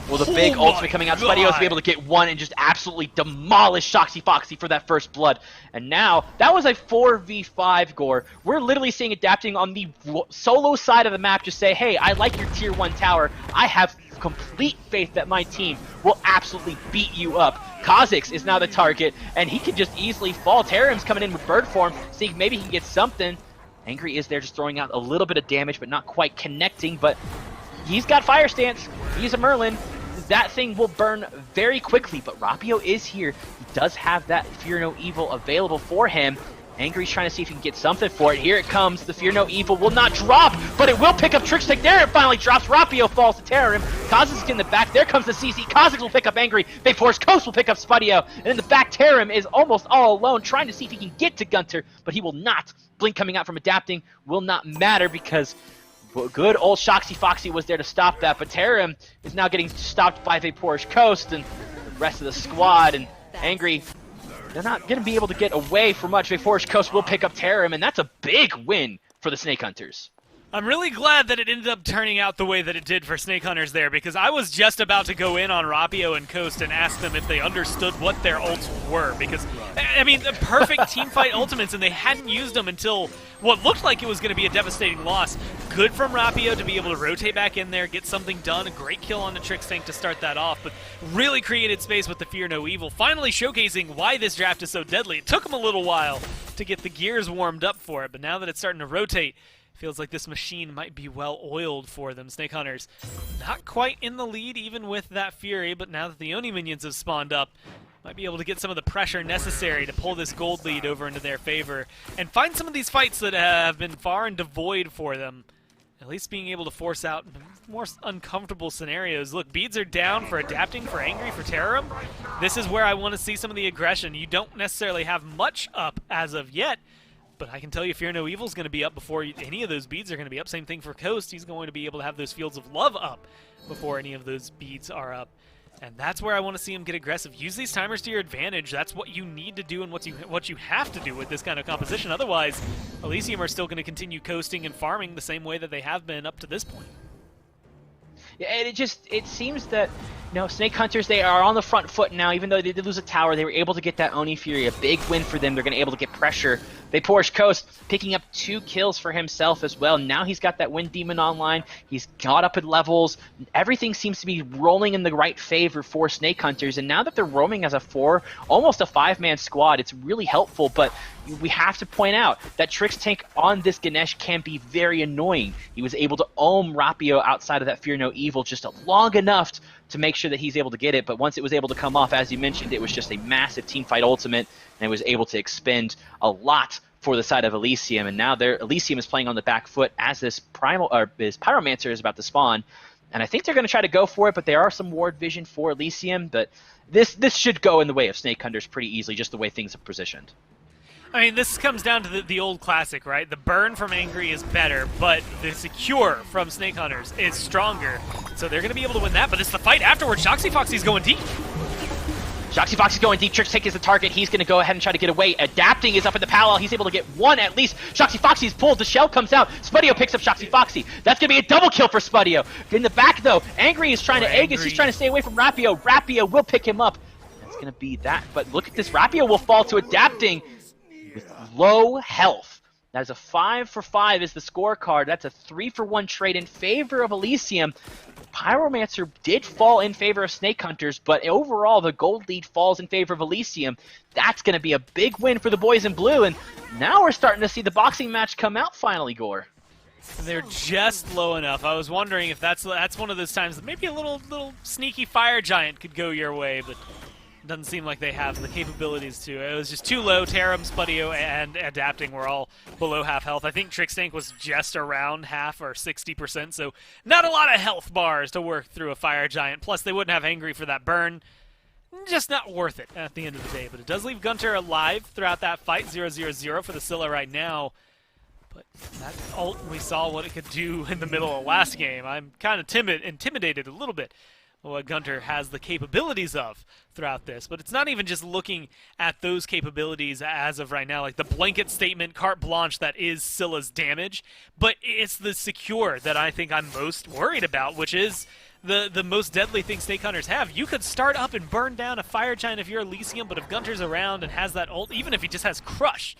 Well, the big ultimate coming out, Spudio to be able to get one and just absolutely demolish Shoxy Foxy for that first blood. And now, that was a 4v5, Gore. We're literally seeing Adapting on the solo side of the map just say, hey, I like your tier 1 tower. I have complete faith that my team will absolutely beat you up. Kha'Zix is now the target, and he can just easily fall. Terram's coming in with bird form, seeing maybe he can get something. Angry is there just throwing out a little bit of damage, but not quite connecting, but he's got fire stance. He's a Merlin. That thing will burn very quickly, but Rapio is here. He does have that Fear No Evil available for him. Angry's trying to see if he can get something for it. Here it comes. The Fear No Evil will not drop, but it will pick up Trickstick. There it finally drops. Rapio falls to Terram. Kha'Zix in the back. There comes the CC. Kha'Zix will pick up Angry. Vapor's Coast will pick up Spudio. And in the back, Terram is almost all alone, trying to see if he can get to Gunter, but he will not. Blink coming out from Adapting will not matter because good old Shoxy Foxy was there to stop that, but Terram is now getting stopped by Vapor's Coast and the rest of the squad, and Angry they're not going to be able to get away for much. Forest Coast will pick up Tarim, and that's a big win for the Snake Hunters. I'm really glad that it ended up turning out the way that it did for Snake Hunters there, because I was just about to go in on Rapio and Coast and ask them if they understood what their ults were, because, I mean, the perfect teamfight ultimates, and they hadn't used them until what looked like it was going to be a devastating loss. Good from Rapio to be able to rotate back in there, get something done, a great kill on the Trix tank to start that off, but really created space with the Fear No Evil, finally showcasing why this draft is so deadly. It took them a little while to get the gears warmed up for it, but now that it's starting to rotate, feels like this machine might be well oiled for them. Snake Hunters not quite in the lead even with that Fury, but now that the Oni minions have spawned up, might be able to get some of the pressure necessary to pull this gold lead over into their favor and find some of these fights that have been far and devoid for them. At least being able to force out more uncomfortable scenarios. Look, beads are down for adapting, for angry, for Tarim. This is where I want to see some of the aggression. You don't necessarily have much up as of yet, but I can tell you Fear No Evil is going to be up before any of those beads are going to be up. Same thing for Coast. He's going to be able to have those Fields of Love up before any of those beads are up. And that's where I want to see him get aggressive. Use these timers to your advantage. That's what you need to do and what you have to do with this kind of composition. Otherwise, Elysium are still going to continue coasting and farming the same way that they have been up to this point. Yeah, and it seems that, Snake Hunters, they are on the front foot now. Even though they did lose a tower, they were able to get that Oni Fury, a big win for them. They're going to be able to get pressure. Forest Coast picking up 2 kills for himself as well. Now he's got that Wind Demon online. He's got up in levels. Everything seems to be rolling in the right favor for Snake Hunters. And now that they're roaming as a 4, almost a 5-man squad, it's really helpful. But we have to point out that Trix tank on this Ganesh can be very annoying. He was able to ohm Rapio outside of that Fear No Evil just long enough to make sure that he's able to get it, but once it was able to come off, as you mentioned, it was just a massive teamfight ultimate, and it was able to expend a lot for the side of Elysium, and now Elysium is playing on the back foot as this Pyromancer is about to spawn, and I think they're going to try to go for it, but there are some ward vision for Elysium, but this should go in the way of Snake Hunters pretty easily, just the way things are positioned. I mean, this comes down to the old classic, right? The burn from Angry is better, but the secure from Snake Hunters is stronger. So they're going to be able to win that, but it's the fight afterwards. Shoxy Foxy's going deep. Shoxy Foxy's going deep. Trix tank is the target. He's going to go ahead and try to get away. Adapting is up in the parallel. He's able to get 1 at least. Shoxy Foxy's pulled. The shell comes out. Spudio picks up Shoxy Foxy. That's going to be a double kill for Spudio. In the back, though, Angry is trying to egg us. He's trying to stay away from Rapio. Rapio will pick him up. That's going to be that. But look at this. Rapio will fall to Adapting with low health. That is a 5 for 5 is the scorecard. That's a 3 for 1 trade in favor of Elysium. Pyromancer did fall in favor of Snake Hunters, but overall the gold lead falls in favor of Elysium. That's going to be a big win for the boys in blue, and now we're starting to see the boxing match come out finally, Gore. They're just low enough. I was wondering if that's one of those times that maybe a little sneaky Fire Giant could go your way, but doesn't seem like they have the capabilities to. It was just too low. Tarim, Spudio, and Adapting were all below half health. I think Trix tank was just around half or 60%, so not a lot of health bars to work through a Fire Giant. Plus, they wouldn't have Angry for that burn. Just not worth it at the end of the day. But it does leave Gunter alive throughout that fight. 0-0-0 for the Scylla right now. But that ult, we saw what it could do in the middle of last game. I'm kind of intimidated a little bit what Gunter has the capabilities of throughout this. But it's not even just looking at those capabilities as of right now, like the blanket statement, carte blanche that is Scylla's damage, but it's the secure that I think I'm most worried about, which is the most deadly thing Snake Hunters have. You could start up and burn down a Fire Giant if you're Elysium, but if Gunter's around and has that ult, even if he just has Crush,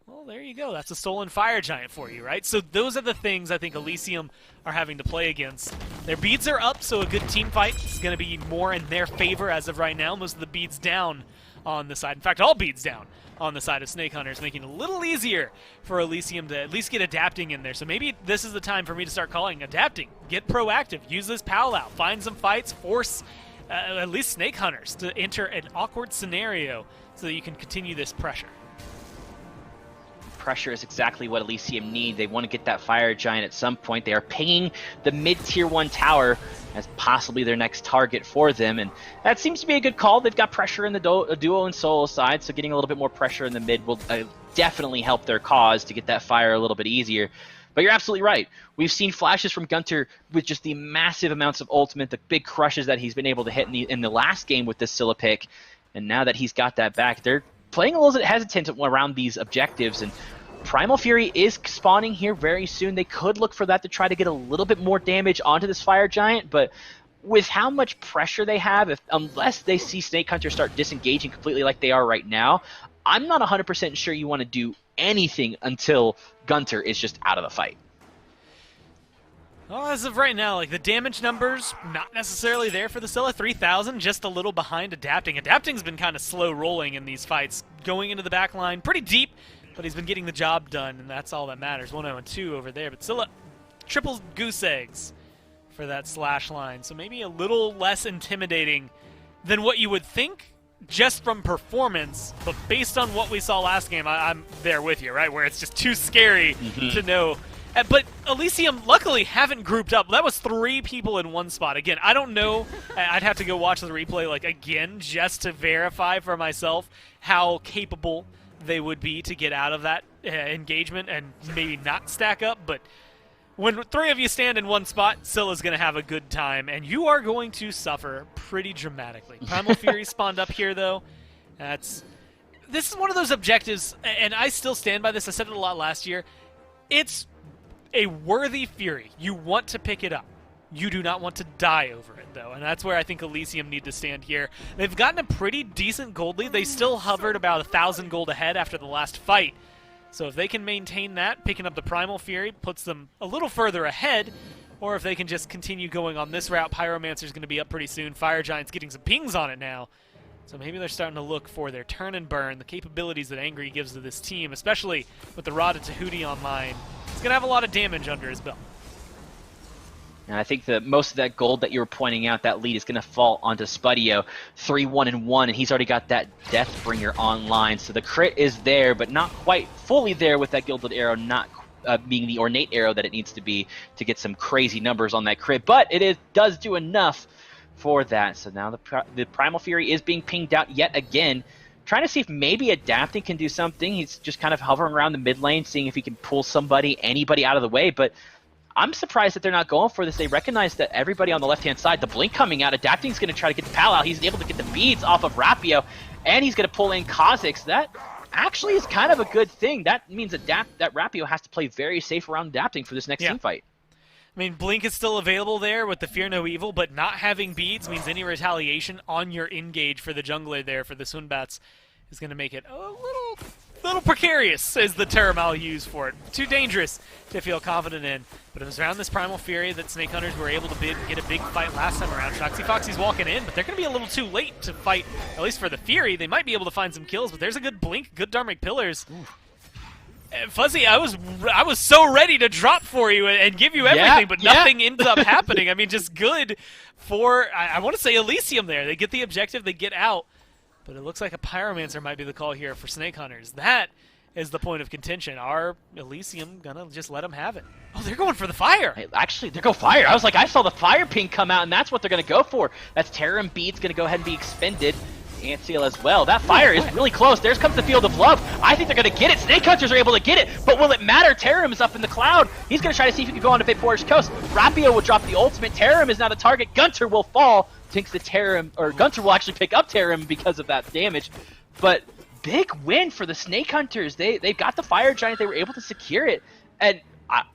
well, there you go. That's a stolen Fire Giant for you, right? So those are the things I think Elysium are having to play against. Their beads are up, so a good team fight is going to be more in their favor as of right now. Most of the beads down on the side. In fact, all beads down on the side of Snake Hunters, making it a little easier for Elysium to at least get Adapting in there. So maybe this is the time for me to start calling Adapting. Get proactive. Use this pal out. Find some fights. Force at least Snake Hunters to enter an awkward scenario so that you can continue this pressure. Pressure is exactly what Elysium need. They want to get that Fire Giant at some point. They are pinging the mid-tier 1 tower as possibly their next target for them, and that seems to be a good call. They've got pressure in the duo and solo side, so getting a little bit more pressure in the mid will definitely help their cause to get that fire a little bit easier. But you're absolutely right. We've seen flashes from Gunter with just the massive amounts of ultimate, the big crushes that he's been able to hit in the last game with this Scylla pick, and now that he's got that back, they're playing a little bit hesitant around these objectives, and Primal Fury is spawning here very soon. They could look for that to try to get a little bit more damage onto this Fire Giant, but with how much pressure they have, unless they see Snake Hunter start disengaging completely like they are right now, I'm not 100% sure you want to do anything until Gunter is just out of the fight. Well, as of right now, like the damage numbers, not necessarily there for the Scylla. 3,000, just a little behind Adapting. Adapting's been kind of slow rolling in these fights, going into the back line pretty deep, but he's been getting the job done, and that's all that matters. 1-0-2 over there, but Scylla triple goose eggs for that slash line, so maybe a little less intimidating than what you would think just from performance, but based on what we saw last game, I'm there with you, right? Where it's just too scary to know. But Elysium, luckily, haven't grouped up. That was 3 people in one spot. Again, I don't know. I'd have to go watch the replay like again just to verify for myself how capable they would be to get out of that engagement and maybe not stack up. But when 3 of you stand in one spot, Scylla's going to have a good time, and you are going to suffer pretty dramatically. Primal Fury spawned up here, though. This is one of those objectives, and I still stand by this. I said it a lot last year. It's a worthy Fury. You want to pick it up. You do not want to die over it, though, and that's where I think Elysium need to stand here. They've gotten a pretty decent gold lead. They still hovered about 1,000 gold ahead after the last fight. So if they can maintain that, picking up the Primal Fury puts them a little further ahead, or if they can just continue going on this route, Pyromancer's going to be up pretty soon. Fire Giant's getting some pings on it now. So maybe they're starting to look for their turn and burn, the capabilities that Angry gives to this team, especially with the Rod of Tahuti online. He's going to have a lot of damage under his belt. And I think that most of that gold that you were pointing out, that lead is going to fall onto Spudio. 3-1-1, and he's already got that Deathbringer online. So the crit is there, but not quite fully there with that Gilded Arrow not being the ornate arrow that it needs to be to get some crazy numbers on that crit. But does do enough for that. So now the Primal Fury is being pinged out yet again. Trying to see if maybe Adapting can do something. He's just kind of hovering around the mid lane, seeing if he can pull anybody out of the way. But I'm surprised that they're not going for this. They recognize that everybody on the left-hand side, the Blink coming out, Adapting's going to try to get the Pal out. He's able to get the beads off of Rapio, and he's going to pull in Kha'Zix. That actually is kind of a good thing. That means that Rapio has to play very safe around Adapting for this next team fight. I mean, Blink is still available there with the Fear No Evil, but not having beads means any retaliation on your engage for the jungler there for the Sunbats is going to make it a little precarious, is the term I'll use for it. Too dangerous to feel confident in. But it was around this Primal Fury that Snake Hunters were able to get a big fight last time around. Shoxy Foxy's walking in, but they're going to be a little too late to fight, at least for the Fury. They might be able to find some kills, but there's a good Blink, good Dharmic Pillars. Fuzzy, I was so ready to drop for you and give you everything, but nothing ends up happening. I mean, just good for, I want to say Elysium there. They get the objective, they get out, but it looks like a Pyromancer might be the call here for Snake Hunters. That is the point of contention. Are Elysium going to just let them have it? Oh, they're going for the fire. Hey, actually, they're going fire. I was like, I saw the fire ping come out, and that's what they're going to go for. That's Terror and Beads going to go ahead and be expended. Antseal as well. That fire is really close. There comes the Field of Love. I think they're going to get it. Snake Hunters are able to get it, but will it matter? Terram is up in the cloud. He's going to try to see if he can go on to Vapor's Coast. Rapio will drop the ultimate. Terram is now the target. Gunter will fall. Thinks the Terram, or Gunter will actually pick up Terram because of that damage. But big win for the Snake Hunters. They got the Fire Giant. They were able to secure it. And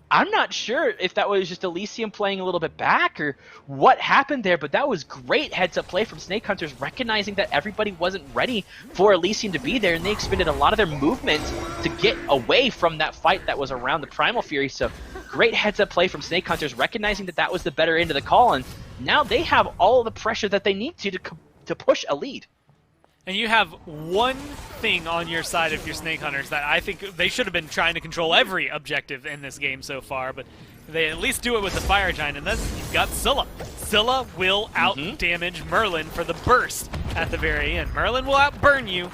I'm not sure if that was just Elysium playing a little bit back or what happened there, but that was great heads-up play from Snake Hunters, recognizing that everybody wasn't ready for Elysium to be there, and they expended a lot of their movement to get away from that fight that was around the Primal Fury. So great heads-up play from Snake Hunters, recognizing that that was the better end of the call, and now they have all the pressure that they need to push a lead. And you have one thing on your side of your Snake Hunters that I think they should have been trying to control every objective in this game so far, but they at least do it with the Fire Giant, and that's, you've got Scylla. Scylla will out-damage Merlin for the burst at the very end. Merlin will out-burn you,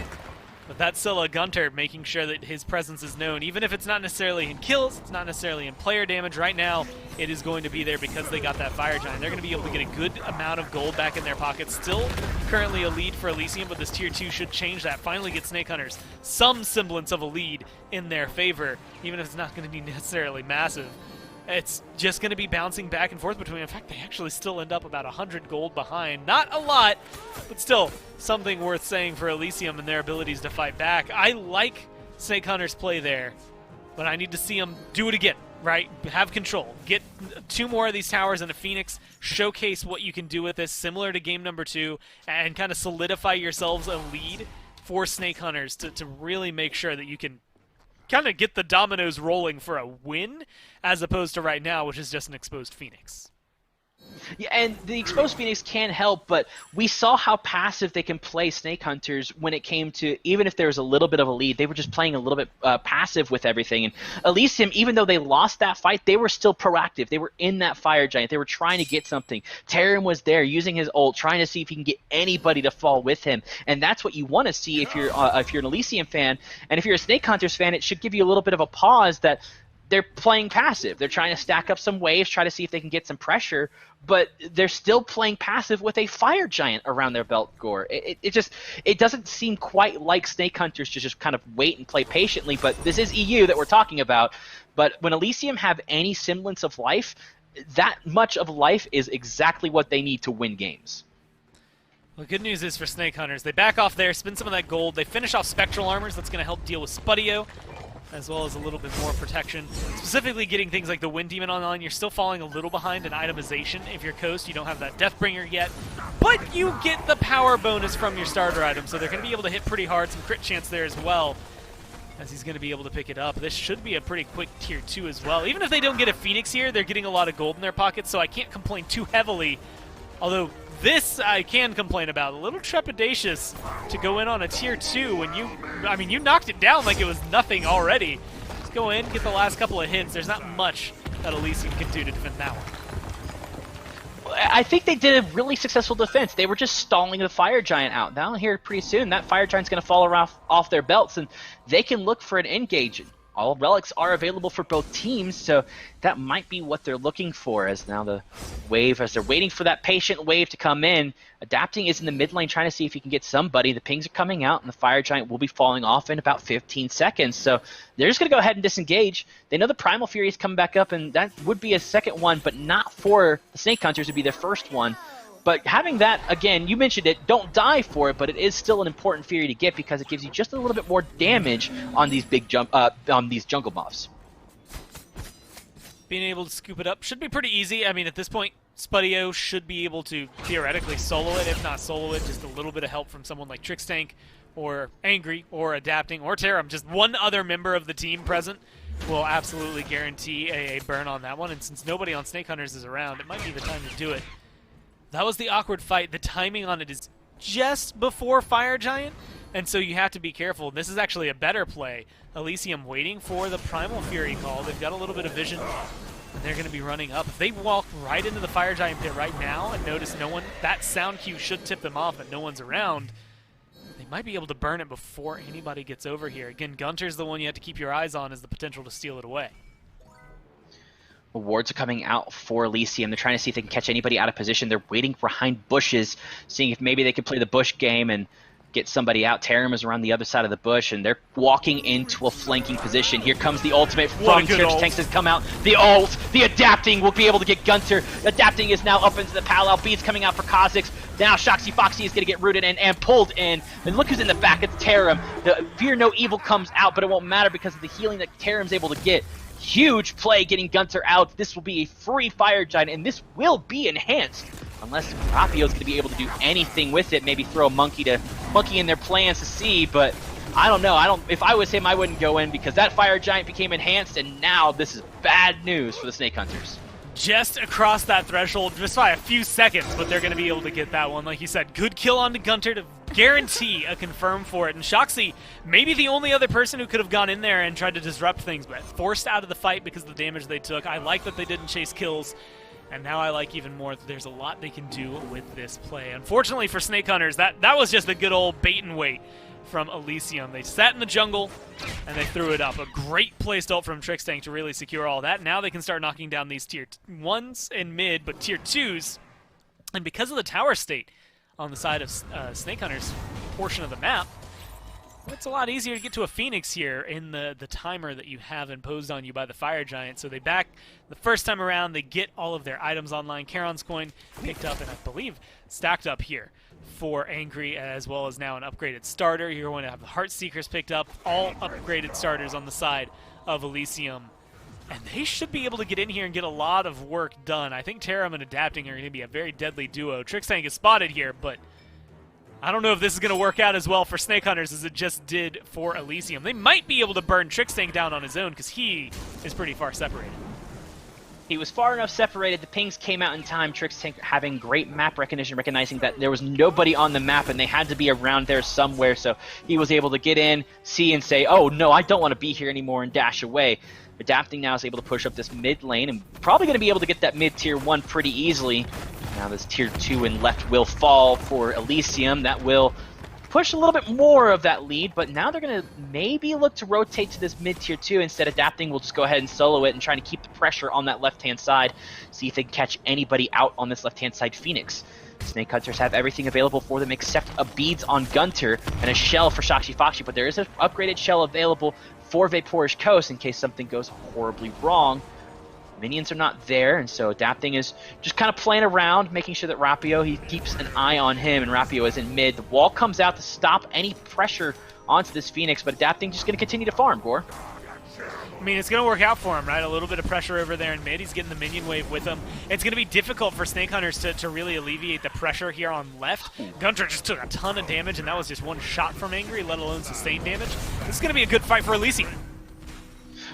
but that's Scylla Gunter making sure that his presence is known. Even if it's not necessarily in kills, it's not necessarily in player damage, right now it is going to be there because they got that Fire Giant. They're going to be able to get a good amount of gold back in their pockets. Still currently a lead for Elysium, but this Tier 2 should change that. Finally get Snake Hunters some semblance of a lead in their favor, even if it's not going to be necessarily massive. it's just going to be bouncing back and forth between. In fact, they actually still end up about 100 gold behind. Not a lot, but still something worth saying for Elysium and their abilities to fight back. I like Snake Hunter's play there, but I need to see them do it again, right? Have control. Get 2 more of these towers and a Phoenix. Showcase what you can do with this, similar to game number 2, and kind of solidify yourselves a lead for Snake Hunters to really make sure that you can kind of get the dominoes rolling for a win, as opposed to right now, which is just an exposed Phoenix. Yeah, and the exposed Phoenix can help, but we saw how passive they can play Snake Hunters when it came to, even if there was a little bit of a lead, they were just playing a little bit passive with everything. And Elysium, even though they lost that fight, they were still proactive. They were in that Fire Giant. They were trying to get something. Terran was there using his ult, trying to see if he can get anybody to fall with him. And that's what you want to see if you're an Elysium fan. And if you're a Snake Hunters fan, it should give you a little bit of a pause that they're playing passive. They're trying to stack up some waves, try to see if they can get some pressure, but they're still playing passive with a Fire Giant around their belt, Gore. It doesn't seem quite like Snake Hunters to just kind of wait and play patiently, but this is EU that we're talking about. But when Elysium have any semblance of life, that much of life is exactly what they need to win games. Well, good news is for Snake Hunters, they back off there, spend some of that gold, they finish off Spectral Armors, that's going to help deal with Spudio, as well as a little bit more protection. Specifically getting things like the Wind Demon online, you're still falling a little behind in itemization. If you're Coast, you don't have that Deathbringer yet, but you get the power bonus from your starter item, so they're going to be able to hit pretty hard, some crit chance there as well, as he's going to be able to pick it up. This should be a pretty quick tier 2 as well. Even if they don't get a Phoenix here, they're getting a lot of gold in their pockets, so I can't complain too heavily, although this I can complain about. A little trepidatious to go in on a tier 2 when you knocked it down like it was nothing already. Just go in, get the last couple of hits. There's not much that Elysium can do to defend that one. I think they did a really successful defense. They were just stalling the Fire Giant out. Now here pretty soon, that Fire Giant's going to fall off their belts, and they can look for an engage. All relics are available for both teams, so that might be what they're looking for as now the wave, as they're waiting for that patient wave to come in. Adapting is in the mid lane trying to see if he can get somebody. The pings are coming out, and the Fire Giant will be falling off in about 15 seconds. So they're just going to go ahead and disengage. They know the Primal Fury is coming back up, and that would be a second one, but not for the Snake Hunters. It would be their first one. But having that, again, you mentioned it, don't die for it, but it is still an important Fury to get because it gives you just a little bit more damage on these these jungle buffs. Being able to scoop it up should be pretty easy. I mean, at this point, Spudio should be able to theoretically solo it, if not solo it, just a little bit of help from someone like Trickstank or Angry or Adapting or Tarum. Just one other member of the team present will absolutely guarantee a burn on that one, and since nobody on Snake Hunters is around, it might be the time to do it. That was the awkward fight. The timing on it is just before Fire Giant, and so you have to be careful. This is actually a better play. Elysium waiting for the Primal Fury call. They've got a little bit of vision, and they're going to be running up. If they walk right into the Fire Giant pit right now and notice no one, that sound cue should tip them off that no one's around. They might be able to burn it before anybody gets over here. Again, Gunter's the one you have to keep your eyes on as the potential to steal it away. Wards are coming out for Elysium. They're trying to see if they can catch anybody out of position. They're waiting behind bushes, seeing if maybe they can play the bush game and get somebody out. Tarum is around the other side of the bush, and they're walking into a flanking position. Here comes the ultimate from Tanks has come out. The ult, the Adapting will be able to get Gunter. Adapting is now up into the Pal. Beats coming out for Kha'Zix. Now Shoxy Foxy is going to get rooted in and pulled in. And look who's in the back. It's Tarum. The Fear No Evil comes out, but it won't matter because of the healing that Tarum's able to get. Huge play getting Gunter out. This will be a free Fire Giant, and this will be enhanced unless Rapio's going to be able to do anything with it. Maybe throw a monkey in their plans to see, but I don't know. If I was him, I wouldn't go in because that Fire Giant became enhanced, and now this is bad news for the Snake Hunters. Just across that threshold, just by a few seconds, but they're going to be able to get that one. Like you said, good kill on the Gunter to guarantee a confirm for it. And Shoxy, maybe the only other person who could have gone in there and tried to disrupt things, but forced out of the fight because of the damage they took. I like that they didn't chase kills, and now I like even more that there's a lot they can do with this play. Unfortunately for Snake Hunters, that was just a good old bait and wait from Elysium. They sat in the jungle, and they threw it up. A great placed ult from Trickstank to really secure all that. Now they can start knocking down these tier 1s in mid, but tier 2s. And because of the tower state on the side of Snake Hunter's portion of the map, It's a lot easier to get to a Phoenix here in the timer that you have imposed on you by the Fire Giant. So they back the first time around, they get all of their items online. Charon's coin picked up and I believe stacked up here for Angry, as well as now an upgraded starter. You're going to have the Heart Seekers picked up, all upgraded starters on the side of Elysium. And they should be able to get in here and get a lot of work done. I think Tarum and Adapting are going to be a very deadly duo. Trickstank is spotted here, but I don't know if this is going to work out as well for Snake Hunters as it just did for Elysium. They might be able to burn Trickstank down on his own because he is pretty far separated. He was far enough separated. The pings came out in time. Trickstank having great map recognition, recognizing that there was nobody on the map and they had to be around there somewhere. So he was able to get in, see, and say, oh, no, I don't want to be here anymore, and dash away. Adapting now is able to push up this mid lane and probably going to be able to get that mid tier 1 pretty easily. Now this tier 2 and left will fall for Elysium. That will push a little bit more of that lead, but now they're going to maybe look to rotate to this mid tier 2. Instead, Adapting will just go ahead and solo it and try to keep the pressure on that left-hand side, see if they can catch anybody out on this left-hand side Phoenix. Snake Hunters have everything available for them except a beads on Gunter and a shell for Shoxy Foxy, but there is an upgraded shell available for Vaporish Coast in case something goes horribly wrong. Minions are not there, and so Adapting is just kind of playing around, making sure that Rapio, he keeps an eye on him, and Rapio is in mid. The wall comes out to stop any pressure onto this Phoenix, but Adapting just going to continue to farm, Gore. I mean, it's going to work out for him, right? A little bit of pressure over there in mid. He's getting the minion wave with him. It's going to be difficult for Snake Hunters to really alleviate the pressure here on left. Gunter just took a ton of damage, and that was just one shot from Angry, let alone sustained damage. This is going to be a good fight for Elysium.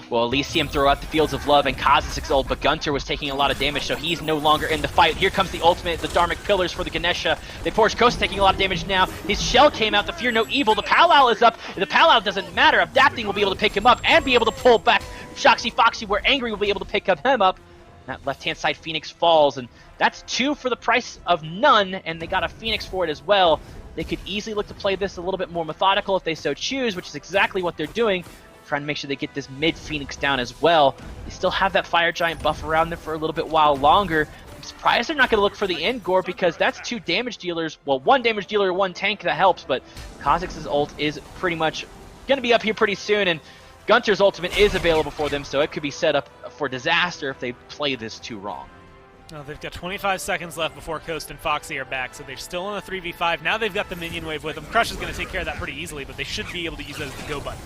Well, Elysium throw out the Fields of Love and Kha'Zix's ult, but Gunter was taking a lot of damage, so he's no longer in the fight. Here comes the ultimate, the Dharmic Pillars for the Ganesha. The Forge Coast taking a lot of damage now. His shell came out, the Fear No Evil. The Powwow is up. The Powwow doesn't matter. Adapting will be able to pick him up and be able to pull back Shoxy Foxy, where Angry will be able to pick up him up. That left-hand side Phoenix falls, and that's 2 for the price of none, and they got a Phoenix for it as well. They could easily look to play this a little bit more methodical if they so choose, which is exactly what they're doing. Trying to make sure they get this mid Phoenix down as well. They still have that Fire Giant buff around them for a little bit while longer. I'm surprised they're not going to look for the end, Gore, because that's 2 damage dealers. Well, 1 damage dealer, 1 tank, that helps, but Kha'Zix's ult is pretty much going to be up here pretty soon, and Gunter's ultimate is available for them, so it could be set up for disaster if they play this too wrong. Oh, they've got 25 seconds left before Coast and Foxy are back, so they're still in a 3v5. Now they've got the minion wave with them. Crush is going to take care of that pretty easily, but they should be able to use that as the go button.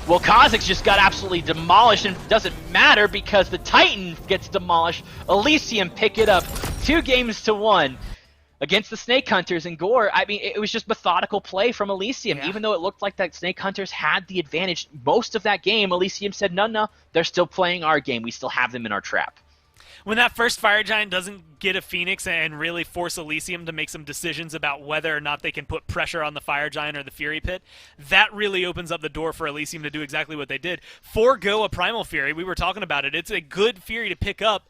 Well, Kha'Zix just got absolutely demolished, and it doesn't matter because the Titan gets demolished. Elysium pick it up 2-1 against the Snake Hunters. And Gore, I mean, it was just methodical play from Elysium. Yeah. Even though it looked like that Snake Hunters had the advantage most of that game, Elysium said, no, they're still playing our game. We still have them in our trap. When that first Fire Giant doesn't get a Phoenix and really force Elysium to make some decisions about whether or not they can put pressure on the Fire Giant or the Fury Pit, that really opens up the door for Elysium to do exactly what they did. Forgo a Primal Fury. We were talking about it. It's a good Fury to pick up,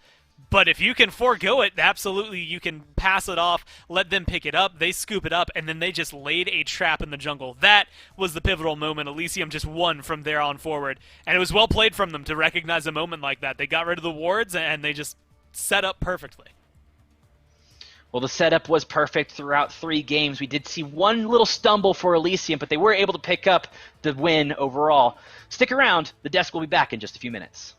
but if you can forego it, absolutely you can pass it off, let them pick it up, they scoop it up, and then they just laid a trap in the jungle. That was the pivotal moment. Elysium just won from there on forward, and it was well played from them to recognize a moment like that. They got rid of the wards, and they just set up perfectly. Well, the setup was perfect throughout 3 games. We did see one little stumble for Elysium, but they were able to pick up the win overall. Stick around. The desk will be back in just a few minutes.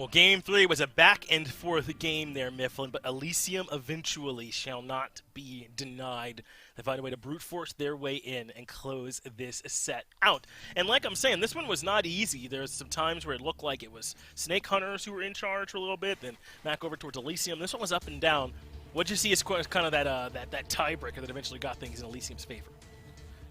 Well, Game 3 was a back-and-forth game there, Mifflin, but Elysium eventually shall not be denied. They find a way to brute force their way in and close this set out. And like I'm saying, this one was not easy. There's some times where it looked like it was Snake Hunters who were in charge for a little bit, then back over towards Elysium. This one was up and down. What'd you see as kind of that tiebreaker that eventually got things in Elysium's favor?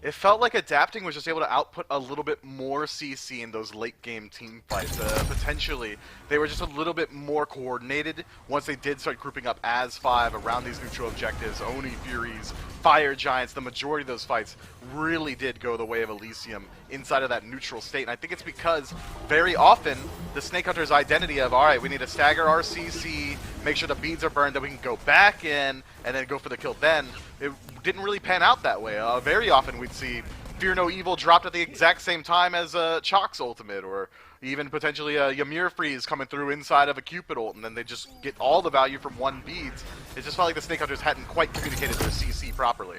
It felt like Adapting was just able to output a little bit more CC in those late-game team fights. Potentially, they were just a little bit more coordinated once they did start grouping up as 5 around these neutral objectives. Oni Furies, Fire Giants, the majority of those fights really did go the way of Elysium inside of that neutral state. And I think it's because very often the Snake Hunter's identity of, all right, we need to stagger our CC, make sure the beads are burned, then we can go back in, and then go for the kill then. It didn't really pan out that way. Very often we'd see Fear No Evil dropped at the exact same time as Chalk's ultimate, or even potentially a Ymir freeze coming through inside of a Cupid ult, and then they just get all the value from one beads. It just felt like the Snake Hunters hadn't quite communicated their CC properly.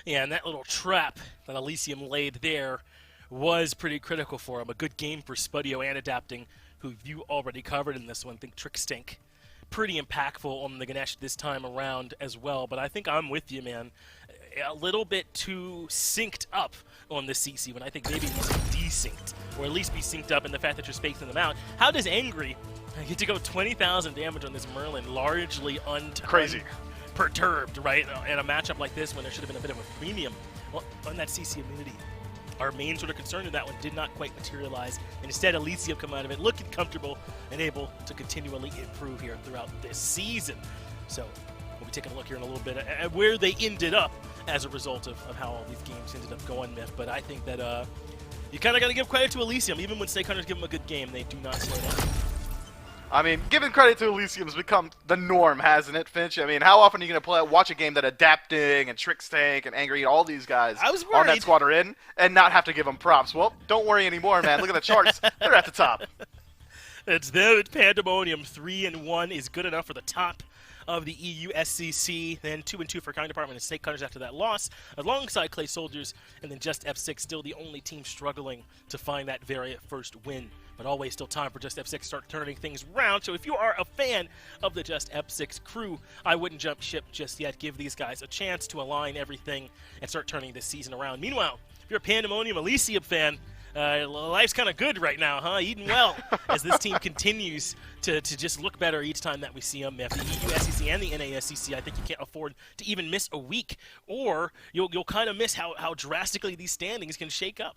Yeah, and that little trap that Elysium laid there was pretty critical for him. A good game for Spudio and Adapting, who you already covered in this one. Think Trick Stink. Pretty impactful on the Ganesh this time around as well, but I think I'm with you, man. A little bit too synced up on the CC when I think maybe he's desynced, or at least be synced up in the fact that you're spacing them out. How does Angry get to go 20,000 damage on this Merlin largely crazy, perturbed, right? In a matchup like this when there should have been a bit of a premium on that CC immunity. Our main sort of concern in that one did not quite materialize, and instead Elysium come out of it looking comfortable and able to continually improve here throughout this season. So we'll be taking a look here in a little bit at where they ended up as a result of how all these games ended up going, Myth. But I think that you kind of got to give credit to Elysium. Even when Snake Hunters give them a good game, they do not slow down. I mean, giving credit to Elysium has become the norm, hasn't it, Finch? I mean, how often are you going to watch a game that Adapting and Trick Stank and Angry and all these guys on that squad are in and not have to give them props? Well, don't worry anymore, man. Look at the charts. They're at the top. It's them. It's Pandemonium. 3-1 is good enough for the top of the EU SCC, then 2-2 for Kind Department and Snake Hunters after that loss, alongside Clay Soldiers, and then Just F6, still the only team struggling to find that very first win. But always still time for Just F6 to start turning things around. So if you are a fan of the Just F6 crew, I wouldn't jump ship just yet. Give these guys a chance to align everything and start turning this season around. Meanwhile, if you're a Pandemonium Elysium fan, life's kind of good right now, huh? Eating well as this team continues to just look better each time that we see them. If the EU SCC and the NA SCC, I think you can't afford to even miss a week, or you'll kind of miss how drastically these standings can shake up.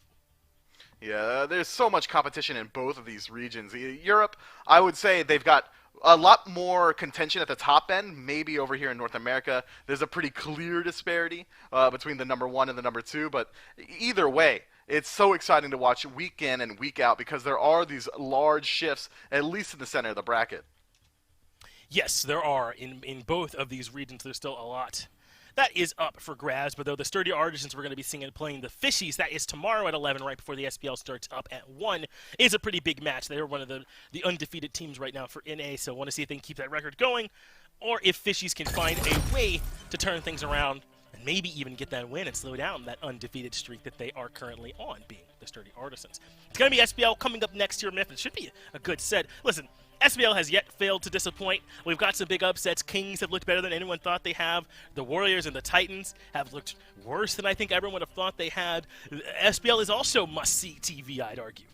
Yeah, there's so much competition in both of these regions. Europe, I would say they've got a lot more contention at the top end. Maybe over here in North America, there's a pretty clear disparity between the number 1 and the number 2. But either way, it's so exciting to watch week in and week out because there are these large shifts, at least in the center of the bracket. Yes, there are. In both of these regions, there's still a lot that is up for grabs, but though the Sturdy Artisans we're going to be seeing and playing the Fishies, that is tomorrow at 11, right before the SPL starts up at 1, is a pretty big match. They're one of the undefeated teams right now for NA, so I want to see if they can keep that record going, or if Fishies can find a way to turn things around and maybe even get that win and slow down that undefeated streak that they are currently on, being the Sturdy Artisans. It's going to be SPL coming up next year, Myth. It should be a good set. Listen, SPL has yet failed to disappoint. We've got some big upsets. Kings have looked better than anyone thought they have. The Warriors and the Titans have looked worse than I think everyone would have thought they had. SPL is also must-see TV, I'd argue.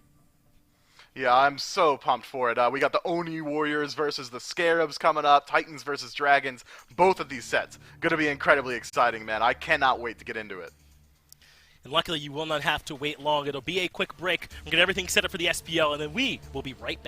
Yeah, I'm so pumped for it. We got the Oni Warriors versus the Scarabs coming up, Titans versus Dragons. Both of these sets going to be incredibly exciting, man. I cannot wait to get into it. And luckily, you will not have to wait long. It'll be a quick break. We'll get everything set up for the SPL, and then we will be right back.